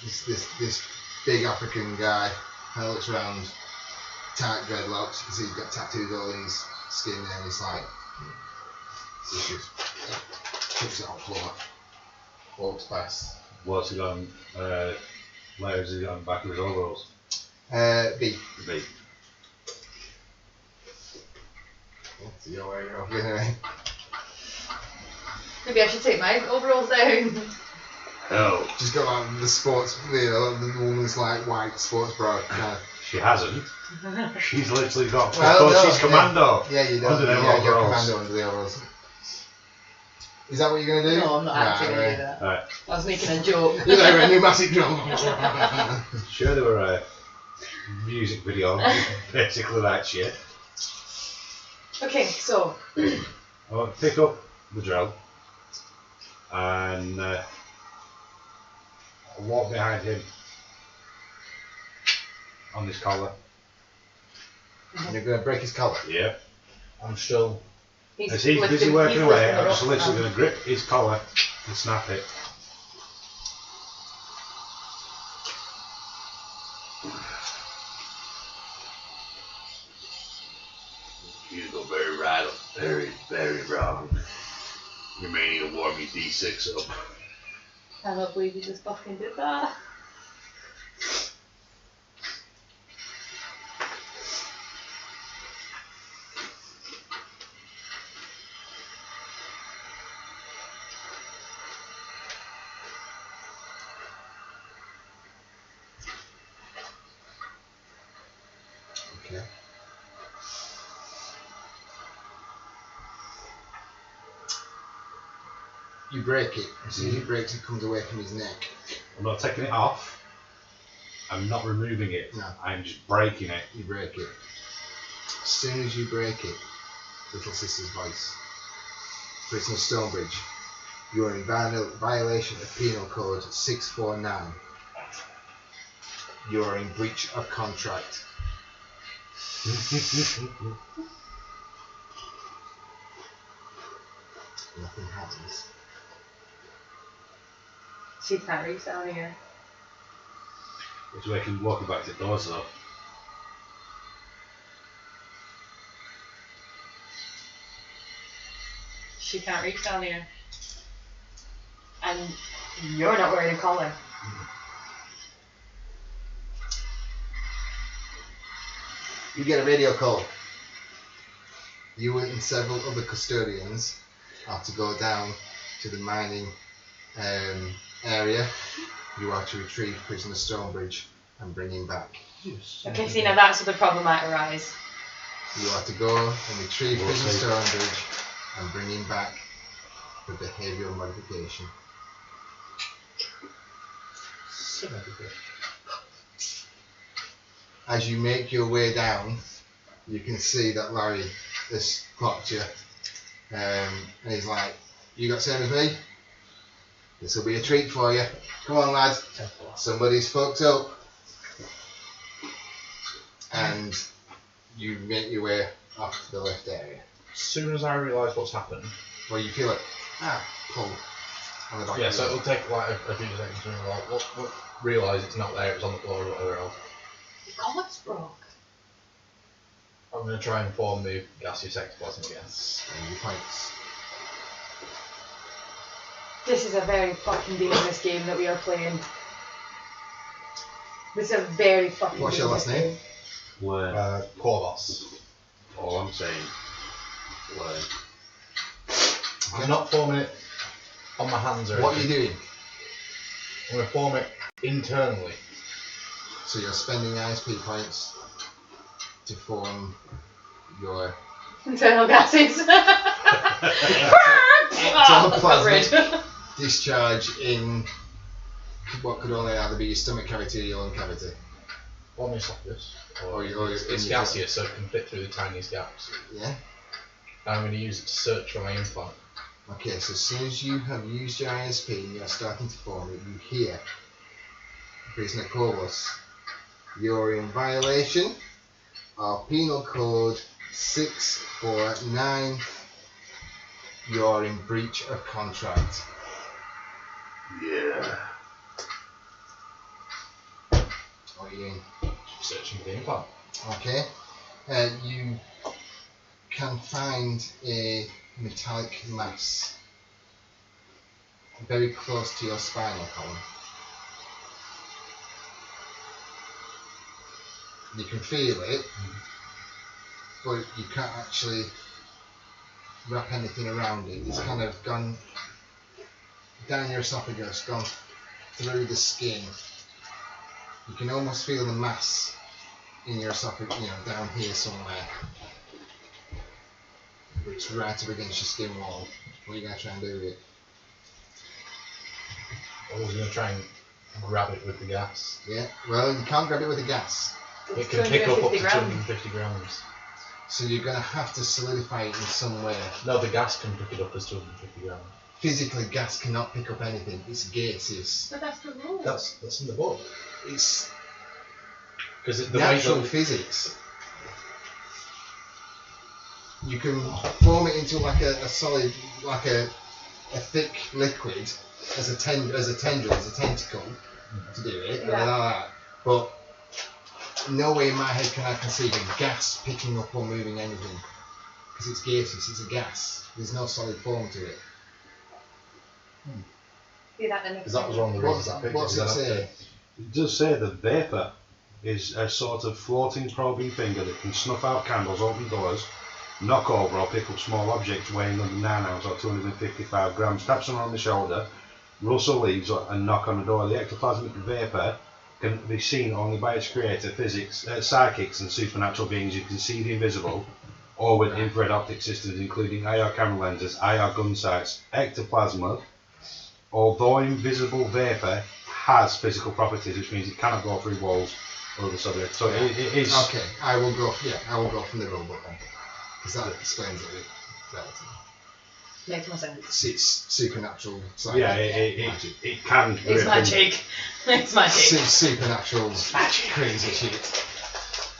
This big African guy kind of looks around, tight dreadlocks. You can see he's got tattoos all in his skin there, and he's like, just kicks it on the floor, walks past. What's he got on? Layers he got on the back of his overalls? B. B. So you're wearing it off anyway. Maybe I should take my overalls down. Hell, Just got like the sports, the woman's like white sports bra kind of. She hasn't. She's literally got. Well, no, she's commando. Yeah, you don't. Under them Yeah, you're overalls. commando under the overalls. Is that what you're going to do? No, I'm not actually going to do that. Alright. I was making a joke. You're like a pneumatic drum. Sure, there were a music video, basically that shit. Okay, so I'll pick up the drill and I'll walk behind him on this collar. And you're going to break his collar. Yeah. I'm still. As he's busy lifting- working he's away, lifting I'm it just up literally now. going to grip his collar and snap it. You go very right, very, very wrong. You may need to warm your D6 up. I don't believe you just fucking did that. Okay. You break it. As soon as you break it, it comes away from his neck. I'm not taking it off. I'm not removing it. No. I'm just breaking it. You break it. As soon as you break it, little sister's voice. Prisoner Stonebridge, you are in violation of Penal Code 649. You are in breach of contract. Nothing happens. She can't reach down here. It's walking back to the doors though. She can't reach down here. And you're not wearing a collar. You get a radio call. You and several other custodians are to go down to the mining area. You are to retrieve prisoner Stonebridge and bring him back. Okay, see, now that's where the problem might arise. You are to go and retrieve prisoner Stonebridge and bring him back for behavioural modification. As you make your way down, you can see that Larry has clocked you, and he's like, "You got the same as me? This will be a treat for you. Come on, lad. Somebody's fucked up." And you make your way off to the left area. As soon as I realise what's happened. Well, you feel it. Pull on the back. Yeah, of so your it'll take like a few seconds to realise it's not there, it's on the floor or whatever else. Your collar's broke. I'm going to try and form the gaseous ectoplasm again. Spend your points. This is a very fucking dangerous game that we are playing. This is a very fucking What's your last dangerous name? game. Learn. Corvus. All I'm saying. Learn. I'm not forming it on my hands or What are you anything. doing? I'm going to form it internally. So you're spending ISP points to form your Internal gases. ectoplasmic discharge in what could only either be your stomach cavity or your lung cavity. On my esophagus. Or It's in your gaseous, so it can fit through the tiniest gaps. Yeah? And I'm going to use it to search for my implant. Okay, so as soon as you have used your ISP and you're starting to form it, you hear Prisoner Corvus, you're in violation of Penal Code 649. You're in breach of contract. Yeah. What are you doing? Searching for the implant. Okay. You can find a metallic mass very close to your spinal column. You can feel it, but you can't actually wrap anything around it. It's kind of gone down your esophagus, gone through the skin. You can almost feel the mass in your esophagus, down here somewhere. It's right up against your skin wall. What are you going to try and do with it? I was going to try and grab it with the gas. Yeah, well, you can't grab it with the gas. It can pick up to 250 grams. 250 grams. So you're going to have to solidify it in some way. No, the gas can pick it up as 250 grams. Physically, gas cannot pick up anything. It's gaseous. But that's the rule. That's in the book. It's Because the natural way physics. You can form it into like a solid, like a thick liquid as a tendril, as a tentacle to do it, Yeah. like that. But no way in my head can I conceive of gas picking up or moving anything, because it's gaseous. It's a gas. There's no solid form to it. See that then? Because that was one of the reasons that picture. What's it say? It does say that vapor is a sort of floating probing finger that can snuff out candles, open doors, knock over or pick up small objects weighing under 9 ounces or 255 grams, tap someone on the shoulder, rustle leaves and knock on the door. The ectoplasmic vapor can be seen only by its creator, psychics and supernatural beings who can see the invisible, or with infrared optic systems including IR camera lenses, IR gun sights. Ectoplasma, although invisible vapor, has physical properties, which means it cannot go through walls or other subjects. So it is. Okay, I will go from the rule book then, because that explains it relatively. Makes more sense. It's supernatural. Yeah, magic. it can. It's magic. It's magic. Supernatural Magic. crazy shit.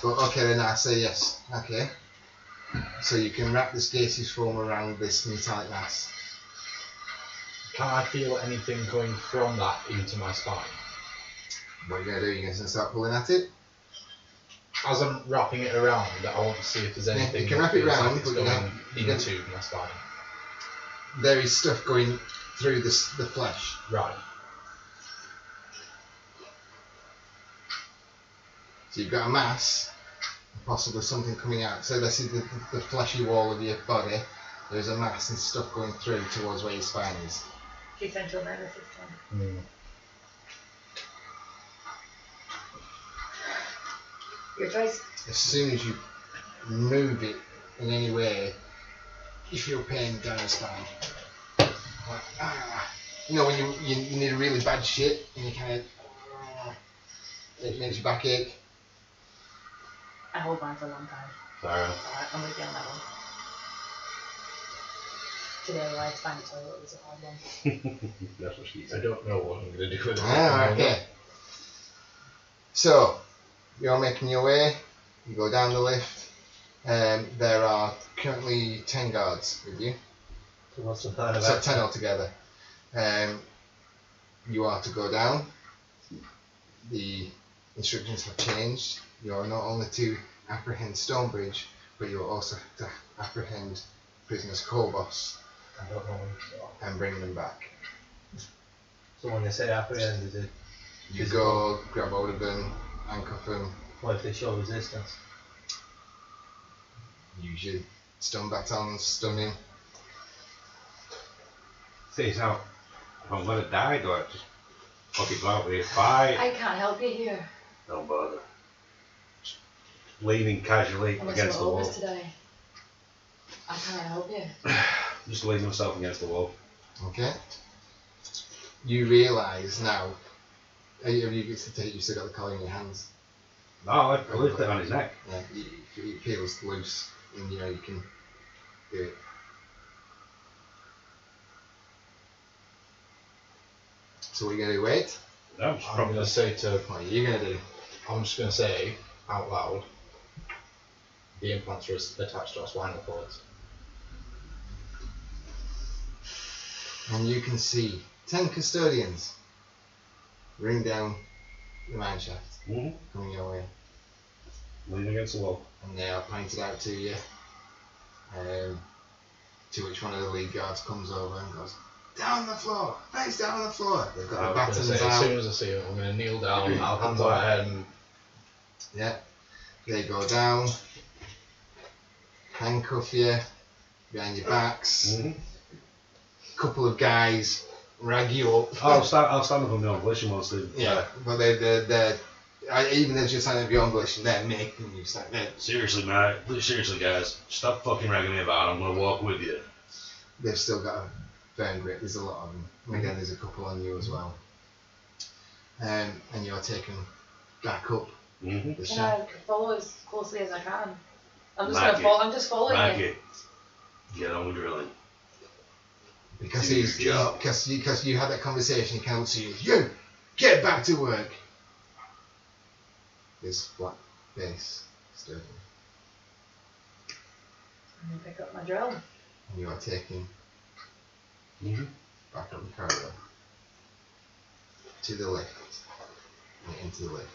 But okay, then I say yes. Okay. So you can wrap this gaseous form around this metallic mass. Can I feel anything going from that into my spine? What are you going to do? You're going to start pulling at it? As I'm wrapping it around, I want to see if there's anything you can that wrap it feels like round, it's but going into my spine. There is stuff going through the flesh. Right. So you've got a mass, possibly something coming out. So this is the fleshy wall of your body. There's a mass and stuff going through towards where your spine is. Your central nervous system. Mm. Your choice. As soon as you move it in any way, you feel pain down the spine. Like, you know when you need a really bad shit and you kind of it makes your back ache. I hold mine for a long time. Sorry. Alright, I'm with you on that one. Today I find the toilet was a hard one. That's what she I said. don't know what I'm going to do with it. Okay. So you're making your way. You go down the lift. There are currently 10 guards with you. So what's the plan So about 10 altogether. You are to go down. The instructions have changed. You are not only to apprehend Stonebridge, but you are also to apprehend prisoners Colboss I don't know. and bring them back. So when they say apprehend, is it You go, grab hold of them, handcuff them, what if they show resistance? use your stun batons, stunning. See, now, if I'm going to die, do I just fuck it out with a fight? I can't help you here. Don't bother. Just leaning casually Unless against the we're wall. overs today. I can't help you. Just leaning myself against the wall. Okay. You realise now. You've still got the collar in your hands. No, I lift it on his neck. Yeah, it feels loose, and you know you can do it. So what are you gonna do? Wait. No, I'm just I'm probably going to say to, What are you gonna do? I'm just going to say out loud, the implants are attached to our spinal cords. And you can see 10 custodians ring down the mine shaft, coming your way, leaning against the wall. and they are pointed out to you. To which one of the lead guards comes over and goes, "Down on the floor, face down on the floor." They've got the I was batons going to say, as out. soon as I see it, I'm going to kneel down, hands on my head, and Yeah, they go down, handcuff you behind your backs. Couple of guys rag you up. I'll stand up on my own volition mostly. Yeah, but they're even though just signing up your English and they're making you sign it. Seriously, mate. Seriously, guys. Stop fucking ragging me about. I'm gonna walk with you. They've still got a firm grip. There's a lot of them. And again, there's a couple on you as well. And you're taken back up Mm-hmm. the Can shaft. I follow as closely as I can? I'm just Like gonna follow. I'm just following you. Maggie, get on with drilling. Because Do your job. because you had that conversation, he kind of looks at you. You get back to work. This black face stood, I'm gonna pick up my drill. and you are taken Mm-hmm. back up the corridor to the left and into the lift.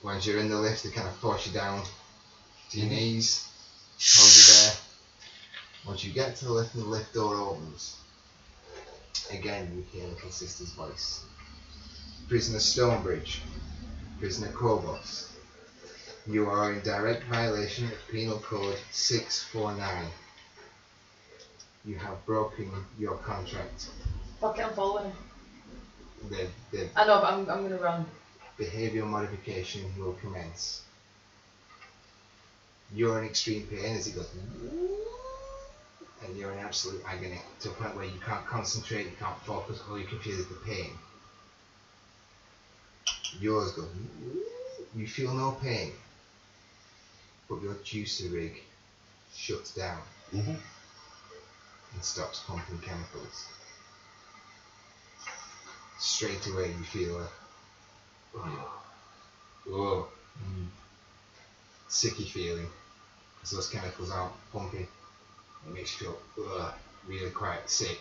Once you're in the lift, they kind of force you down to your knees, hold you there. Once you get to the lift and the lift door opens, again you hear little sister's voice. Prisoner Stonebridge, Prisoner Cobos, you are in direct violation of Penal Code 649. You have broken your contract. Fuck it, I'm following. The I know, but I'm gonna run. behavioural modification will commence. You're in extreme pain as it goes, and you're in absolute agony to a point where you can't concentrate, you can't focus, all you can feel is the pain. Yours goes, you feel no pain, but your juicer rig shuts down Mm-hmm. and stops pumping chemicals. Straight away you feel a sicky feeling because those chemicals aren't pumping. It makes you feel really quite sick.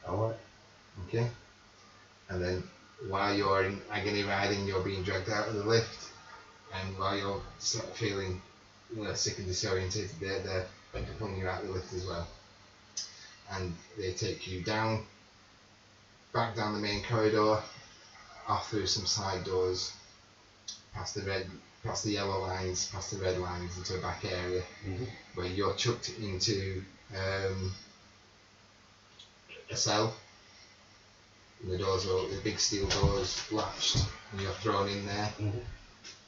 Alright. Okay? And then while you're in agony riding, you're being dragged out of the lift, and while you're sort of feeling sick and disorientated, they're pulling you out of the lift as well. And they take you down, back down the main corridor, off through some side doors, past the yellow lines, past the red lines, into a back area Mm-hmm. where you're chucked into a cell. And the doors are the big steel doors latched, and you're thrown in there.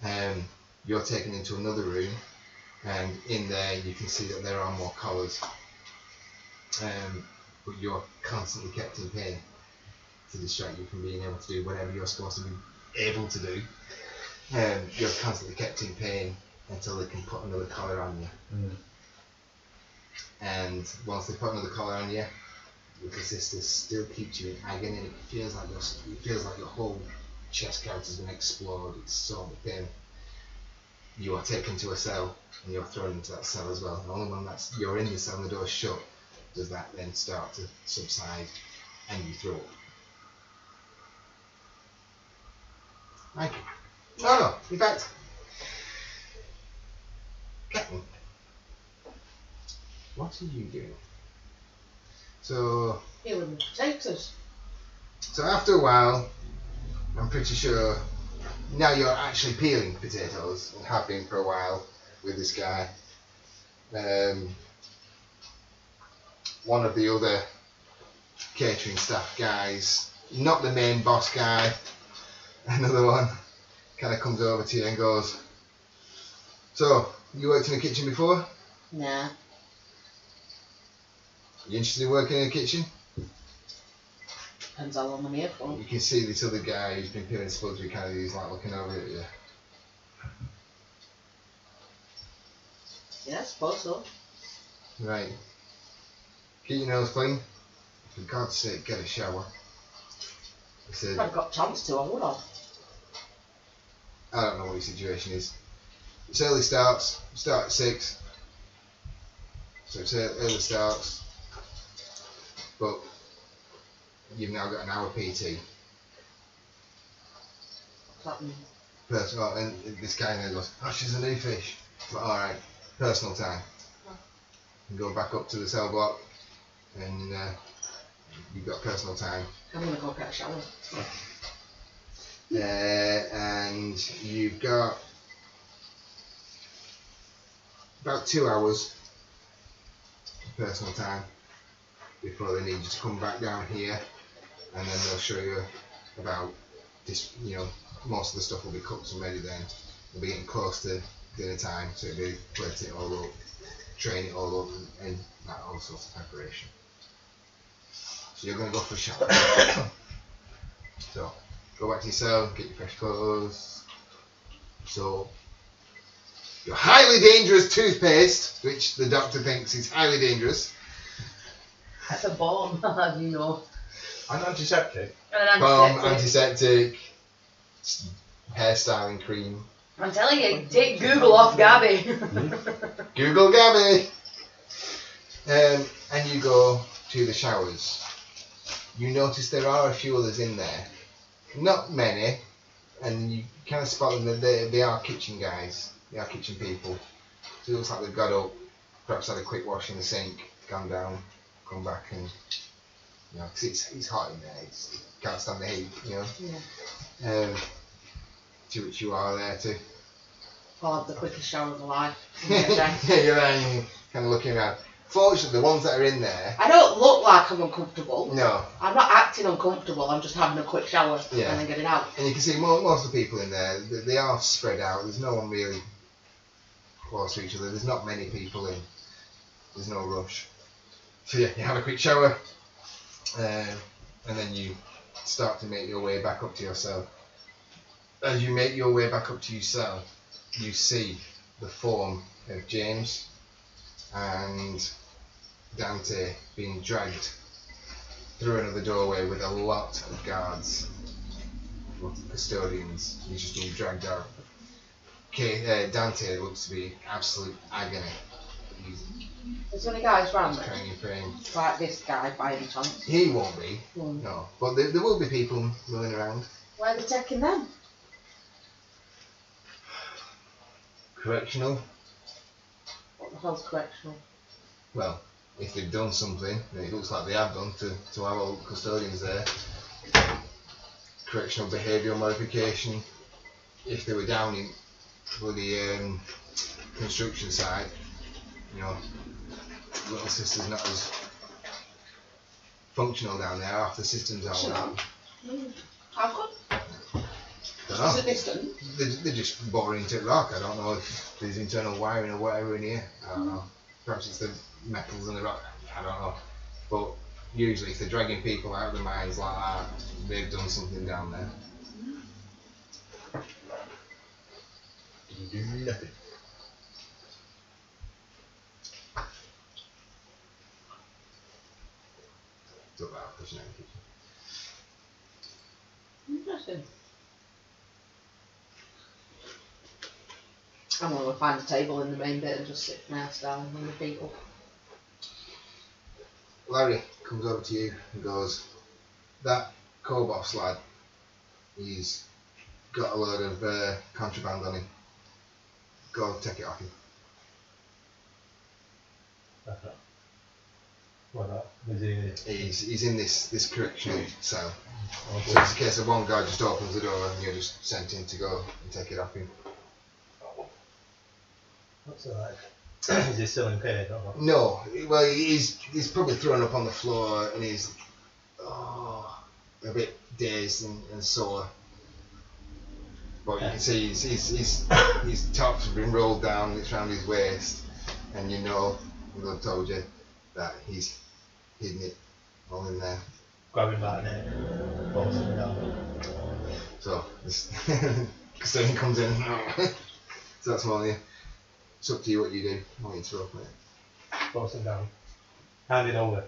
Mm-hmm. You're taken into another room, and in there you can see that there are more collars. But you're constantly kept in pain to distract you from being able to do whatever you're supposed to be able to do. You're constantly kept in pain until they can put another collar on you. Mm. And once they put another collar on you, little sister still keeps you in agony, and it feels like your whole chest cavity is going to explode. It's so much pain. You are taken to a cell, and you're thrown into that cell as well. And only when you're in the cell and the door's shut does that then start to subside, and you throw up. Thank you. Oh no, in fact, Captain, what are you doing? So Peeling potatoes. after a while, I'm pretty sure now you're actually peeling potatoes, and have been for a while with this guy. One of the other catering staff guys, not the main boss guy, another one, kind of comes over to you and goes, "So, you worked in a kitchen before? Nah. You interested in working in a kitchen?" Depends how long I'm here for. You can see this other guy who's been peeling spuds with kind of he's like looking over at you. Yeah, I suppose so. Right. Keep your nose clean. For God's sake, get a shower. He said, If I'd got a chance to, I would have. I don't know what your situation is. It's early starts. Start at 6. So it's early starts. But you've now got an hour PT. What's that mean? Personal, and this guy now goes, "Oh, she's a new fish." But alright, personal time. You go back up to the cell block, and you've got personal time. I'm gonna go get a shower. And you've got about 2 hours of personal time before they need you to come back down here and then they'll show you about this. You know, most of the stuff will be cooked and ready then. We'll be getting close to dinner time, so it'll be plate it all up, train it all up, and that all sorts of preparation. So you're going to go for a shower. So go back to your cell, get your fresh clothes. So your highly dangerous toothpaste, which the doctor thinks is highly dangerous. That's a bomb, how do you know? An antiseptic. And an Balm, antiseptic. antiseptic, hairstyling cream. I'm telling you, take Google off Gabby. Google Gabby! And you go to the showers. You notice there are a few others in there. Not many, and you kind of spot them that they are kitchen guys. They are kitchen people. So it looks like they've got up, perhaps had a quick wash in the sink, gone down, come back, and you know, 'cause it's hot in there. Can't stand the heat, you know. Yeah. To which you are there too. I'll have the quickest shower of my life. Yeah, you're there and you're kind of looking around. Fortunately, the ones that are in there. I don't look like I'm uncomfortable. No. I'm not acting uncomfortable, I'm just having a quick shower and then getting out. And you can see most of the people in there, they are spread out. There's no one really close to each other. There's not many people in. There's no rush. So yeah, you have a quick shower, and then you start to make your way back up to your cell. As you make your way back up to your cell, you see the form of James and Dante being dragged through another doorway with a lot of guards, custodians. He's just being dragged out. Dante looks to be absolute agony. Is there any guys round there? Crying in pain. Like this guy by any chance? He won't be, no. But there will be people milling around. Why are they taking them? Correctional. What the hell's correctional? Well, if they've done something, and it looks like they have done to have all the custodians there, correctional behavioural modification. If they were down in bloody construction site, you know, little sister's not as functional down there after the systems are down. How come? Is it distant? They're just boring into rock. I don't know if there's internal wiring or whatever in here. I don't know. Perhaps it's the metals in the rock. I don't know. But usually if they're dragging people out of the mines like that, they've done something down there. Do nothing. It's about pushing out the kitchen. Interesting. I'm going to find a table in the main bit and just sit my ass down and my feet up. Larry comes over to you and goes, that Kobos lad, he's got a load of contraband on him. Go take it off him. Okay. What about? Is he? He's in this correctional cell. Okay. So it's a case of one guy just opens the door and you're just sent in to go and take it off him. What's it like? Is he still in pain? Or? No, well he's probably thrown up on the floor and he's a bit dazed and sore. But you can see his top's been rolled down, it's round his waist, and you know, I've told you, that he's hidden it all in there. Grab him by the neck, pulls him down. So this custodian comes in. So that's all you. It's up to you what you do. I won't interrupt, mate. Pulls him down. Hand it over.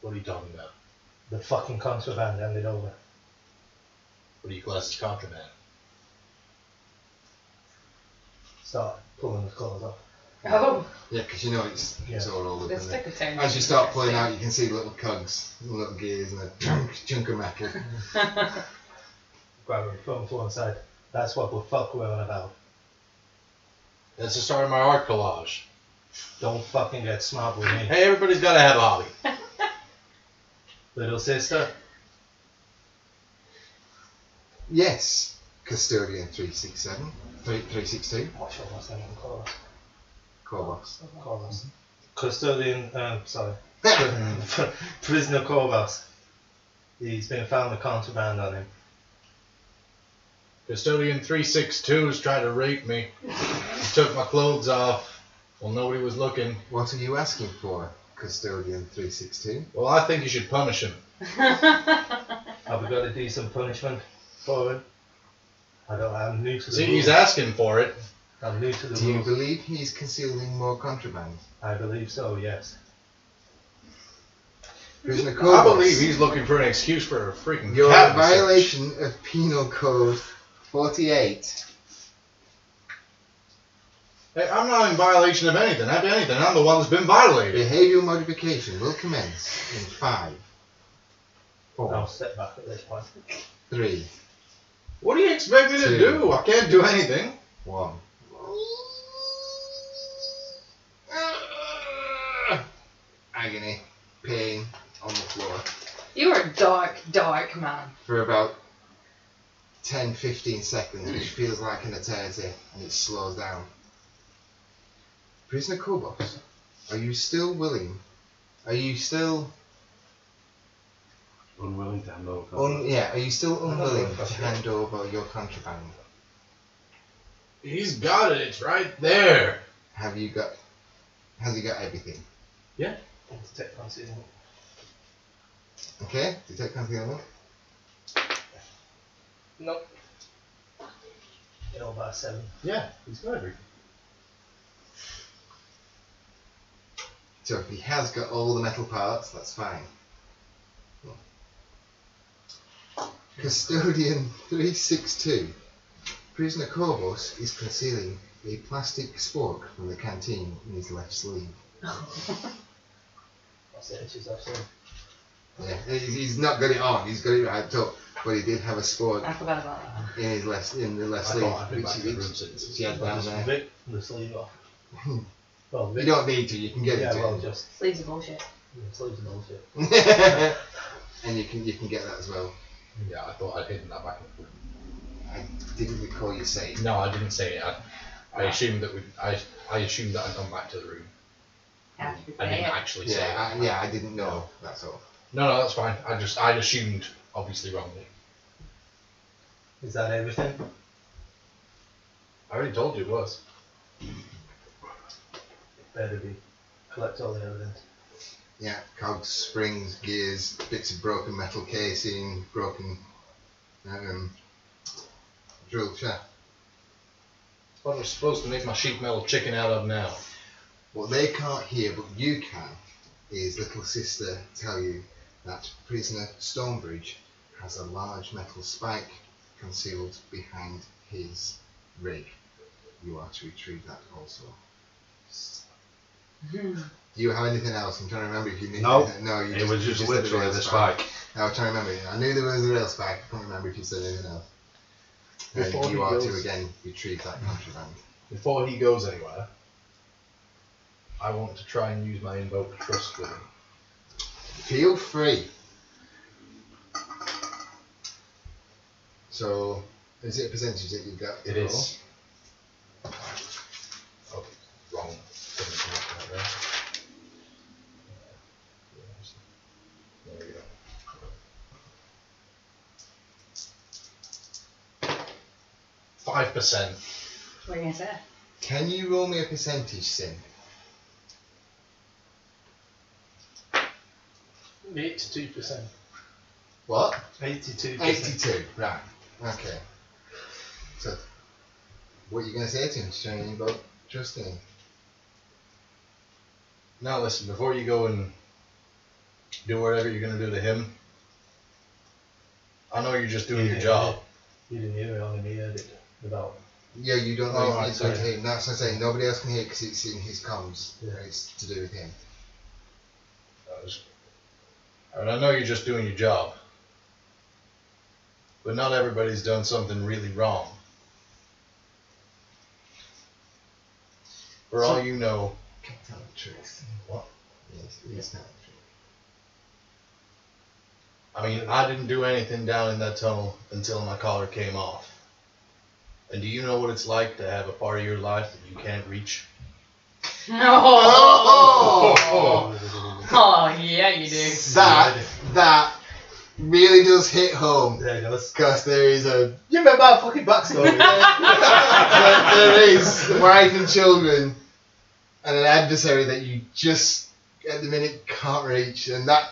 What are you talking about? The fucking contraband, hand it over. What do you class as contraband? Start pulling the clothes off. Oh, Yeah, because you know it's all rolled up the in there. sticker thing. As you start pulling out, you can see little cogs, little gears, and a chunk of metal. Grab him, put him to one side. That's what the fuck we're on about. That's the start of my art collage. Don't fucking get smart with me. Hey, everybody's got to have a hobby. Little sister. Yes, Custodian 367, 362, What's your last name? Corvus. Corvus. Custodian, sorry. Prisoner Corvus. He's been found with contraband on him. Custodian 362's tried to rape me. He took my clothes off. Well, nobody was looking. What are you asking for, Custodian 362? Well, I think you should punish him. Have we got a decent punishment for him? I'm new to the See, rules. he's asking for it. I'm new to the Do you rules. believe he's concealing more contraband? I believe so, yes. Prisoner I Kobos, believe he's looking for an excuse for a freaking you're cat in violation of Penal Code 48. Hey, I'm not in violation of anything. I'm the one that's been violated. Behavioural modification will commence in 5, 4, I'll step back at this point. 3, What do you expect me to 2. do? I can't do anything. 1. Agony, pain on the floor You are a dark man. for about 10-15 seconds, which feels like an eternity, and it slows down. Prisoner Kobos, are you still willing? Are you still Unwilling to hand over. Are you still unwilling to hand over your contraband? He's got it. It's right there. Has he got everything? Detect concealment. Okay, detect concealment. Nope. All by 7. Yeah, he's got everything. So if he has got all the metal parts, that's fine. Custodian 362. Prisoner Kobos is concealing a plastic spork from the canteen in his left sleeve. That's the inches I've seen. Yeah, he's not got it on. He's got it right up, but he did have a spork I forgot about that. in the left I sleeve, thought I'd been which back to the room since. he had down Just there. rip the sleeve off. Well, You don't need to. You can get yeah, it. well, just Sleeves are bullshit. sleeves and bullshit. And you can get that as well. Yeah, I thought I'd hidden that back in the room. I didn't recall you saying. No, I didn't say it. I assumed that I assumed that I'd gone back to the room. Yeah, I didn't actually say it. I didn't know. That's all. No, that's fine. I assumed, obviously wrongly. Is that everything? I already told you it was. Better be. Collect all the evidence. Yeah, cogs, springs, gears, bits of broken metal casing, broken drill shaft. What I'm supposed to make my sheet metal chicken out of now. What they can't hear, but you can, is little sister tell you that prisoner Stonebridge has a large metal spike concealed behind his rig. You are to retrieve that also. Do you have anything else? I'm trying to remember if you need No. anything. No, It was just said the literally rail the spike. I was trying to remember. I knew there was a rail spike. I can't remember if you said anything else. Before And you he are to goes- again retrieve that contraband. Before he goes anywhere, I want to try and use my invoke trust with him. Feel free. So, is it a percentage that you've got? to It roll? is. Oh, wrong. There we go. 5%. What are you going to say? Can you roll me a percentage, Sim? 82%. What? 82%. 82. Right. Okay. So, what are you going to say to him to try and invoke trust in him? Now listen, before you go and do whatever you're going to do to him, I know you're just doing your job. You didn't hear it, only me heard it. About. Yeah, you don't know Oh, if right, it's going to sorry. him. That's what I'm saying. Nobody else can hear it because it's in his comms. Yeah. It's to do with him. And I know you're just doing your job. But not everybody's done something really wrong. For all you know, Can't tell the truth. What? Yes, it is telling the truth. I mean, I didn't do anything down in that tunnel until my collar came off. And do you know what it's like to have a part of your life that you can't reach? Oh, yeah, you do. That really does hit home. There it goes. Because there is a You remember that fucking backstory? there is wife and children and an adversary that you just at the minute can't reach, and that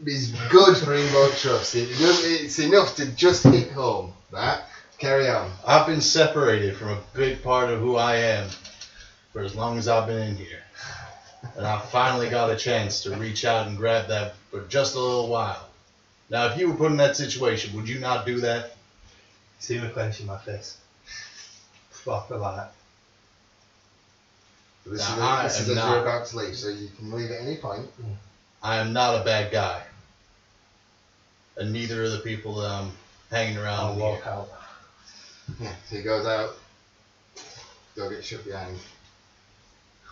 is good for involved trust. It's enough to just hit home. That carry on. I've been separated from a big part of who I am for as long as I've been in here. And I finally got a chance to reach out and grab that for just a little while. Now, if you were put in that situation, would you not do that? See me clenching my fist. Proper like. This Now, is as you're about to leave, so you can leave at any point. I am not a bad guy. And neither are the people that I'm hanging around I'll with. walk out. Yeah, so he goes out. Door gets shut behind.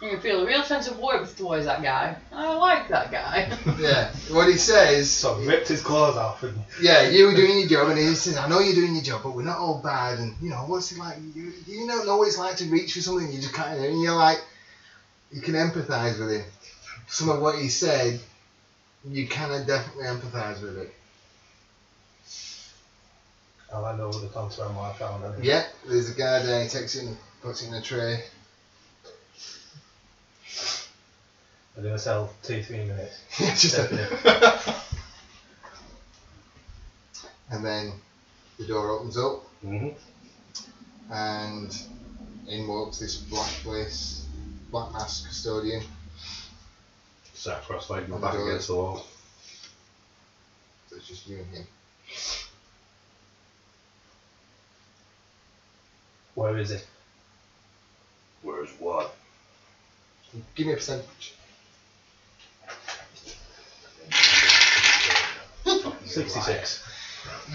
You can feel a real sense of warmth towards that guy. I like that guy. Yeah, what he says. So I ripped his clothes off and Yeah, you were doing your job, and he says, I know you're doing your job, but we're not all bad, and, you know, what's it like, you don't know what it's like to reach for something, you just kind of, and you're like, you can empathise with him. Some of what he said, you kind of definitely empathise with it. I'll hand over the contour on I found him. Yeah, there's a guy there, he takes it and puts it in a tray. I'm going to sell 2-3 minutes. Just Definitely. And then the door opens up, Mm-hmm. and in walks this black mask custodian. Sat cross-legged, my On the back door. against the wall. So it's just you and him. Where is it? Where's what? Give me a percentage. 66.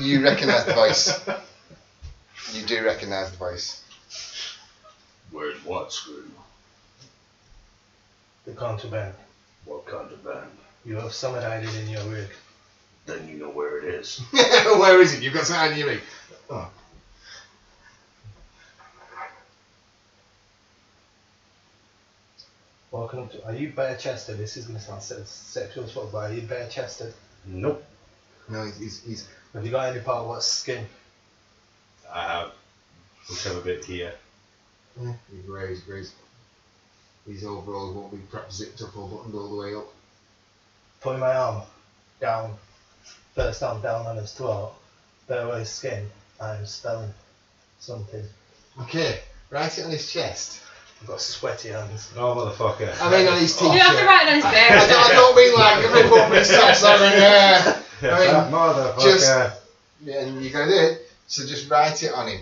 You recognise the voice. You do recognise the voice. Where's what, Screw? The contraband. What contraband? You have summoned in your rig. Then you know where it is. Where is it? You've got something on your ring. Oh. Walking up to. Are you bare chested? This is going to sound sexual as fuck, but are you bare chested? Nope. No, he's Have you got any part of what's skin? I have whichever bit here. yeah, he's raised. His overalls won't be perhaps zipped up or buttoned all the way up. Putting my arm down, first arm down on his throat, bare away skin, I'm spelling something. Okay, write it on his chest. I've got sweaty hands. Oh, motherfucker. I mean on his t-shirt. You don't have to write it on his bare. I don't mean like rip up his socks on and Yeah, I mean, that motherfucker. just- yeah, and you're gonna do it. So just write it on him.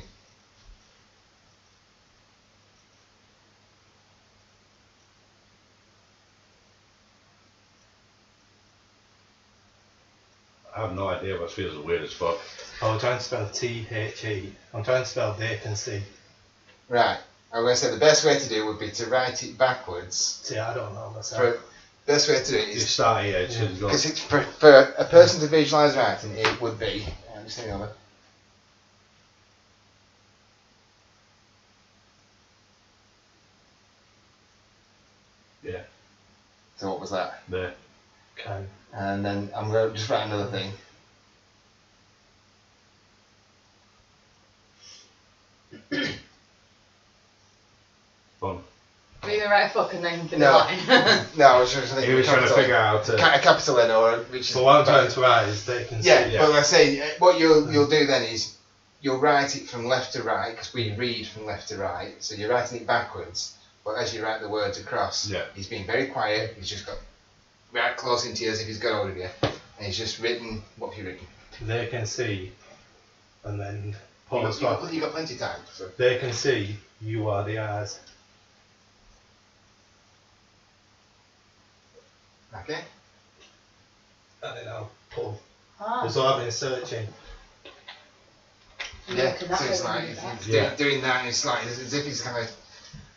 I have no idea, but it feels weird as fuck. I'm trying to spell T-H-E. I'm trying to spell vacancy. Right. I'm gonna say the best way to do it would be to write it backwards. See, I don't know myself. For, best way to do it You is start here, it should go. because it's for a person to visualise writing, it would be. Just hang over. Yeah. So what was that? There. Can. And then I'm going to just write another thing. Fun. Are you gonna write a fuck and then give No. a line? No, I was just thinking. He was trying to figure out how to. a capital N or which is. So what I'm trying to write is vacancy. Yeah, but I say what you'll do then is you'll write it from left to right because we read from left to right. So you're writing it backwards, but as you write the words across, Yeah. he's being very quiet. He's just got right close into you as if he's got hold of you, and he's just written what have you written. They can see, and then pause You back. got plenty of time. So. They can see you are the eyes. Okay. And then I'll pull. Ah. So I've been searching. Yeah. Look at that So it's way like when you if do that. he's Yeah. doing that, it's like as if he's kind of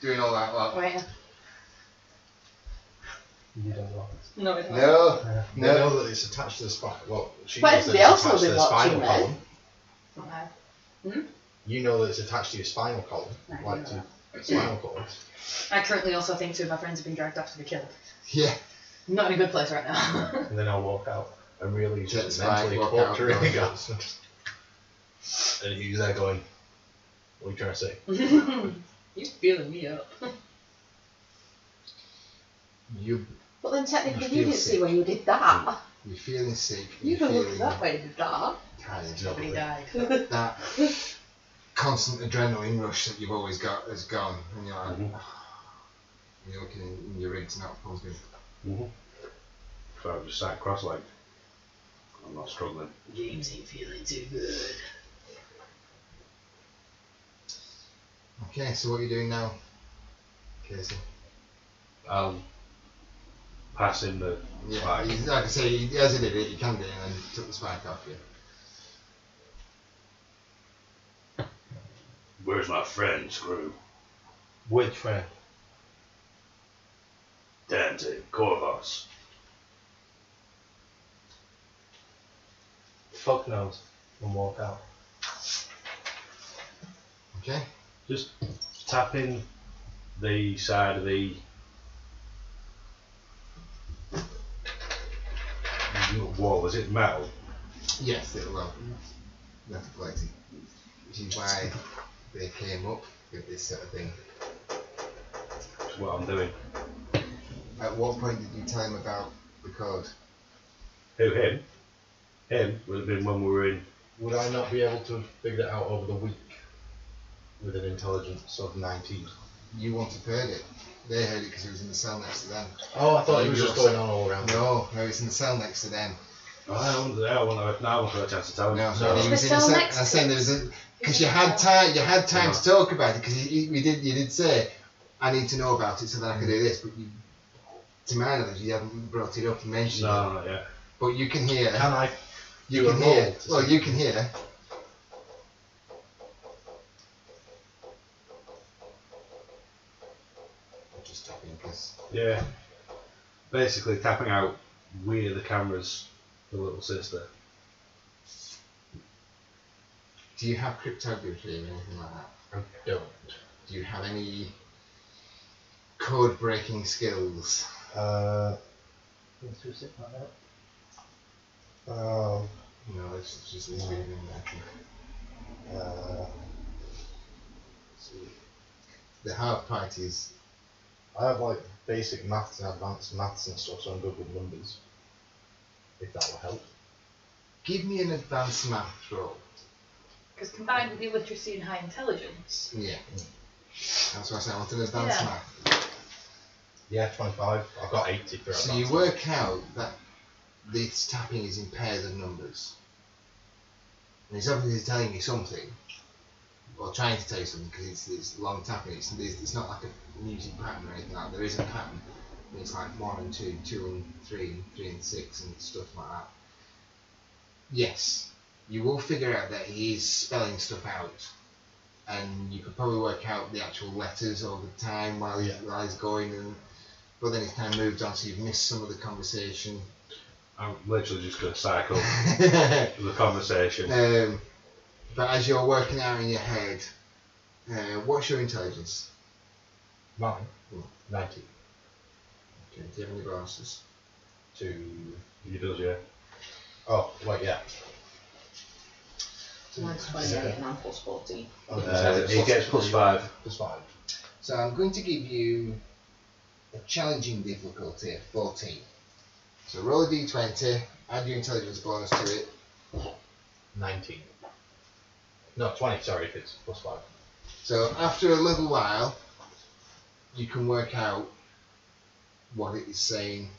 doing all that. Lot. Wait. You don't know. No, it's not. No. They No. know that it's attached to the spine. Well, she But knows that everybody it's else will attached to be the watching spinal then. column. Okay. You know that it's attached to your spinal column, I like know to spinal cords. I currently also think two of my friends have been dragged off to be killed. Yeah. I'm not in a good place right now. And then I'll walk out. really Jet just spike, mentally walk out, torturing go. us. And he's there going, what are you trying to say? You feeling me up? You But then technically You you feel didn't see sick. when you did that. you're feeling sick. You You're don't look feeling that way to that. tired. Nobody died. That constant adrenaline rush that you've always got has gone, and you're like, Mhm. and you're looking in your rig's not pumping. So I've just sat cross-legged. I'm not struggling. James ain't feeling too good. Okay, so what are you doing now, Casey? I'll pass in the Yeah, spike. like I say, as he did it, he canned it and then took the spike off you. Where's my friend, Screw? Which friend? Dante, Corvus. Fuck knows. And walk out. Okay. Just tapping the side of the wall. Is it metal? Yes, it will. Metal plating. Which is why they came up with this sort of thing. That's what I'm doing. At what point did you tell him about the code? Who, him? Him would have been when we were in. Would I not be able to have figured it out over the week with an intelligence of 19? You wouldn't have heard it. They heard it because it was in the cell next to them. Oh, I thought it was You just also- going on all around. No, it's in the cell next to them. Oh, I won't have a chance to tell him. No, No. he was in the cell cell. next I to said there was a because you had time. You had time to talk about it because you did say I need to know about it so that I can do this. But you, to my knowledge, you haven't brought it up and mentioned it. No, not yet. But you can hear. Can I? You do can a hear. roll to Well, see? you can hear. I'm just stopping because. Yeah. Basically tapping out where the camera's the little sister. Do you have cryptography or anything like that? I don't. Do you have any code breaking skills? Let's just sit like that. No, it's just leave it in there. The hard part is I have like basic maths and advanced maths and stuff, so I'm good with numbers. If that will help. give me an advanced math roll. Because combined with the literacy and high intelligence. Yeah. That's what I said. I want an advanced Yeah. math. Yeah, 25. I've got 80 for So advanced you work out that this tapping is in pairs of numbers. And it's obviously telling you something, or trying to tell you something, because it's long tapping. It's not like a music pattern or anything like that. There is a pattern. It's like 1 and 2, 2 and 3, and 3 and 6, and stuff like that. Yes, you will figure out that he is spelling stuff out, and you could probably work out the actual letters over time while he's going, but then it's kind of moved on, so you've missed some of the conversation. I'm literally just going to cycle the conversation. But as you're working out in your head, what's your intelligence? Mine? 90. Okay, do you have any bonuses? He does, yeah. Oh, wait, yeah. So mine's 28 and I'm plus 14. He gets +5. +5. So I'm going to give you a challenging difficulty at 14. So roll a d20, add your intelligence bonus to it. 19. No, 20, sorry, if it's +5. So after a little while, you can work out what it is saying.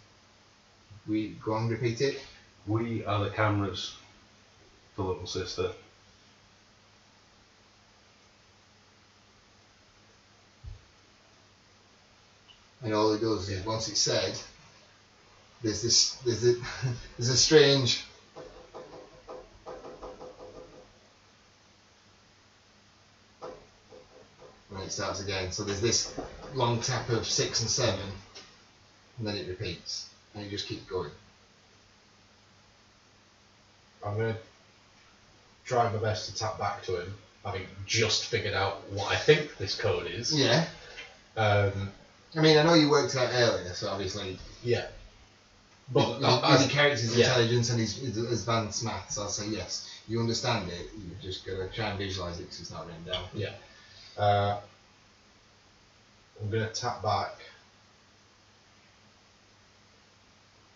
We go on, repeat it. We are the cameras, the little sister. And all it does is once it's said, there's a strange and it starts again. So there's this long tap of 6 and 7, and then it repeats, and it just keeps going. I'm going to try my best to tap back to him, having just figured out what I think this code is. Yeah. I mean, I know you worked out earlier, so obviously Yeah. But With the character's yeah. intelligence and his advanced maths, I'll say yes. You understand it, you've just got to try and visualise it because it's not written down. Yeah. I'm going to tap back.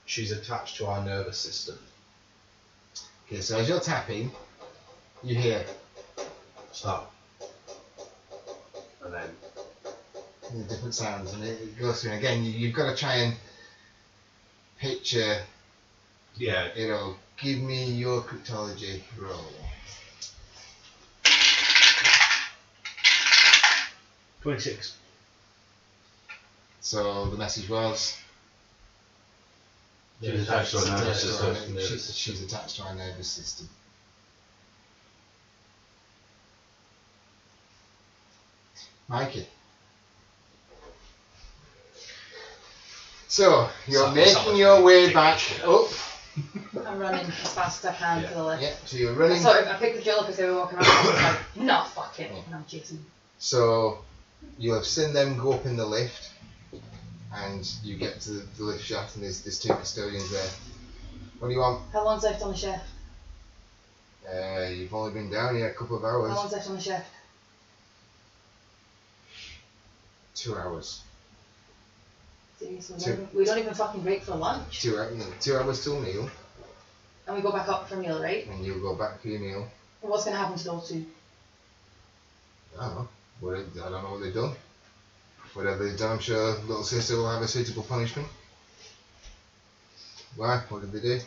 She's attached to our nervous system. Okay, so as you're tapping, you hear Stop. And then the different sounds and it goes through. And again, you've got to try and picture, yeah, you know, give me your cryptology roll. 26. So the message was she's attached to a nervous system. she's attached to our nervous system. Mikey. So you're making your way back up. I'm running as fast as I can to the left. Yeah, so you're running. I picked the Jill up as they were walking around. I was like, no, fuck it. And I'm chasing. So you'll have seen them go up in the lift, and you get to the lift shaft, and there's two custodians there. What do you want? How long's left on the shift? You've only been down here a couple of hours. How long's left on the shift? 2 hours. Seriously, we don't even fucking break for lunch. 2 hours till meal, And we go back up for meal, right? and you'll go back for your meal. And what's going to happen to those two? I don't know. I don't know what they've done. Whatever they've done, I'm sure little sister will have a suitable punishment. Why? What did they do?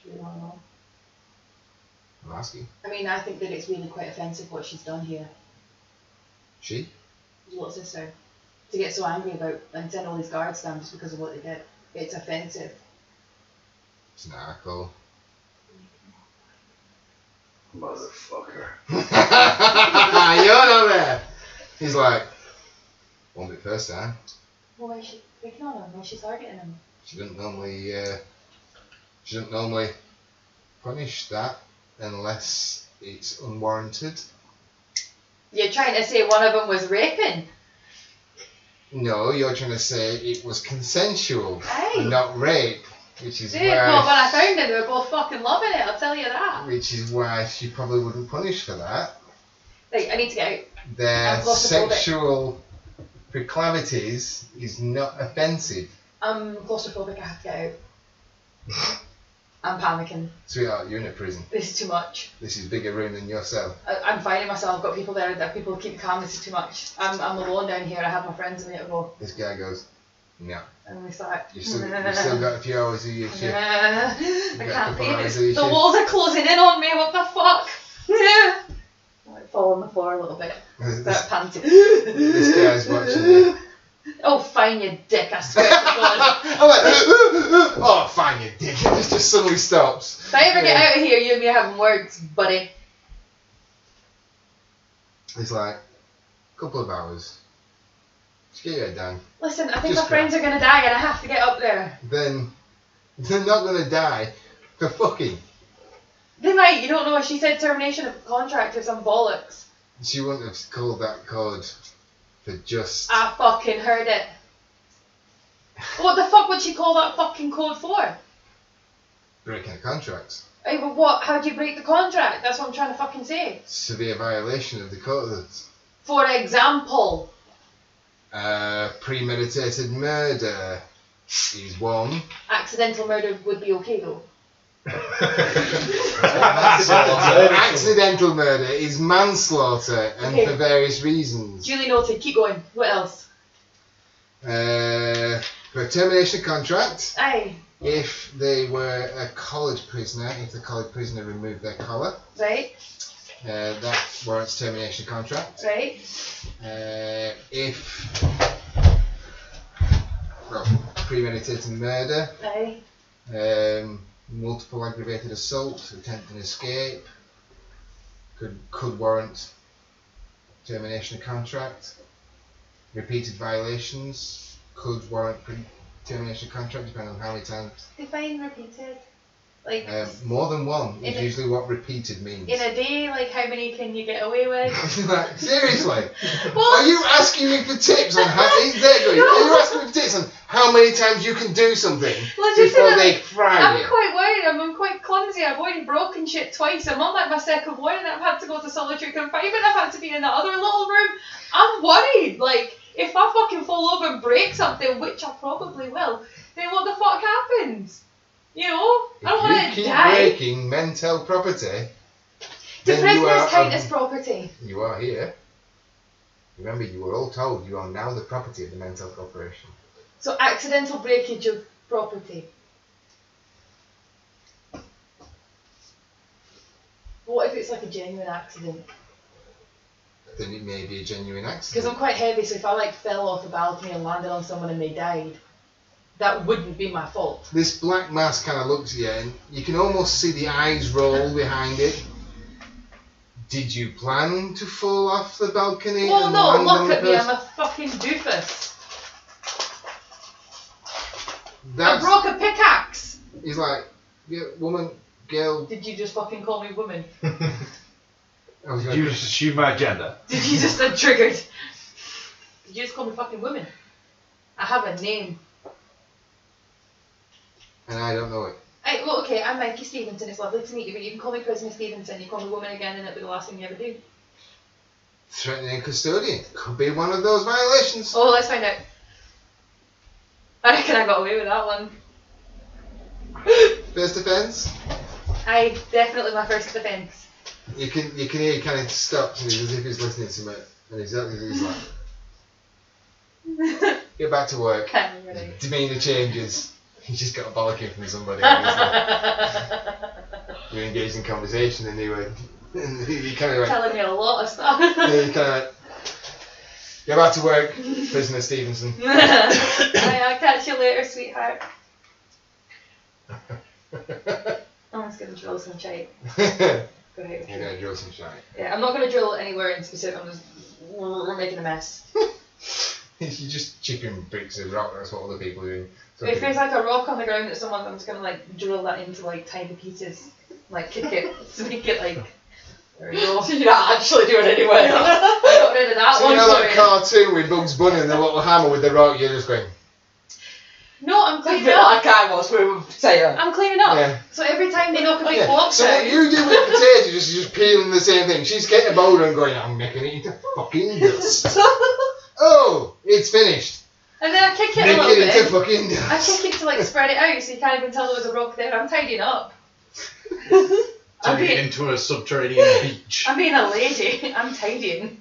Do we want to know? I'm asking. I mean, I think that it's really quite offensive what she's done here. She? His little sister. To get so angry about and send all these guards down just because of what they did. It's offensive. It's not cool. Motherfucker. You're not there. He's like, won't be the first time. Well, why is she picking on him? Why is she targeting him? She doesn't normally punish that unless it's unwarranted. You're trying to say one of them was raping? No, you're trying to say it was consensual, Aye. not rape, which is Dude, well, when why. I found them, they were both fucking loving it, I'll tell you that. Which is why she probably wouldn't punish for that. Like, I need to get out. Their I'm claustrophobic. sexual proclivities is not offensive. I'm claustrophobic, I have to get out. I'm panicking. Sweetheart, you're in a prison. This is too much. This is a bigger room than your cell. I'm finding myself, I've got people there, that people keep calm, this is too much. I'm alone down here, I have my friends a minute ago. This guy goes, no. And we start. You've still got a few hours of your shift. I got a can't couple breathe. hours of your The shift. walls are closing in on me, what the fuck? I like fall on the floor a little bit. Start panting. This guy's watching you. Oh, fine, you dick, I swear to God. I'm like, oh, fine, you dick. It just suddenly stops. If I ever get out of here, you and me are having words, buddy. It's like, a couple of hours. Just get your head down. Listen, I think Just my friends are going to die and I have to get up there. Then, they're not going to die for fucking. They might, you don't know. She said termination of contract or some bollocks. She wouldn't have called that code for just. I fucking heard it. What the fuck would she call that fucking code for? Breaking a contract. Hey, but what? How do you break the contract? That's what I'm trying to fucking say. Severe violation of the code. For example. Premeditated murder is one. Accidental murder would be okay though. Accidental murder is manslaughter, and Okay. for various reasons. Duly noted. Keep going. What else? For a termination of contract, Aye. if they were a college prisoner, if the college prisoner removed their collar, Right. that warrants termination of contract. Right. If premeditated murder, Aye. multiple aggravated assault, attempting escape, could warrant termination of contract. Repeated violations could warrant termination of contract, depending on how many times. Define repeated. Like More than one In is a- usually what repeated means. in a day, like how many can you get away with? Like, seriously? What? Are you asking me for tips on how? There you go. Are you asking me for tips on how how many times you can do something before Legitimately, they fry I'm you. quite worried. I'm quite clumsy. I've already broken shit twice. I'm on like my second one, and I've had to go to solitary confinement. I've had to be in that other little room. I'm worried. Like, if I fucking fall over and break something, which I probably will, then what the fuck happens? You know, I don't want If to you keep die. breaking mental property, Do then you prisoners are count as property? you are here. Remember, you were all told you are now the property of the Mental Corporation. So accidental breakage of property. What if it's like a genuine accident? Then it may be a genuine Because accident. I'm quite heavy, so if I like fell off a balcony and landed on someone and they died, that wouldn't be my fault. This black mask kind of looks at you, and you can almost see the eyes roll behind it. Did you plan to fall off the balcony Well, and no, land look on the at me, person? I'm a fucking doofus. I That's, broke a pickaxe! he's like, yeah, woman, girl. Did you just fucking call me woman? I was Did gonna- you just assume my gender? Did you just get triggered? Did you just call me fucking woman? I have a name. and I don't know it. Hey, well, okay, I'm Mikey Stevenson. It's lovely to meet you, but you can call me Prisoner Stevenson. You call me woman again, and it'll be the last thing you ever do. Threatening a custodian could be one of those violations. Oh, let's find out. I reckon I got away with that one. First offence. Definitely my first defence. You can hear he kind of stops and he's as if he's listening to it, and he's like, get back to work. Demeanour changes. He's just got a bollocking from somebody. And he's like, you're engaged in conversation, and he kind of went. Telling me a lot of stuff. He kind of went, get back to work, Prisoner Stevenson. I'll catch you later, sweetheart. I'm just gonna drill some shite. You're gonna drill some shite. Yeah, I'm not gonna drill anywhere in specific. We're making a mess. You're just chipping bricks of rock. That's what other people are doing. If there's like a rock on the ground that someone, I'm just gonna like drill that into like tiny pieces, like kick it to make it like. There we go. You're not actually doing it anyway. I got rid of that So one. you know that sorry. cartoon with Bugs Bunny and the little hammer with the rock, you're just going, No, I'm A cleaning bit up. like I was with Taya. I'm cleaning up. Yeah. So every time they knock a big yeah. block So down. what you do with potatoes is just peeling the same thing. She's getting a boulder and going, I'm making it into fucking dust. Oh, it's finished. And then I kick it a Make little it into bit. fucking I dust. kick it to like spread it out so you can't even tell there was a rock there. I'm tidying up. Turn it into a subterranean beach. I'm being a lady. I'm tidying.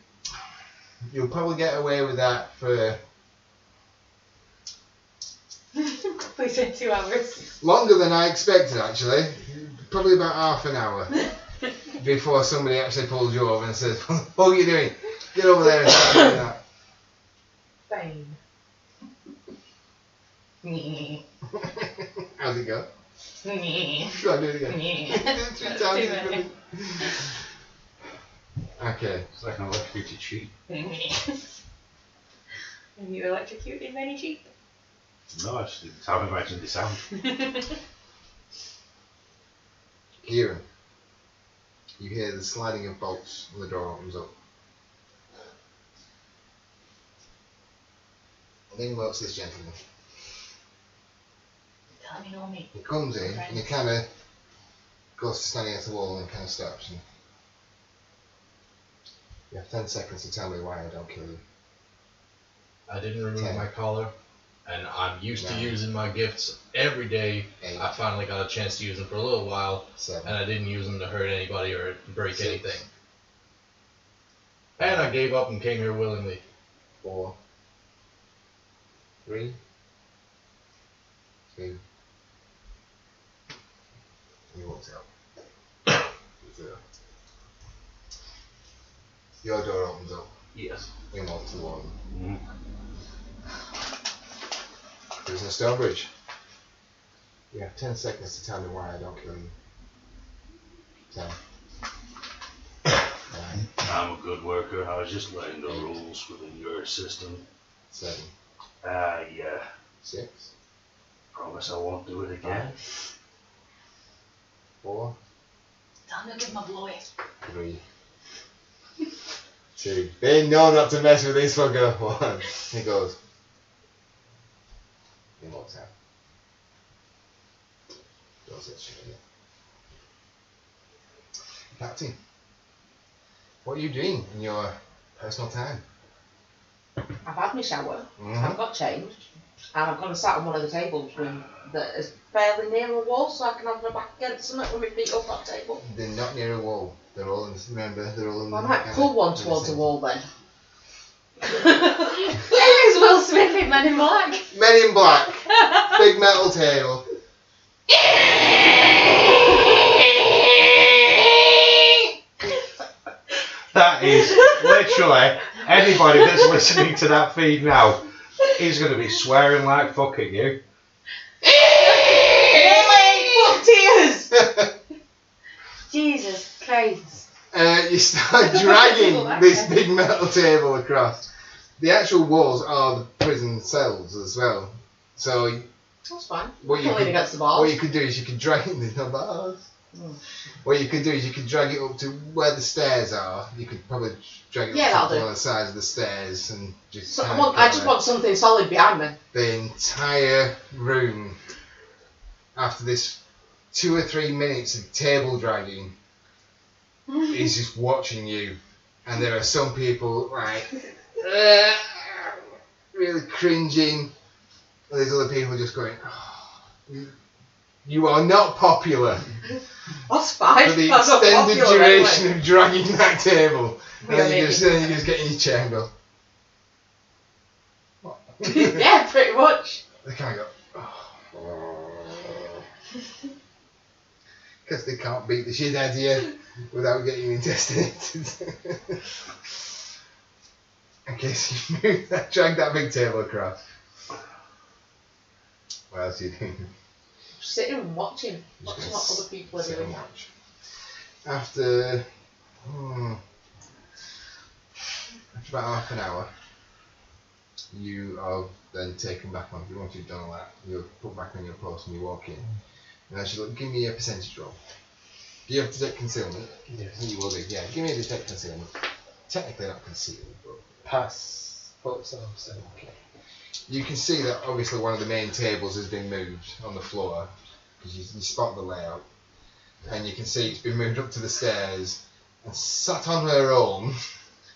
You'll probably get away with that for Please say 2 hours. longer than I expected, actually. Probably about half an hour before somebody actually pulls you over and says, what are you doing? Get over there and start doing that. Fine. How's it go? Me. Go on, do it again. Me. Do it 3 That's times. too many. Okay. It's like an electrocuted sheep. Me. And you electrocuted many sheep. No, it's how I imagine they sound. Kieran, you hear the sliding of bolts and the door opens up. And in walks this gentleman. Tell me, know me. He comes in and he kind of goes to standing at the wall and kind of stops. And you have 10 seconds to tell me why I don't kill you. I didn't remove 10. my collar, and I'm used to 9. using my gifts every day. 8, I finally got a chance to use them for a little while, 7, and I didn't use them to hurt anybody or break 6. anything. And I gave up and came here willingly. 4, 3, 2. And he walks out. 0. Your door opens up. Yes. You walk to the wall. Mm. Prisoner Stonebridge. You have 10 seconds to tell me why I don't kill you. 10. 9, I'm a good worker. I was just letting the rules within your system. 7, Yeah. 6, Promise I won't do it again. 4, Tell him to give him a blowy. 3, 2. They know not to mess with this fucker. 1. He goes. walks out. Doors get shut again. Captain, what are you doing in your personal time? I've had my shower, Mhm. I've got changed, and I've gone and sat on one of the tables that is fairly near a wall, so I can have my back against something with my feet up that table. They're not near a wall. They're all in the, remember, they're all in I the might kind pull of one in the towards a centre. wall then. Who's Will Smith in Men in Black? Men in Black. Big metal table. That is literally anybody that's listening to that feed now is going to be swearing like fuck at you. Fuck tears! Jesus Christ. You start dragging this big metal table across. The actual walls are the prison cells as well. So That's fine. what you Can lean could, against the bars. what you could do is you could drag it. There's no bars. What you could do is you could drag it up to where the stairs are. You could probably drag it Yeah, up to that'll one of the sides of the stairs and just. So kind of I just want something solid behind me. the entire room after this 2 or 3 minutes of table dragging is just watching you, and there are some people like really cringing, and there's other people just going, oh, you are not popular That's fine. for the That's not extended popular duration anyway. of dragging that table. We And are then you just get in your chair and go, what? Yeah, pretty much. They kind of go, because they can't beat the shit out of you without getting intestinated. Okay, so you move that, drag that big table across. What else are you doing? Just sitting and watching Just what gonna other people are sit doing. and watch. After about half an hour, you are then taken back on. Once you've done all that, you're put back on your post and you walk in. And actually, look, give me a percentage roll. Do you have to detect concealment? Yes. You will do, yeah. Give me a detect concealment. Technically not concealed, but Pass. Focus on something. Okay. you can see that obviously one of the main tables has been moved on the floor because you spot the layout, and you can see it's been moved up to the stairs, and sat on her own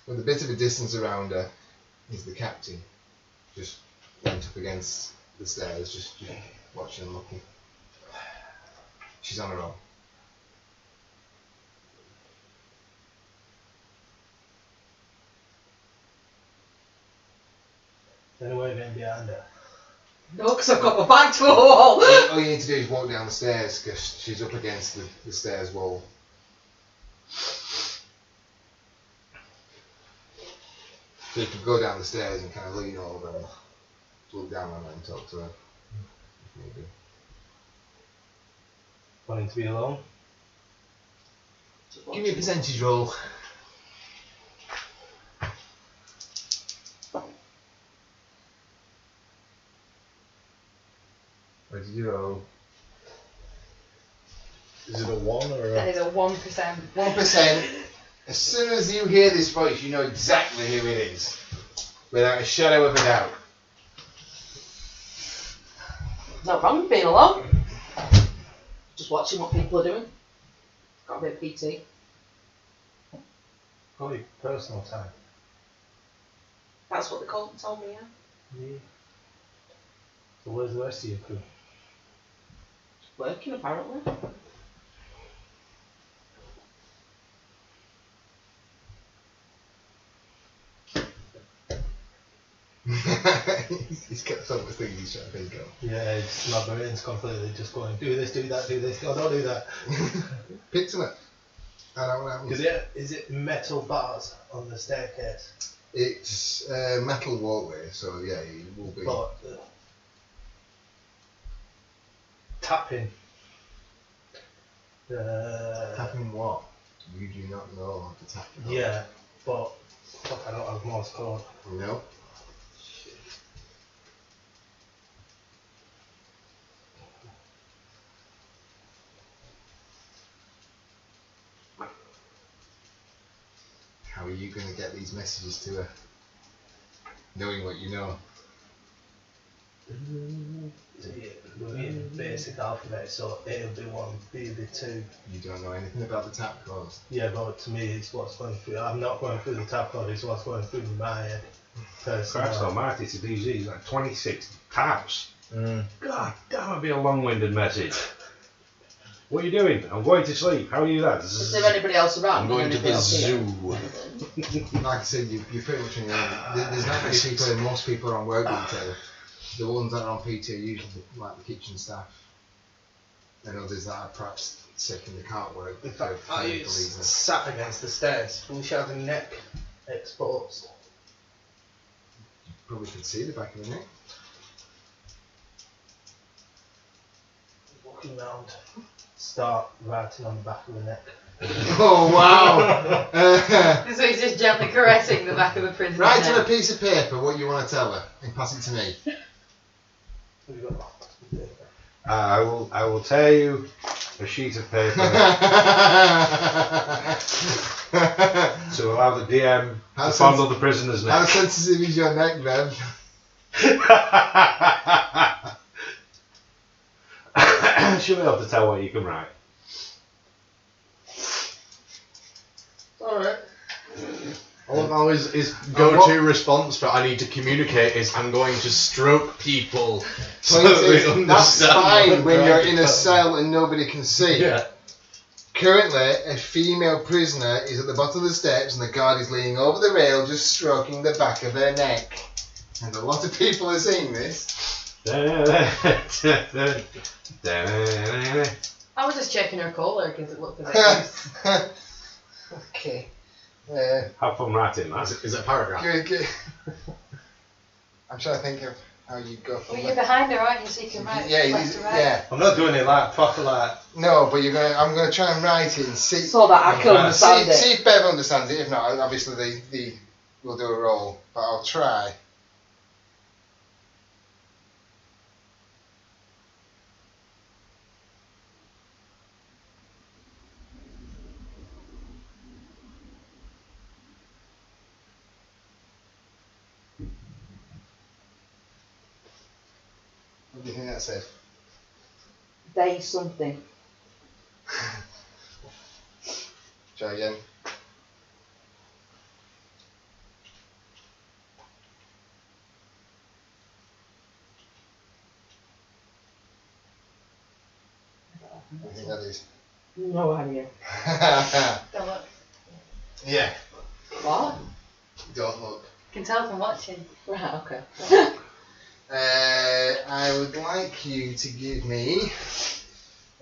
with a bit of a distance around her is the captain, just leant up against the stairs, just watching and looking. She's on her own. Is there any way of getting behind her? No, because I've got my back to a wall. All you need to do is walk down the stairs because she's up against the stairs wall. So you could go down the stairs and kind of lean over and look down on her and talk to her. If maybe. Wanting to be alone? Give me a percentage roll. What did you roll? Is it a 1 or That a... is a 1%. 1%. As soon as you hear this voice, you know exactly who it is, without a shadow of a doubt. Not wrong with being alone. Just watching what people are doing. Got a bit of PT. Probably personal time. That's what the cult told me, yeah. Yeah. So where's the rest of your crew? Working apparently. He's got so much things he's trying to think of. Yeah, it's my brain's completely just going, do this, do that, do this. Oh, don't do that. Pick some up. I don't know what happens. Is it metal bars on the staircase? It's a metal walkway, so yeah, it will be. But tapping. Tapping what? You do not know how to tap. Yeah, but fuck, I don't have Morse code. No. How are you going to get these messages to her? Knowing what you know. Is it basic alphabet, so A will be 1, B will be 2. You don't know anything about the tap codes. Yeah, but to me, it's what's going through. I'm not going through the tap code, it's what's going through my head. Personally. Christ almighty, to DZ, like 26 tabs. Mm. God damn, it'd be a long-winded message. What are you doing? I'm going to sleep. How are you that? Is there anybody else around? I'm going to the zoo. Like I said, you're pretty much on your own. There's not many people here. Most people are on work detail. The ones that are on PT are usually like the kitchen staff. And others that are perhaps sick and they can't work. In fact, for I medical reasons. sat against the stairs. We should have the neck exposed. Probably can see the back of the neck. Walking round. Start writing on the back of the neck. Oh wow! So he's just gently caressing the back of the prisoner's Write neck. on a piece of paper what you want to tell her and pass it to me. Have you got I will tear you a sheet of paper to allow the DM to fondle the prisoner's How neck. sensitive is your neck, Bev? She'll be able to tell what you can write. Alright. I love how his go-to response for I need to communicate is I'm going to stroke people. So Point they is, that's understand what fine I'm when trying you're to in a tell cell and nobody can see. them. Yeah. Currently, a female prisoner is at the bottom of the steps and the guard is leaning over the rail just stroking the back of her neck. And a lot of people are seeing this. I was just checking her collar because it looked a bit loose. Okay. Have fun writing that. Is it a paragraph? Good. I'm trying to think of how you go from Well, you're behind her, aren't you? So you can write left to right. yeah. I'm not doing it like proper like. No, but I'm gonna try and write it and see. So that I can understand it. See if Bev understands it. If not, obviously we'll do a roll. But I'll try. What do you think that said? They something. Try again. What do you think that is? No idea. Don't look. Yeah. What? Don't look. You can tell from watching. Right, okay. I would like you to give me.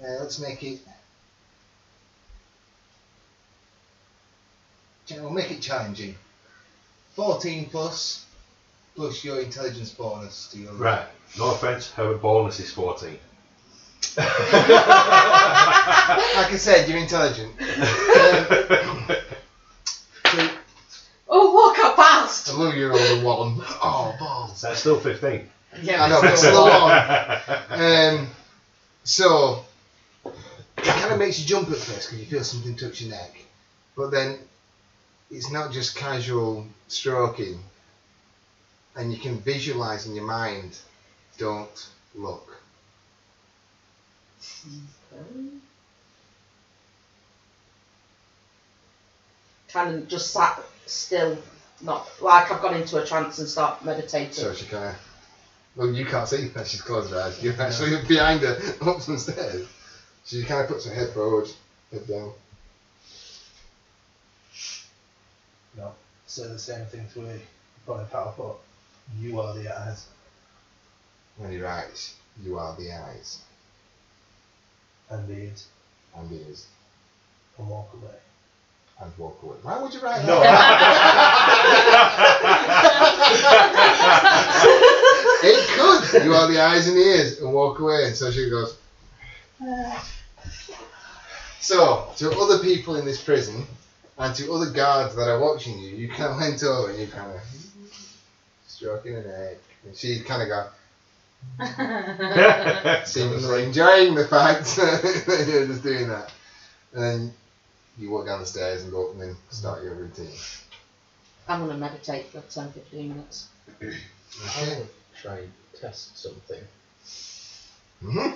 Let's make it. We'll make it challenging. 14 plus your intelligence bonus to your. Right. No offence, her bonus is 14. Like I said, you're intelligent. Oh, look, I passed! I love you rolling one. Oh, balls. That's still 15. Yeah, I know, but still on. So, it kind of makes you jump at first because you feel something touch your neck. But then, it's not just casual stroking. And you can visualise in your mind, don't look. Kind of just sat still, not like I've gone into a trance and start meditating. So she kind of. Well, you can't see that she's closed her eyes. You're actually behind her, up some stairs. She kind of puts her head forward, head down. No. Say the same thing to me. But if I put, you are the eyes. When he writes, you are the eyes And the ears. and ears, And walk away. and walk away. Why would you write No. that? It could. You are the eyes and the ears, and walk away. And so she goes. So, to other people in this prison, and to other guards that are watching you, you kind of leant over and you kind of stroking her neck, and she kind of got seemingly enjoying the fact that you're just doing that. And then you walk down the stairs and go up and then start your routine. I'm going to meditate for 10-15 minutes. Okay. Try and test something. Mm-hmm.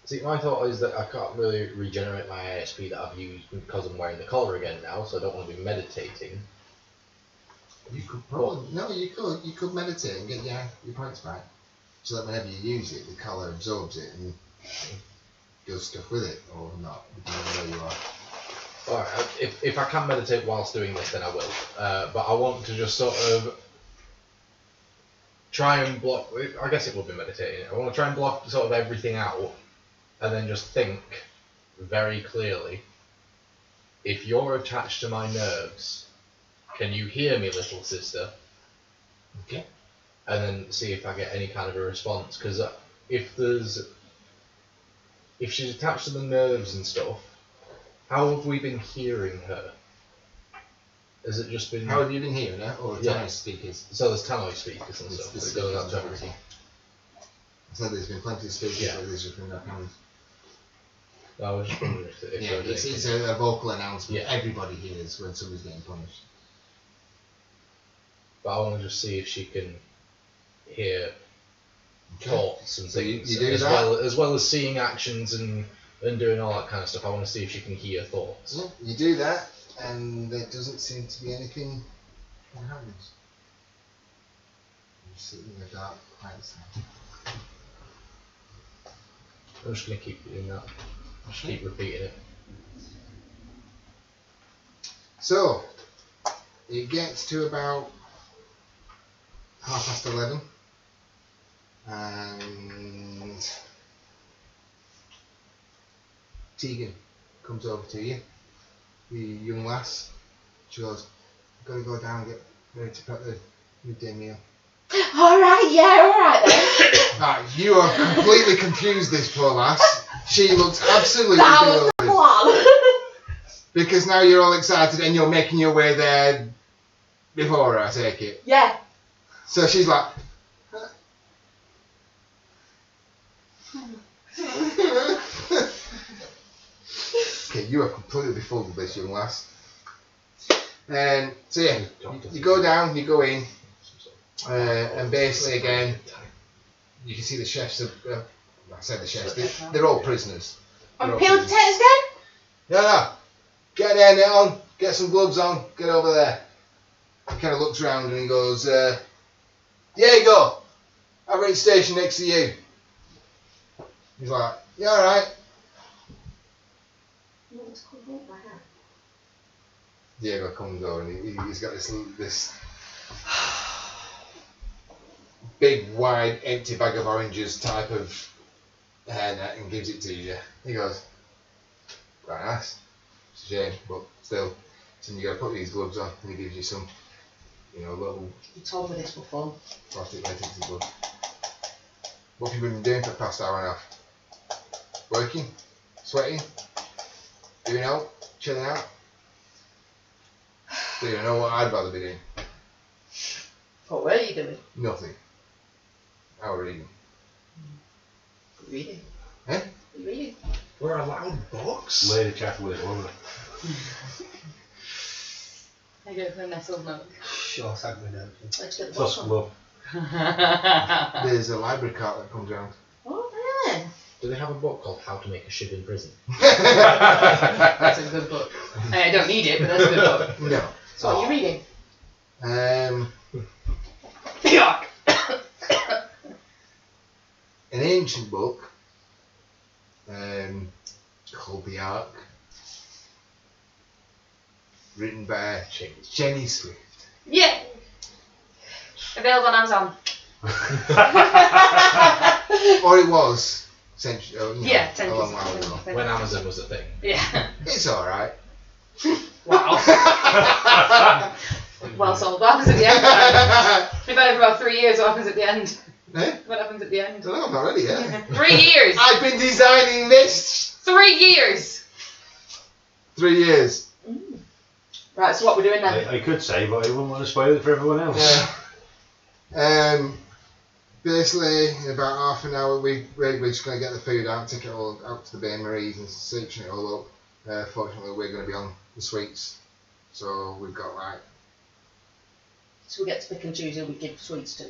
See, my thought is that I can't really regenerate my ASP that I've used because I'm wearing the collar again now, so I don't want to be meditating. You could probably you could meditate and get your points back, so that whenever you use it, the collar absorbs it and does stuff with it, or not, depending on where you are. Alright, if I can meditate whilst doing this, then I will. But I want to just sort of try and block. I guess it would be meditating. I want to try and block sort of everything out, and then just think very clearly. If you're attached to my nerves, can you hear me, little sister? Okay. And then see if I get any kind of a response. Because if she's attached to the nerves and stuff, how have we been hearing her? Has it just been... How have you been hearing her? Or tannoy speakers? So there's tannoy speakers and stuff. The It goes out to speakers. everything. So there's been plenty of speakers, Yeah. but there's just been no hands. I was just wondering if Yeah, there was it's anything. a vocal announcement. Yeah. Everybody hears when somebody's getting punished. But I want to just see if she can hear thoughts and So you things, do as that? well as seeing actions and doing all that kind of stuff. I want to see if she can hear thoughts. Yeah, you do that, and there doesn't seem to be anything that happens. You're sitting in the dark, quiet sound. I'm just going to keep doing that. Just keep repeating it. So, it gets to about 11:30, and Tegan comes over to you, the young lass. She goes, "I've got to go down and get ready to prep the midday meal." Alright, yeah, alright then. Right, you are completely confused, this poor lass. She looks absolutely That was the bewildered. plan. Because now you're all excited and you're making your way there before her, I take it. Yeah. So she's like, okay, you are completely befuddled, this young lass. So yeah, you go down, you go in, and basically again, you can see the chefs. I said the chefs. They're all prisoners. I'm They're all peeled prisoners. potatoes again? No, get an hairnet on, get some gloves on, get over there. He kind of looks around and he goes, Diego, I'm in station next to you. He's like, yeah, alright. Diego comes over and he's got this big, wide, empty bag of oranges type of hairnet and gives it to you. He goes, quite nice. It's a shame, but still. So you got to put these gloves on and he gives you some, little You told me this before. plastic latex gloves. What have you been doing for the past hour and a half? Working? Sweating? Doing out? Chilling out? Do you know what I'd rather be doing? What were you doing? Nothing. I was reading. Reading. Eh? Reading. We're allowed books? Lady chocolate, wasn't it? I go for a nestled milk. Sure, thank me now. Let's get the Plus book on. glove. There's a library cart that comes around. Oh, really? Do they have a book called How to Make a Ship in Prison? That's a good book. I don't need it, but that's a good book. No. So what are you reading? Yuck! An ancient book called The Ark, written by Jenny Swift. Yeah! Available on Amazon. Or it was, Yeah, a long while 10 ago. When Amazon was a thing. Yeah. It's alright. Wow. Well sold. What happens at the end? We've had it for about 3 years. What happens at the end? Eh? What happens at the end? I don't know, I'm not ready yet. 3 years! I've been designing this 3 years! 3 years. Right, so what we're doing then? I could say, but I wouldn't want to spoil it for everyone else. Yeah. Basically, in about half an hour, we're just going to get the food out, take it all out to the Bain Maries and section it all up. Fortunately, we're going to be on the sweets, so we've got So we get to pick and choose who we give sweets to.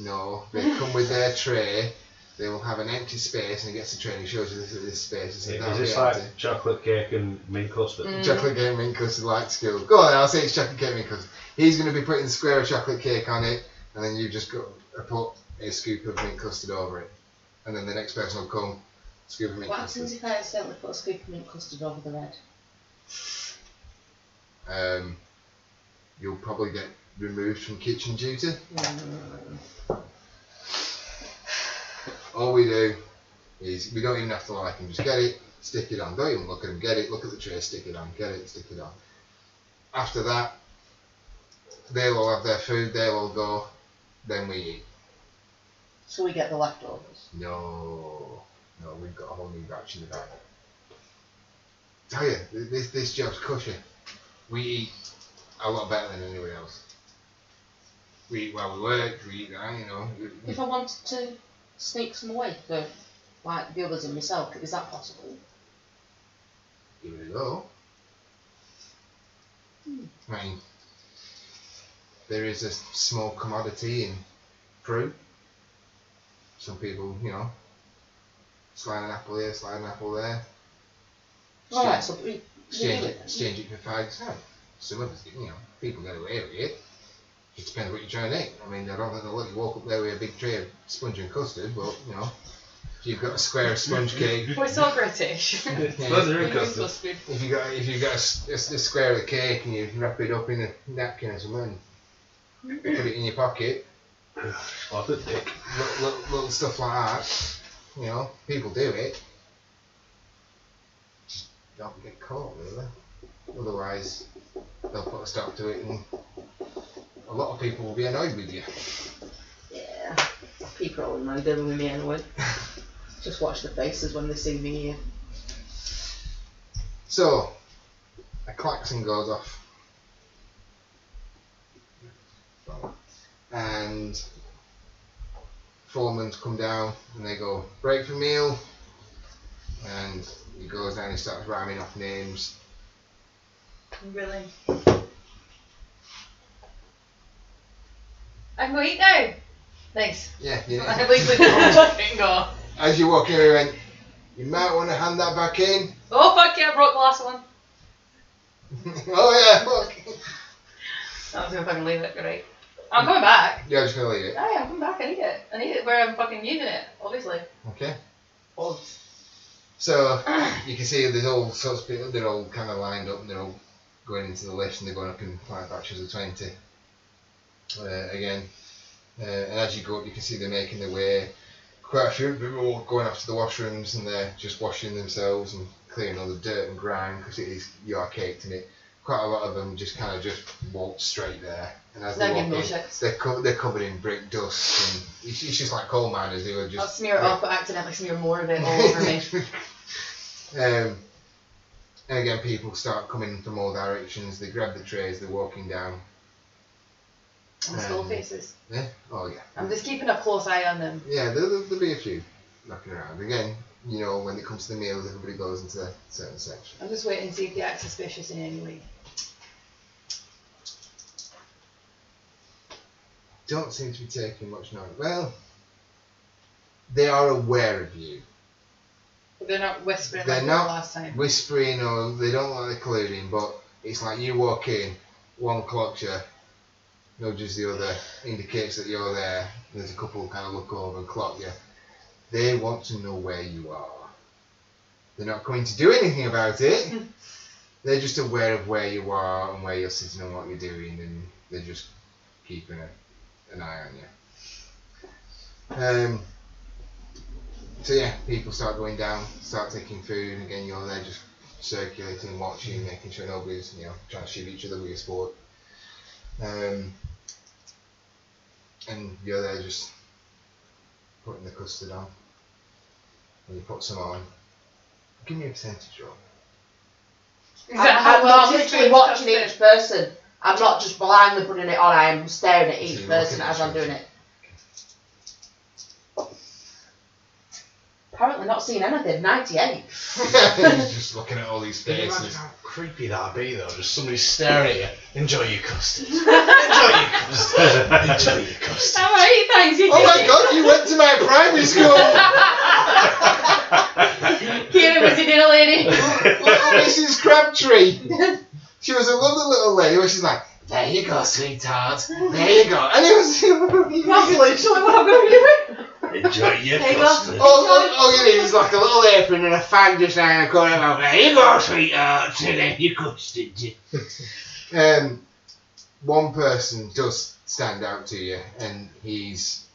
no, they come with their tray they will have an empty space, and he gets the tray and he shows you this space. And says, Is "That'll this be like empty." chocolate cake and mint custard? Chocolate cake, mint custard, like school. Go on, I'll say it's chocolate cake, mint custard. He's going to be putting the square of chocolate cake on it, and then you just go put a scoop of mint custard over it, and then the next person will come, scoop of mint What custard. happens if I accidentally put a scoop of mint custard over the red? You'll probably get removed from kitchen duty. All we do is we don't even have to like him. Just get it, stick it on. Don't even look at him. Get it, look at the tray, stick it on. Get it, stick it on. After that, they'll all have their food. They'll all go. Then we eat. So we get the leftovers. No, we've got a whole new batch in the bag. Tell you, this job's cushy. We eat a lot better than anyone else. We eat while we work. We eat, you know. If I wanted to sneak some away for like the others and myself, is that possible? Give it a go. I mean, there is a small commodity in fruit. Some people, you know, slide an apple here, slide an apple there. Alright, so we do it. Exchange it for 5 cents. Some of us, you know, people get away with it. It depends what you're trying to eat. I mean, I don't think they'll let you walk up there with a big tray of sponge and custard, but, you know, if you've got a square of sponge cake. We're so British. If you got a square of the cake and you wrap it up in a napkin or something, put it in your pocket. What a dick. Little stuff like that. You know, people do it. Just don't get caught, really. Otherwise, they'll put a stop to it, and a lot of people will be annoyed with you. Yeah, people are annoyed with me anyway. Just watch the faces when they see me here. So, a klaxon goes off. And foremen's come down and they go, break for meal. And he goes down and starts rhyming off names. Really? I can go eat now. Thanks. Yeah, yeah. At least we can go. As you walk in, he went, you might want to hand that back in. Oh fuck yeah, I broke the last one. Oh yeah, look. I was gonna fucking leave it, right? I'm coming back. You're just going to leave it? Oh yeah, I'm coming back, I need it. I need it where I'm fucking using it, obviously. Okay. Oh. So, you can see there's all sorts of people, they're all kind of lined up and they're all going into the lift and they're going up in 5 batches of 20. Again. And as you go up, you can see they're making their way. Quite a few people are all going off to the washrooms and they're just washing themselves and clearing all the dirt and grime because you are caked in it. Quite a lot of them just kind of just walk straight there. And as they walk in, they're covered in brick dust. And it's just like coal miners who are just... I'll smear it off, but accidentally smear more of it all over me. And again, people start coming from all directions. They grab the trays, they're walking down. And the skull faces. Yeah? Oh yeah. I'm just keeping a close eye on them. Yeah, there'll be a few knocking around. Again, you know, when it comes to the meals, everybody goes into a certain section. I'm just waiting to see if they act suspicious in any way. Don't seem to be taking much notice. Well, they are aware of you. But they're not whispering They're like not last time. whispering or they don't like colluding, but it's like you walk in, one clocks you, nudges the other, indicates that you're there. There's a couple kind of look over and clock you. They want to know where you are. They're not going to do anything about it. They're just aware of where you are and where you're sitting and what you're doing, and they're just keeping an eye on you. So yeah, people start going down, start taking food, and again you're there just circulating, watching, making sure nobody's trying to shoot each other with your sport. And you're there just putting the custard on. And you put some on. Give me a percentage roll. I'm literally watching each person. I'm not just blindly putting it on, I am staring at each person as I'm doing it. Apparently not seeing anything, 98. Just looking at all these Can you faces. imagine how creepy that'd be though. Just somebody staring at you. Enjoy your custard. Enjoy your custard. Enjoy your custard. Alright, thanks. Oh my god, you went to my primary school! Kieran was a dinner lady. Little Mrs. Crabtree. She was a lovely little lady where she's like, there you go, sweetheart. There you go. And it was... That's literally what I'm going to be doing. Enjoy your There you go. custard. all you need is like a little apron and a fan just hanging a corner out. There you go, sweetheart. There you custard. One person does stand out to you, and he's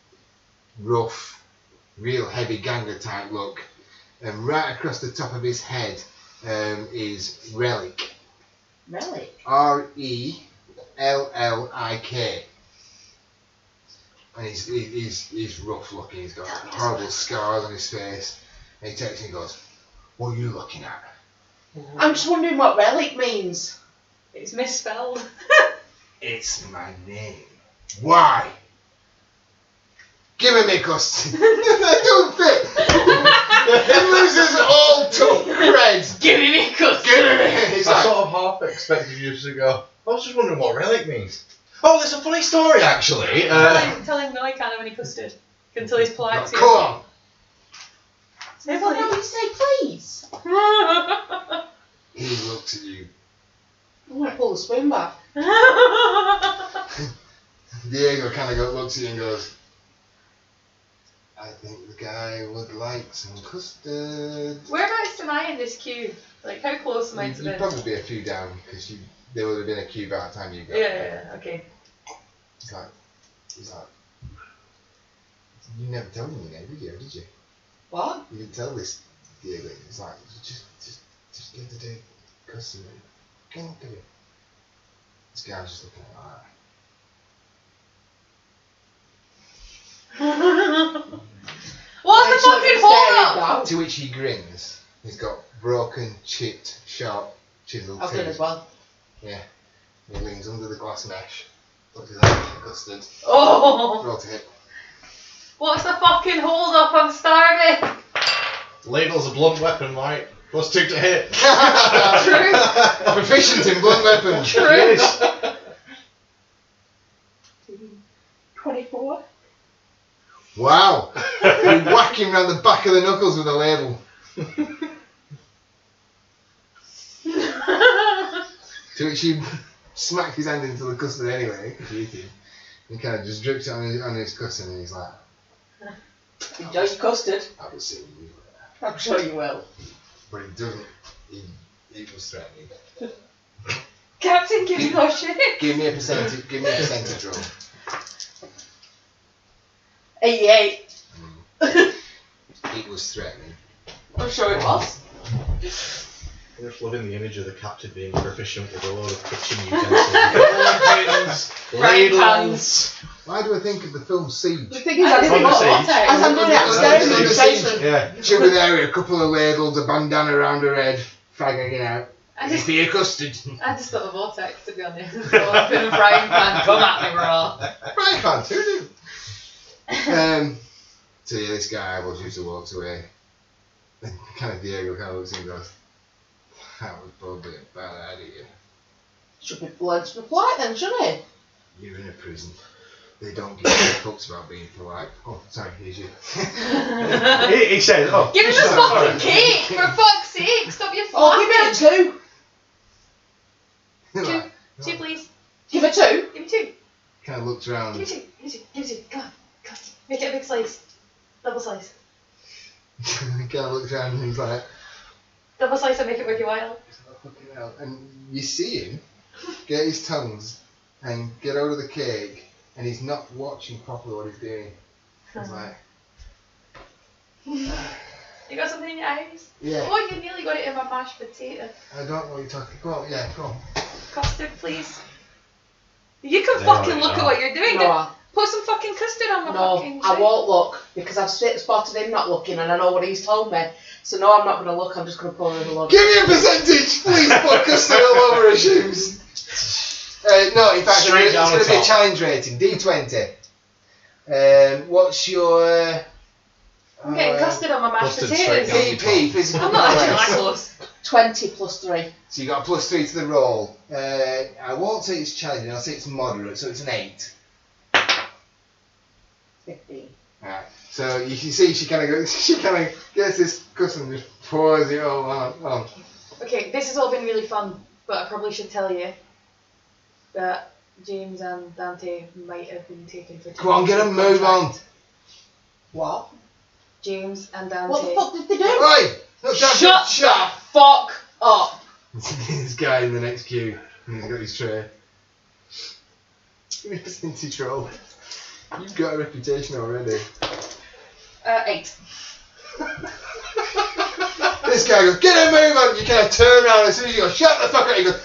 rough, real heavy ganger type look, and right across the top of his head is Relic. Relic? R-E-L-L-I-K. And he's rough looking. He's got horrible scars on his face. And he takes it and goes, "What are you looking at?" I'm just wondering what relic means. It's misspelled. It's my name. Why? Give me custard. They don't fit. He loses all tough creds. Give me custard. Give me. He's I like, sort of half expected you to go, I was just wondering what relic means. Oh, there's a funny story actually. Tell him no, he can't have any custard until he's polite to you. come on. Well, no, you say please. He looks at you. I'm going to pull the spoon back. Diego kind of looks at you and goes, I think the guy would like some custard. Whereabouts am I in this queue? Like, how close am I to You'd them? probably be a few down because there would have been a queue by the time you got Yeah, okay. He's like, you never told me your name, did you? Or did you? What? You didn't tell this Diego. He's like, just get the day custard. Come on, give it. This guy's just looking at that. What the fucking hold up? To which he grins. He's got broken, chipped, sharp, chiseled I've done teeth. as well. Yeah. He leans under the glass mesh. Looks at that custard. Oh! Roll to hit. What's the fucking hold up? I'm starving. Ladle's a blunt weapon, right? +2 to hit. True. Proficient in blunt weapons. True. 24. Wow. You whack him round the back of the knuckles with a ladle. To which you smack his hand into the custard anyway, because you eat him. He kind of just drips it on his custard and he's like, Enjoy your custard. I will see you. I'm sure you will. But he doesn't. He was threatening. Captain, give me no shit. Give me a percentage roll. 88. It was threatening. I'm sure it was. I'm just loving the image of the captain being proficient with a load of kitchen utensils. Frying pans. Why do I think of the film Siege? The thing is, I didn't From the know. siege. As I'm doing it, I'm staring at the station. Yeah. She'll be there with a couple of ladles, a bandana around her head, fagging out. I Just just, be a custard. I just thought of vortex, to be honest. So I'm feeling frying pan. Come at me, raw. Right, can't who knew? So yeah, this guy was used to walks away. And kind of Diego kind of looks at him and goes, that was probably a bad idea. Should be learned to be polite then, shouldn't he? You're in a prison. They don't give a fucks about being polite. Oh, sorry, here's you. He says, oh. Give me this sorry. fucking cake, for fuck's sake. Stop your Oh, flapping. give me a 2. Two, please. Give a 2. Give me 2. Kind of looks around. Give me 2. Give me 2. Give me 2. Come on. Come on. Make it a big slice. Double slice. Kind of looks around and he's like, Double slice and make it worth your while. fucking hell. And you see him get his tongues and get out of the cake, and he's not watching properly what he's doing. He's like, You got something in your eyes? yeah, Oh, you nearly got it in my mashed potato. I don't know what you're talking about. Yeah, go on. Custard, please. You can There fucking we look go. at what you're doing. No, Put some fucking custard on my fucking I shit. won't look because I've spotted him not looking and I know what he's told me. So no, I'm not going to look. I'm just going to pull him along. Give me a percentage, please. Put custard all over her shoes. No, in fact, Straight it's down going the to be a top. challenge rating, D20. What's your? I'm getting custard on my mashed Custard straight potatoes. down. PP, physical I'm not actually that prowess. close. 20 plus 3. So you got a +3 to the roll. I won't say it's challenging, I'll say it's moderate, so it's an 8. 15. Alright. So you can see she kind of gets this custom and just pours it all on. Okay, this has all been really fun, but I probably should tell you that James and Dante might have been taken for. Come on, get a move on. What? James and Dante. What the fuck did they do? Oi! Look, Shut the fuck up! This guy in the next queue. He's got his tray. Innocent troll. You've got a reputation already. 8. This guy goes, get a move on! You kind of turn around as soon as you go, shut the fuck up! You go,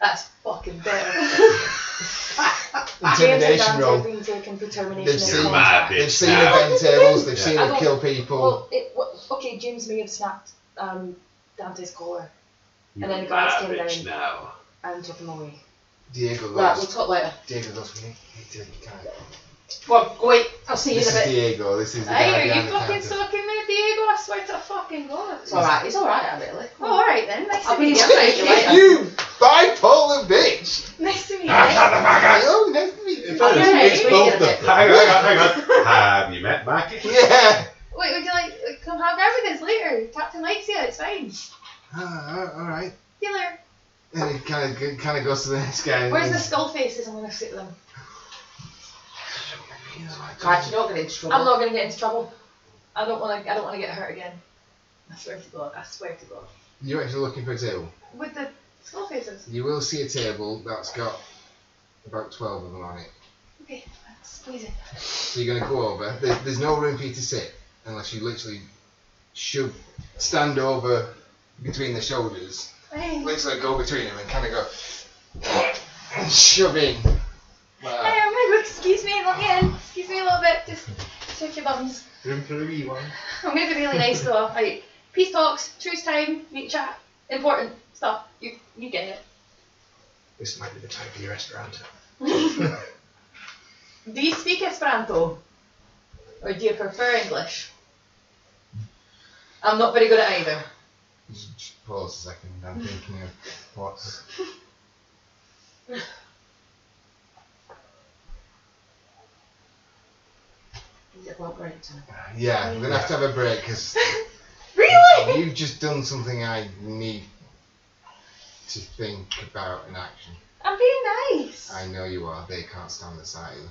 That's fucking better. James and intimidation Dante roll. have been taken for termination They've of seen, my contract. bitch they've seen now. event tables, they've seen I him don't- kill people. Well, okay, James may have snapped Dante's collar, and then the guards My came bitch down now. and took him away. Diego Right, we'll goes, talk later. Diego goes, we need to kind of. Well, wait, I'll see you This in a is bit. Diego, this is the Hey, guy are you behind the fucking counter. stalking me, Diego? I swear to fucking God. It's alright, really. Oh, alright then. Nice I'll to be meet the you. update you later. You bipolar bitch! Nice to meet you. Oh, nice to meet you. I'll be right, It's wait both a of bit. them. Hang on. Have you met Mackie? Yeah! Wait, would you like come have evidence later? Captain likes you. It's fine. Alright. See you later. And he kind of goes to the next guy. and Where's the he's- skull faces? I'm gonna sit them. Right, you don't get into trouble. I'm not gonna get into trouble. I don't wanna get hurt again. I swear to God. I swear to God. You're actually looking for a table. With the skull faces. You will see a table that's got about 12 of them on it. Okay, let's squeeze it. So you're going to go over. There's no room for you to sit unless you literally stand over between the shoulders. Hey. Literally go between them and kind of go and shove in. Hey, I'm gonna go. Excuse me, let me in. Excuse me a little bit. Just check your bums. Room for a wee one. I'm gonna be really nice though. Like, peace talks, truce time, meet chat, important stuff. You get it. This might be the time for your Esperanto. Do you speak Esperanto? Or do you prefer English? I'm not very good at either. Just pause a second. I'm thinking of what's. Is it about break time? Yeah, we're going to have a break because Really? you've just done something I need to think about in action. I'm being nice. I know you are. They can't stand the sight of you.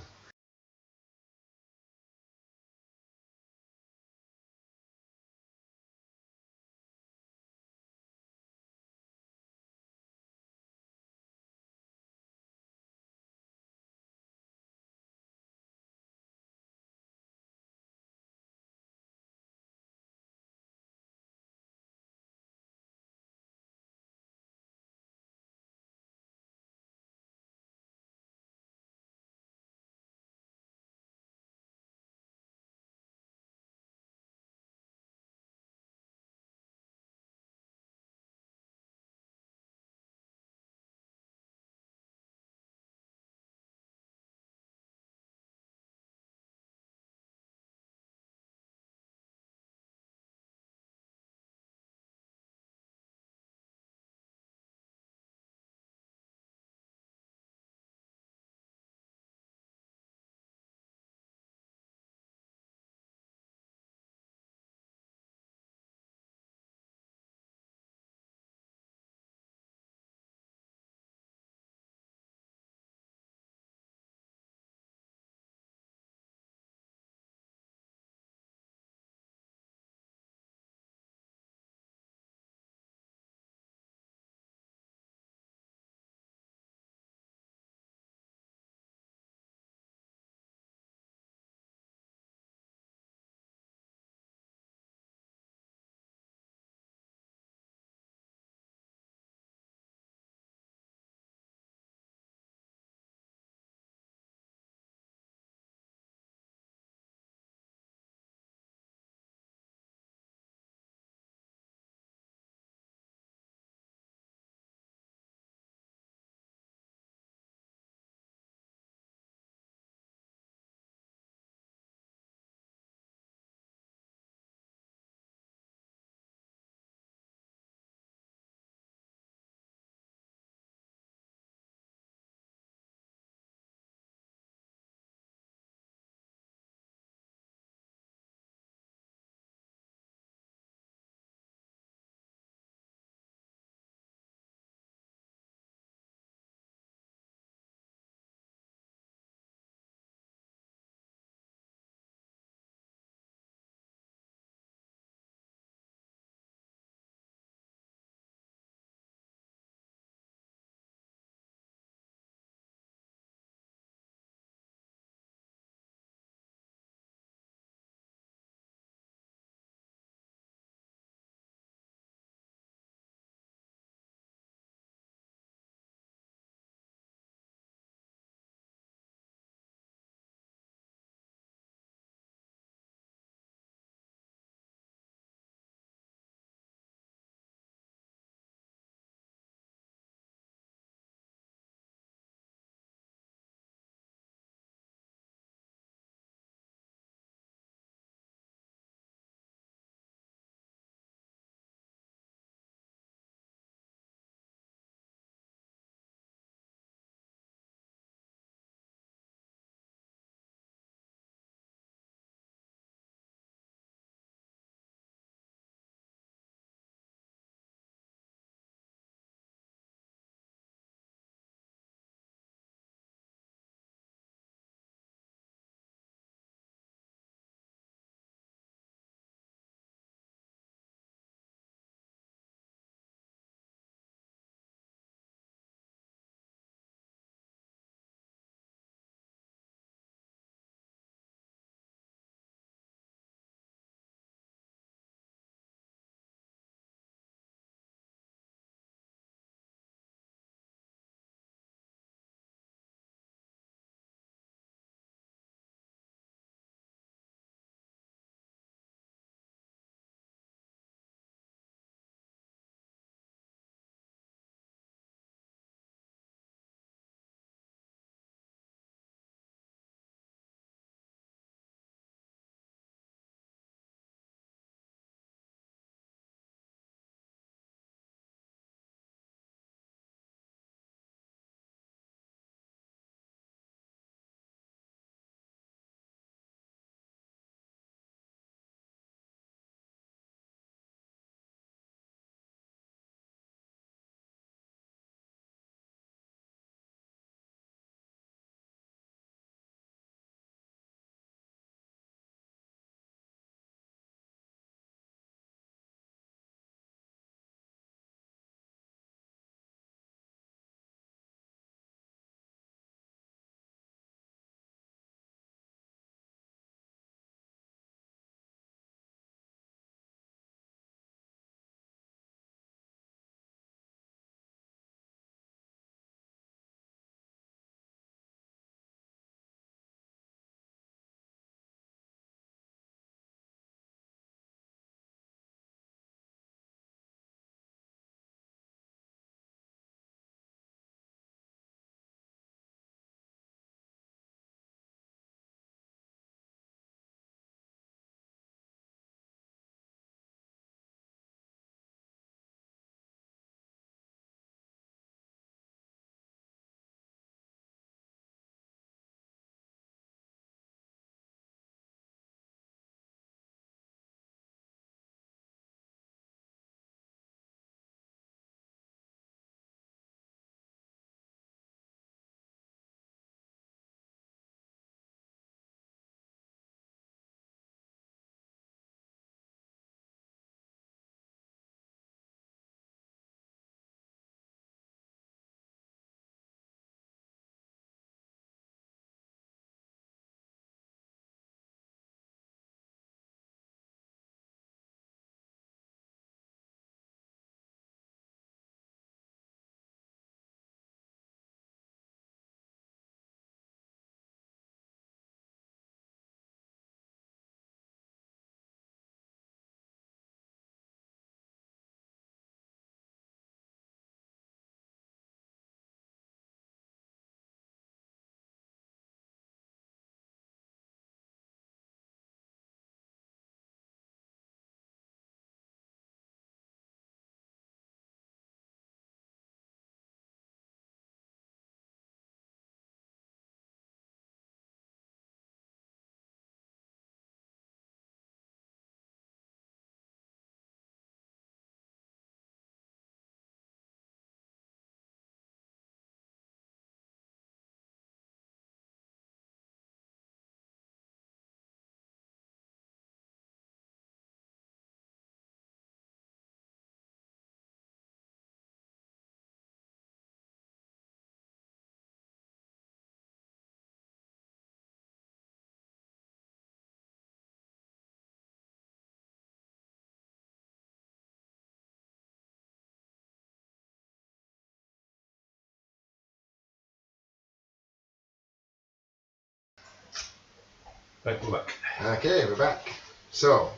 Right, we're back. Okay, we're back. So,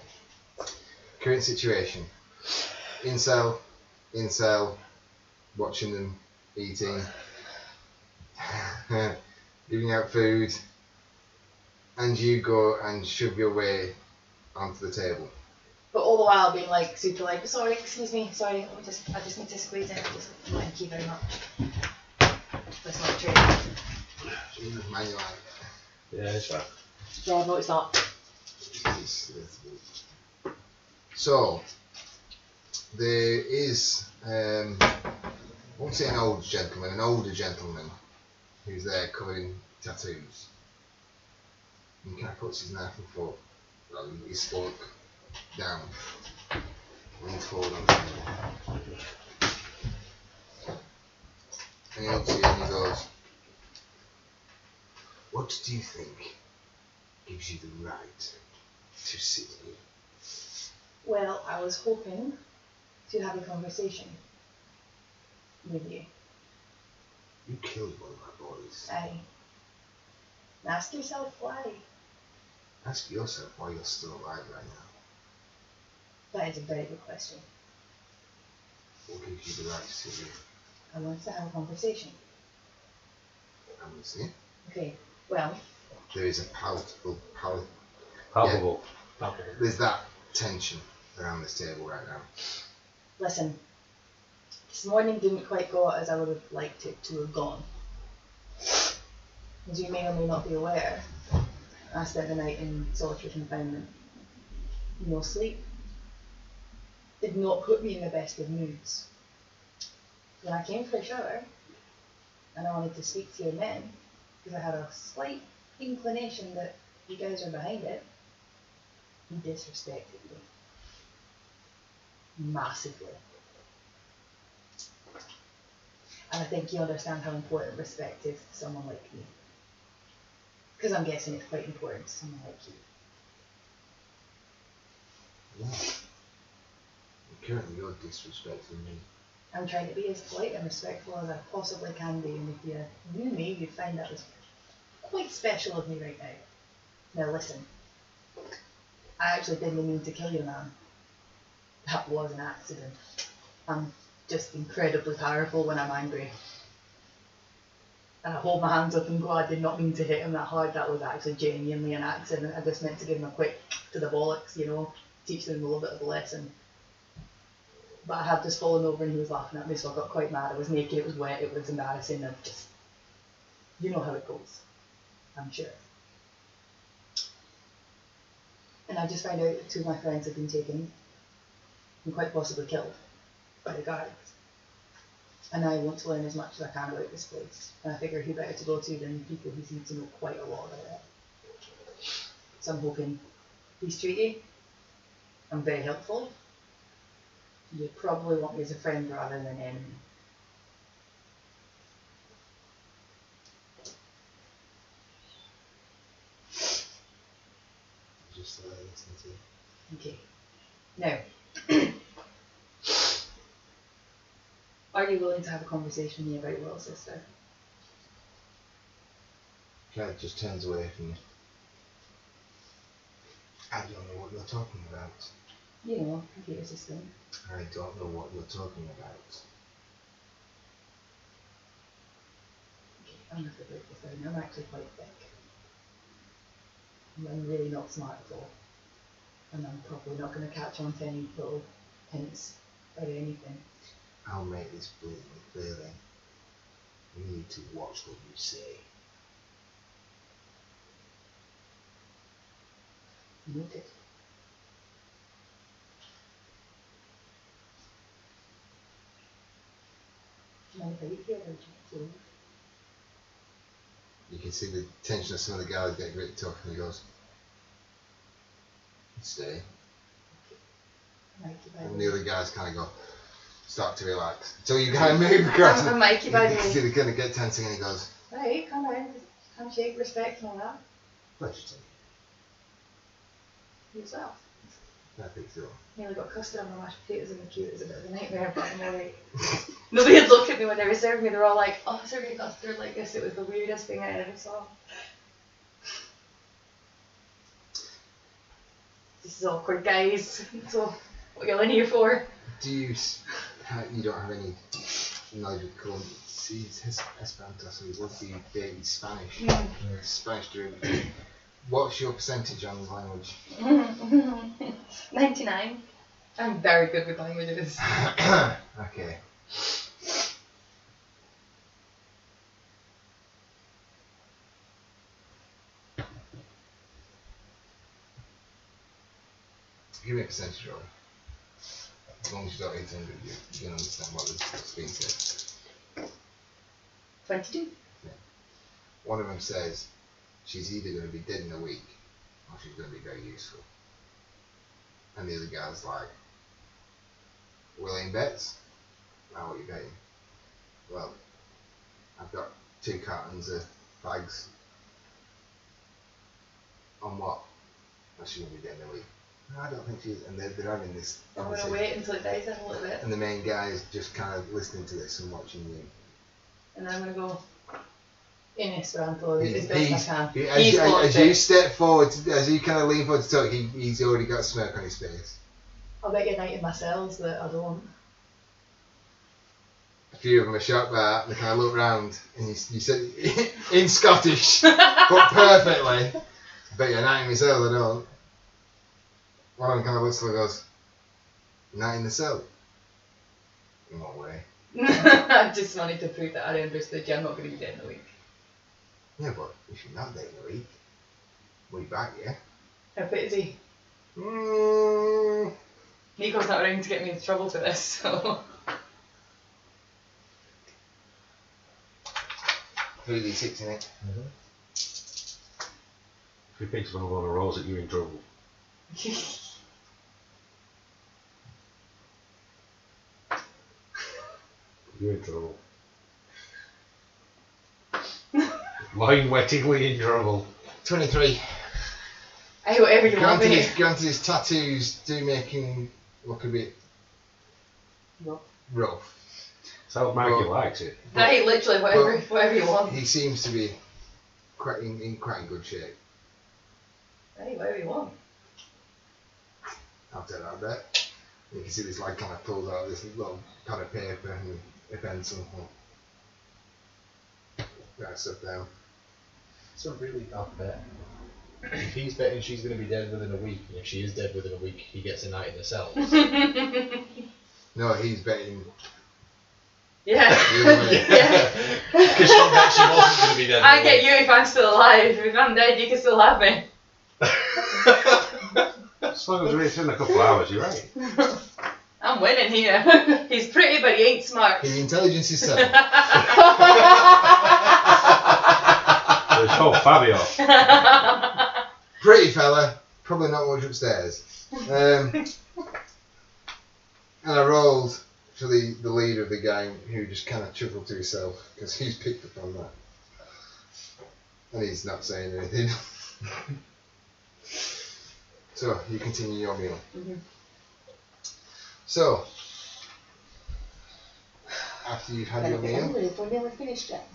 current situation. Incel, watching them eating, giving out food, and you go and shove your way onto the table. But all the while being like super like, sorry, excuse me, sorry, I just need to squeeze in. Thank you very much. That's not true. Mind your eye. Yeah, it's right. Yeah, no, it's not. So, there is, I won't say an older gentleman who's there covered in tattoos. And he kind of puts his knife and fork, well, his fork down, leans forward on the table. And he looks at you and he goes, what do you think gives you the right to sit here? Well, I was hoping to have a conversation with you. You killed one of my boys. Aye. Ask yourself why. Ask yourself why you're still alive right now. That is a very good question. What gives you the right to sit here? I want to have a conversation. I'm listening. Okay, well, There is a palpable. There's that tension around this table right now. listen. This morning didn't quite go as I would have liked it to have gone. As you may or may not be aware, I spent the night in solitary confinement. No sleep. Did not put me in the best of moods. When I came for a shower, and I wanted to speak to you then, because I had a slight inclination that you guys are behind it, he disrespected me. Massively. And I think you understand how important respect is to someone like me. Because I'm guessing it's quite important to someone like you. Yeah. Currently, you're disrespecting me. I'm trying to be as polite and respectful as I possibly can be, and if you knew me, you'd find that was quite special of me right now. Now listen, I actually didn't mean to kill you, man. That was an accident. I'm just incredibly powerful when I'm angry. And I hold my hands up and go, I did not mean to hit him that hard, that was actually genuinely an accident. I just meant to give him a quick to the bollocks, you know, teach them a little bit of a lesson. But I had just fallen over and he was laughing at me, so I got quite mad. I was naked, it was wet, it was embarrassing, and just, you know how it goes, I'm sure. And I just found out that 2 of my friends had been taken and quite possibly killed by the guards. And I want to learn as much as I can about this place. And I figure who better to go to than people who seem to know quite a lot about it. So I'm hoping he's treaty. I'm very helpful. You probably want me as a friend rather than an enemy. Just listen to you. Okay. Now, are you willing to have a conversation with me about Will, sister? Cat just turns away from you. I don't know what you're talking about. You know, computer system. I don't know what you're talking about. Okay, I'm going to have to break this down. I'm actually quite thick. I'm really not smart at all. And I'm probably not going to catch on to any little hints or anything. I'll make this blatantly clear then. You need to watch what you say. Noted. Do you mind if I eat here or do you want You can see the tension of some of the guys getting really tough, and he goes, stay. to? Mikey, by And the the way. other guys kind of go, start to relax. So you kind of move across. I'm Mikey, by the You can see way. they're going to get tensing, and he goes, Right, come on. Handshake, respect, and all that. pleasure to You as well. me. I think so. Nearly got custard on my mashed potatoes in the queue. It was a bit of a nightmare, but I'm alright. Nobody had looked at me when they were serving me. They were all like, oh, serving custard like this. It was the weirdest thing I ever saw. This is awkward, guys. So, what are you in here for? Do you don't have any knowledge of Colombian Esperanto, so it would be baby Spanish. Spanish derivative. What's your percentage on language? 99. I'm very good with languages. Okay. Give me a percentage roll. As long as you got 800, you can understand what's being said. 22. One of them says she's either going to be dead in a week or she's going to be very useful. And the other guy's like, willing bets? Now what are you betting? Well, I've got 2 cartons of bags. On what? Well, she's going to be dead in a week. No, I don't think she is. And they're having this. I'm going to wait until it dies down a little bit. And the main guy is just kind of listening to this and watching you. And I'm going to go in Esperanto as best I can. As you step forward, as you kind of lean forward to talk, he's already got a smirk on his face. I'll bet you 90 myself that I don't. A few of them are shocked by that, and they kind of look round, and you said in Scottish, but perfectly. I bet you're 90 myself, I don't. One of them kind of looks and goes, "Not in the cell." No way. I just wanted to prove that I understood you. I'm not going to be dead in a week. Yeah, but if you're not dead in a week, we'll be back, yeah? How fit is he? Nico's not around to get me into trouble for this, so. 3d6 in it. If he picks one of the rolls that you're in trouble. You're in trouble. Mind-wettingly in trouble. 23. Hey, whatever you want me. Granted, his tattoos do make him look a bit rough. Sounds like he likes it. Hey, literally, whatever you want. He seems to be quite in good shape. Hey, whatever you want. I'll take that bet. You can see this lad kind of pulls out this little pad of paper and a pencil. Write stuff down. It's a really bad bet. If he's betting she's going to be dead within a week, and if she is dead within a week, he gets a night in the cells. No, he's betting. Yeah. Yeah. Because she bet she wasn't going to be dead. I get you if I'm still alive. If I'm dead, you can still have me. As long as it's in a couple of hours, you're right. I'm winning here. He's pretty, but he ain't smart. His intelligence is 7. It's called Fabio. Pretty fella, probably not much upstairs. And I rolled for the leader of the gang, who just kind of chuckled to himself because he's picked up on that, and he's not saying anything. So you continue your meal. So after you've had your meal, We're nearly finished yet.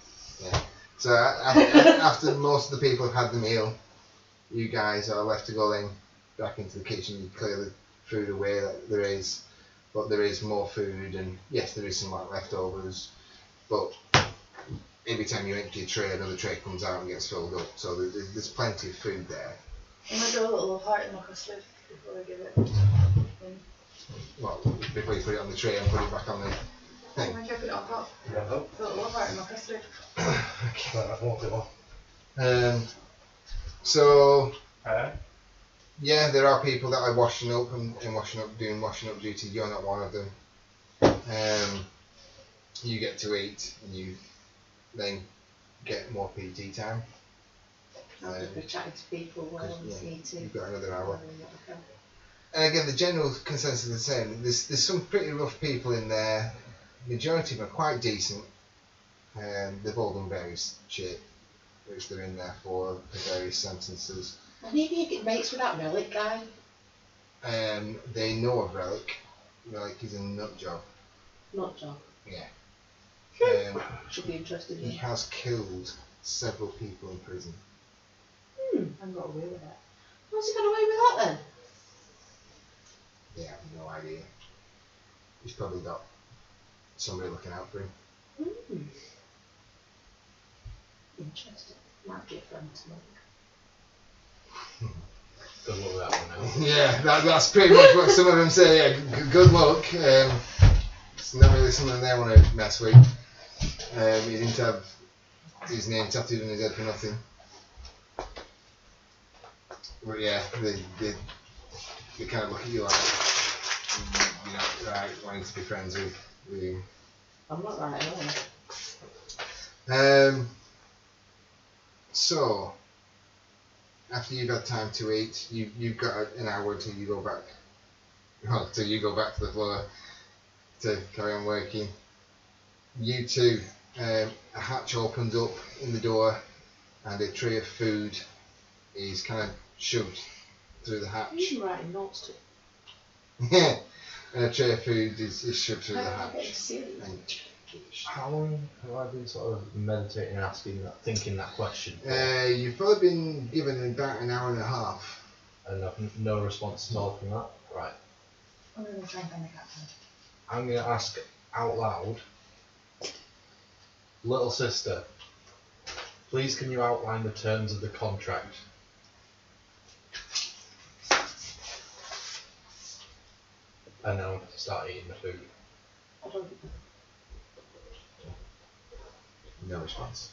yeah. So after most of the people have had the meal, you guys are left to go then back into the kitchen. You clear the food away that there is, but there is more food, and yes, there is some like leftovers, but every time you empty a tray, another tray comes out and gets filled up. So there's plenty of food there. I'm going to do a little heart in my custard before I give it. Well, before you put it on the tray and put it back on the thing. Why do I put it on top? Yeah, no. Put a little heart in my custard. Right, walk it off. So Alright. yeah, there are people that are washing up and doing washing up duty. You're not one of them. You get to eat, and you then get more PT time. I'll just be chatting to people while I'm eating. You've got another hour. And again, the general consensus is the same. There's some pretty rough people in there. Majority of them are quite decent. They've all done various shit, which they're in there for various sentences. And maybe you get mates with that relic guy. They know of Relic. Relic is a nut job. Not John. Yeah. Should be interested He in. has killed several people in prison. And got away with it. How's he got away with that then? he's probably got somebody looking out for him. Interesting. Might be a friend to make. Good luck with that one now. Yeah, that's pretty much what some of them say. Yeah, good luck. It's not really something they want to mess with. He didn't have his name tattooed on his head for nothing. But yeah, they kind of look at you like you're not right wanting to be friends with him. I'm not right at all. So, after you've had time to eat, you've got an hour till you go back. Well, till you go back to the floor to carry on working. You two, a hatch opens up in the door, and a tray of food is kind of shoved through the hatch. You've been writing notes too. Yeah, and a tray of food is shoved through the How hatch. do I get to see it? And How long have I been sort of meditating and asking that, thinking that question? for? you've probably been given about an hour and a half. And I've no response at all from that? Right. I'm going to try and find the captain. I'm going to ask out loud, little sister, please can you outline the terms of the contract? And then I'll start eating the food. I don't. No response.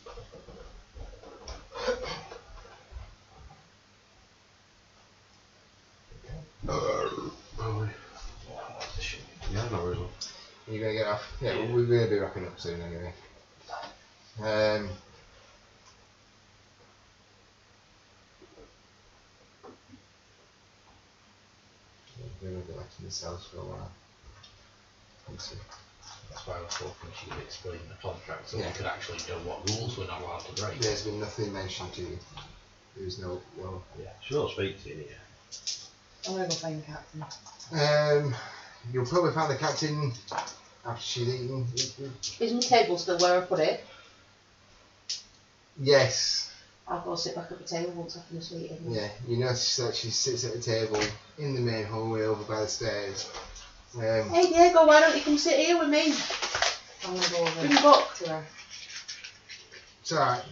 Yeah, no worries. You're going to get off? Yeah, we're going to be wrapping up soon anyway. We're going to go back to the cells for a while. Let's see. That's why I was hoping she could explain the contract so Yeah. we could actually know what rules we're not allowed to break. There's been nothing mentioned to you. There's no. Well, Yeah, she'll speak to you. Yeah. I'm going to go find the captain. you'll probably find the captain after she's eaten. Is my table still where I put it? Yes. I'll go sit back at the table once I finish eating. Yeah. You notice that she sits at the table in the main hallway over by the stairs. Hey Diego, why don't you come sit here with me? I'm going to go over Bring a book. to her. It's alright.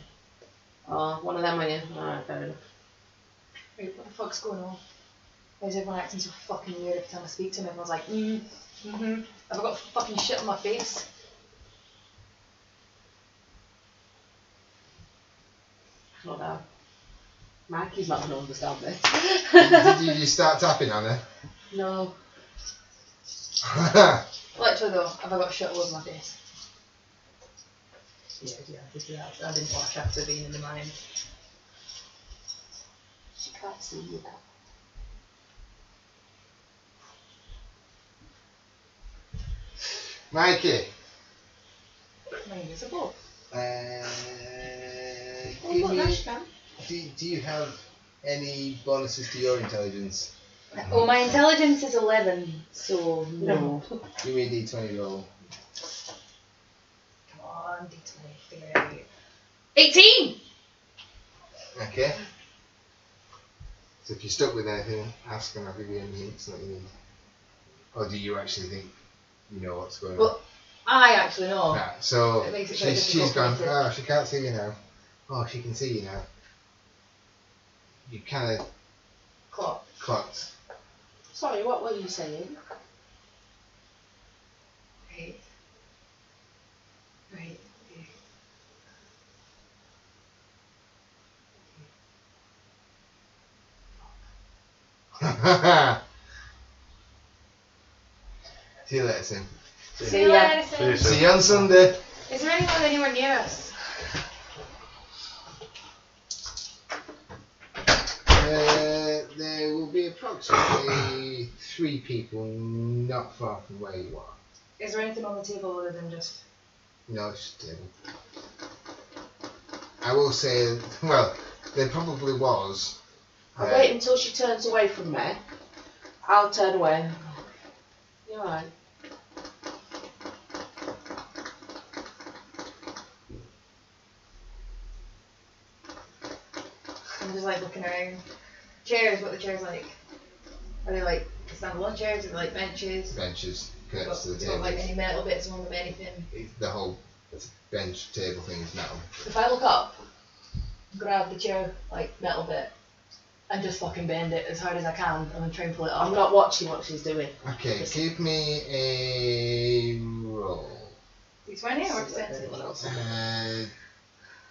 Oh, one of them are you? Alright, fair enough. Wait, what the fuck's going on? Why is everyone acting so fucking weird every time I speak to him? Everyone's like, have I got fucking shit on my face? Not bad. Mikey's not going to understand this. Did you start tapping on her? No. Literally though, have I got shit all over my face? Yeah, just do that. I didn't wash after being in the mine. She can't see you now. Mikey. Am I invisible? Oh, Give look, now me, she can. do you have any bonuses to your intelligence? Well, my intelligence is 11, so no. Give me a d20 roll. Come on, D20, figure it out. 18! Okay. So if you're stuck with anything, ask and I'll give you any hints that you need. Or do you actually think you know what's going on? Well, I actually know. Right, so It makes it very she's difficult gone, for me to- oh, she can't see you now. Oh, she can see you now. You kind of clocked. Sorry, what were you saying? Right. Right. Okay. See you later, Sim. See you later, See you Sim. See you on Sunday. Is there anyone anywhere near us? There will be approximately 3 people not far from where you are. Is there anything on the table other than just... No, it's just a table. I will say, well, there probably was. I'll wait until she turns away from me. I'll turn away. You alright? I'm just like looking around. Chairs, what are the chairs like? Are they like standalone chairs? Are they like benches? Benches, curtains to the You got table. like any metal bits on them, anything. The whole bench table thing is metal. If I look up, grab the chair, like, metal bit, and just fucking bend it as hard as I can, and then try and pull it up. I'm not watching what she's doing. Okay, Just- give me a roll. D20 or percentage?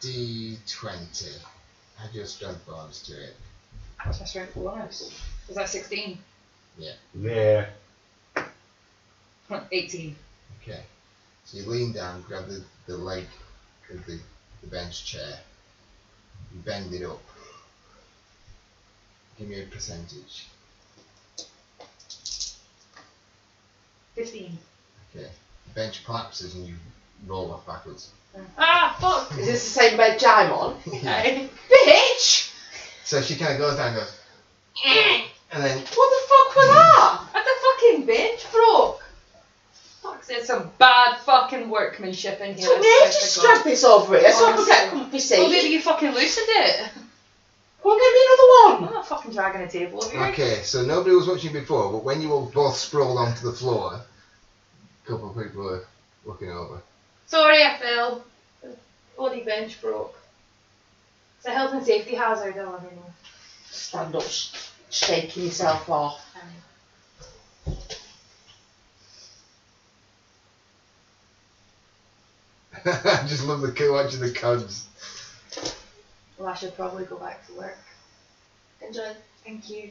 D20. Add your strength bonus to it. What's my strength bonus? Was that 16? Yeah. 18. Okay. So you lean down, grab the leg of the bench chair, you bend it up. Give me a percentage. 15. Okay. The bench collapses and you roll off backwards. Ah, fuck! Is this the same bench I'm on? Okay. Bitch! So she kind of goes down and goes, and then What the fuck was that? And the fucking bench broke! Fuck, there's some bad fucking workmanship in here. Took me I ages to swear to strap this over it so I could get a Honestly. comfy God. Well, maybe seat. you fucking loosened it. Go and get me another I'm one. not fucking dragging a table over here. okay, so nobody was watching before, but when you all both sprawled onto the floor, a couple of people were looking over. Sorry, I fell. The bloody bench broke. It's a health and safety hazard, I'll never know. Stand up, shaking yourself off. I just love watching the cubs. Well, I should probably go back to work. Enjoy. Thank you.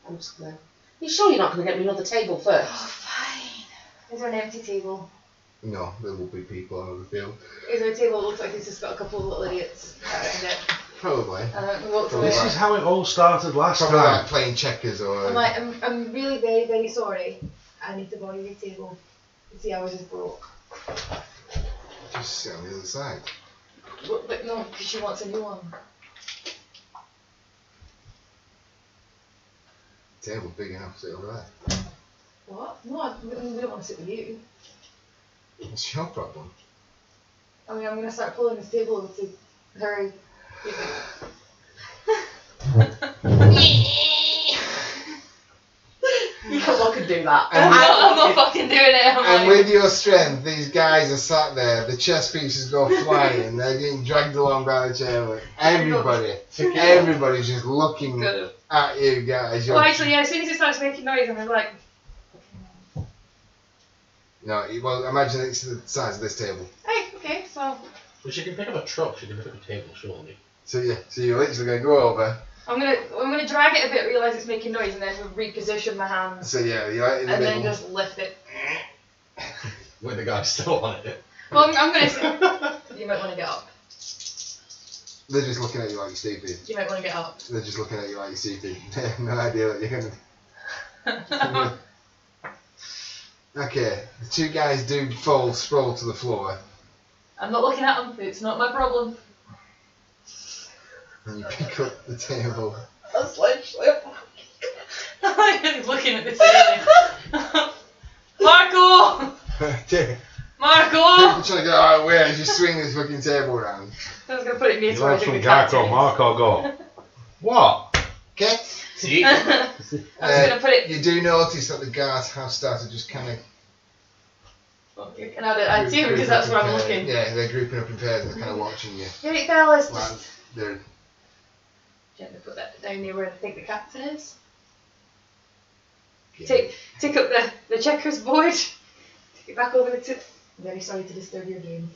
I'm just gonna. You sure you're not going to get me another table first? Oh, fine. Is there an empty table? No, there will be people on the field. Is there a table that looks like it's just got a couple of little idiots around it? Probably. And we walked Probably. away. This is how it all started last Probably time. like playing checkers or. I'm like, I'm really very, very sorry. I need to borrow your table. You see, ours is broke. Just sit on the other side. But no, because she wants a new one. Table big enough to sit over there. What? No, we don't want to sit with you. What's your problem? I mean, I'm going to start pulling this table over to her. You can look and do that. And- I'm not fucking doing it. I'm And like, with your strength, these guys are sat there, the chess pieces go flying, they're getting dragged along by the chair. Everybody's just looking good. at you guys. Well, actually, yeah, as soon as it starts making noise, I'm like, No, well, imagine it's the size of this table. hey, okay, so Well, she can pick up a truck, she can pick up a table, surely. So yeah, so you're literally going to go over. I'm gonna drag it a bit, realise it's making noise, and then reposition my hands, So yeah, you're right in the and then middle. just lift it. With the guy still on it. Well, I'm gonna say, you might want to get up. They're just looking at you like you're stupid. You might want to get up. They're just looking at you like you're stupid. They have no idea what you're going to. Okay, the two guys do sprawl to the floor, I'm not looking at them. It's not my problem. and you pick up the table. That's literally. I'm looking at this alien. Marco! Marco! People trying to get out of the way as you swing this fucking table around. I was gonna put it near You to where I like think some the guy cat called is. Marco go, what? Okay? See? I was gonna put it. You do notice that the guards have started just kind of. And I do because that's where I'm looking. Yeah, they're grouping up in pairs and they're kind of watching you. Right, fellas, Like, just they're gently put that down near where I think the captain is. yeah. Take up the checkers board. Take it back over to. I'm very sorry to disturb your game.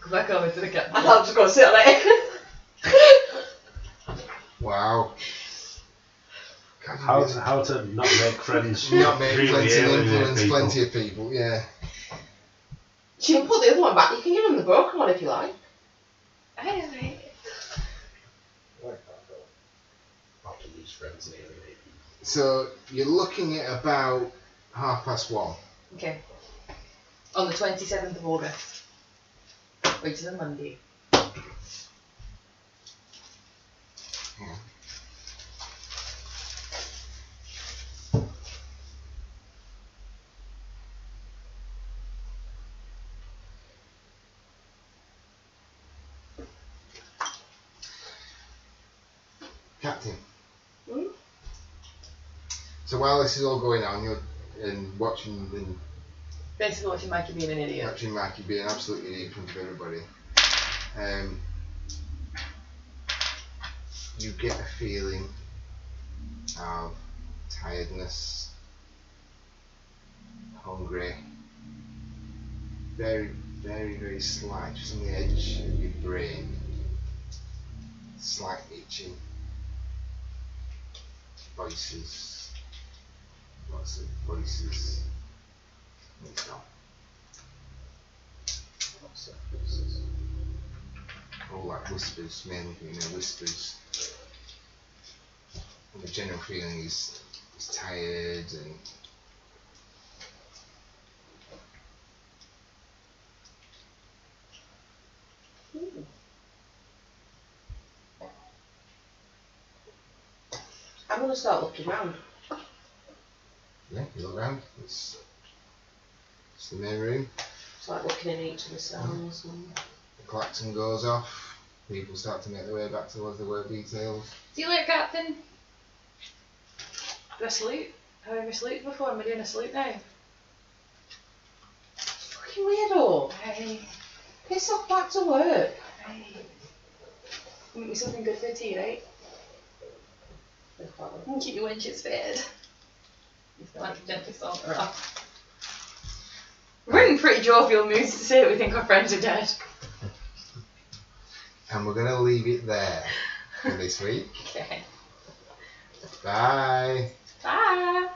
Go back over to the captain. And I'm just going to sit on it. Wow. How to not make friends. Not make really friends and alienate influence people. plenty of people, yeah. You can put the other one back. You can give them the broken one if you like. Alright. Not to lose friends and alienate people. So you're looking at about 1:30. Okay. On the 27th of August. Which is a Monday. Captain. Hmm? So while this is all going on, you're and watching Basically watching Mikey being an idiot. Mikey being an absolute idiot in front of everybody. You get a feeling of tiredness, hungry, very, very, very slight, just on the edge of your brain, slight itching, voices, lots of voices. It's not. Lots of voices. All like whispers, mainly whispers. And the general feeling is tired and I'm going to start looking round. yeah, you look around. It's the main room. It's like looking in each of the cells. And... The klaxon goes off. People start to make their way back towards the work details. See you later, Captain. Do I salute? Have I ever saluted before? Am I doing a salute now? Fucking weirdo. Hey. Piss off back to work. Hey. Make me something good for tea, right? And keep your winches fitted. Just like gently salt her off. We're in pretty jovial moods to say that we think our friends are dead. And we're going to leave it there for this week. Okay. Bye. Bye.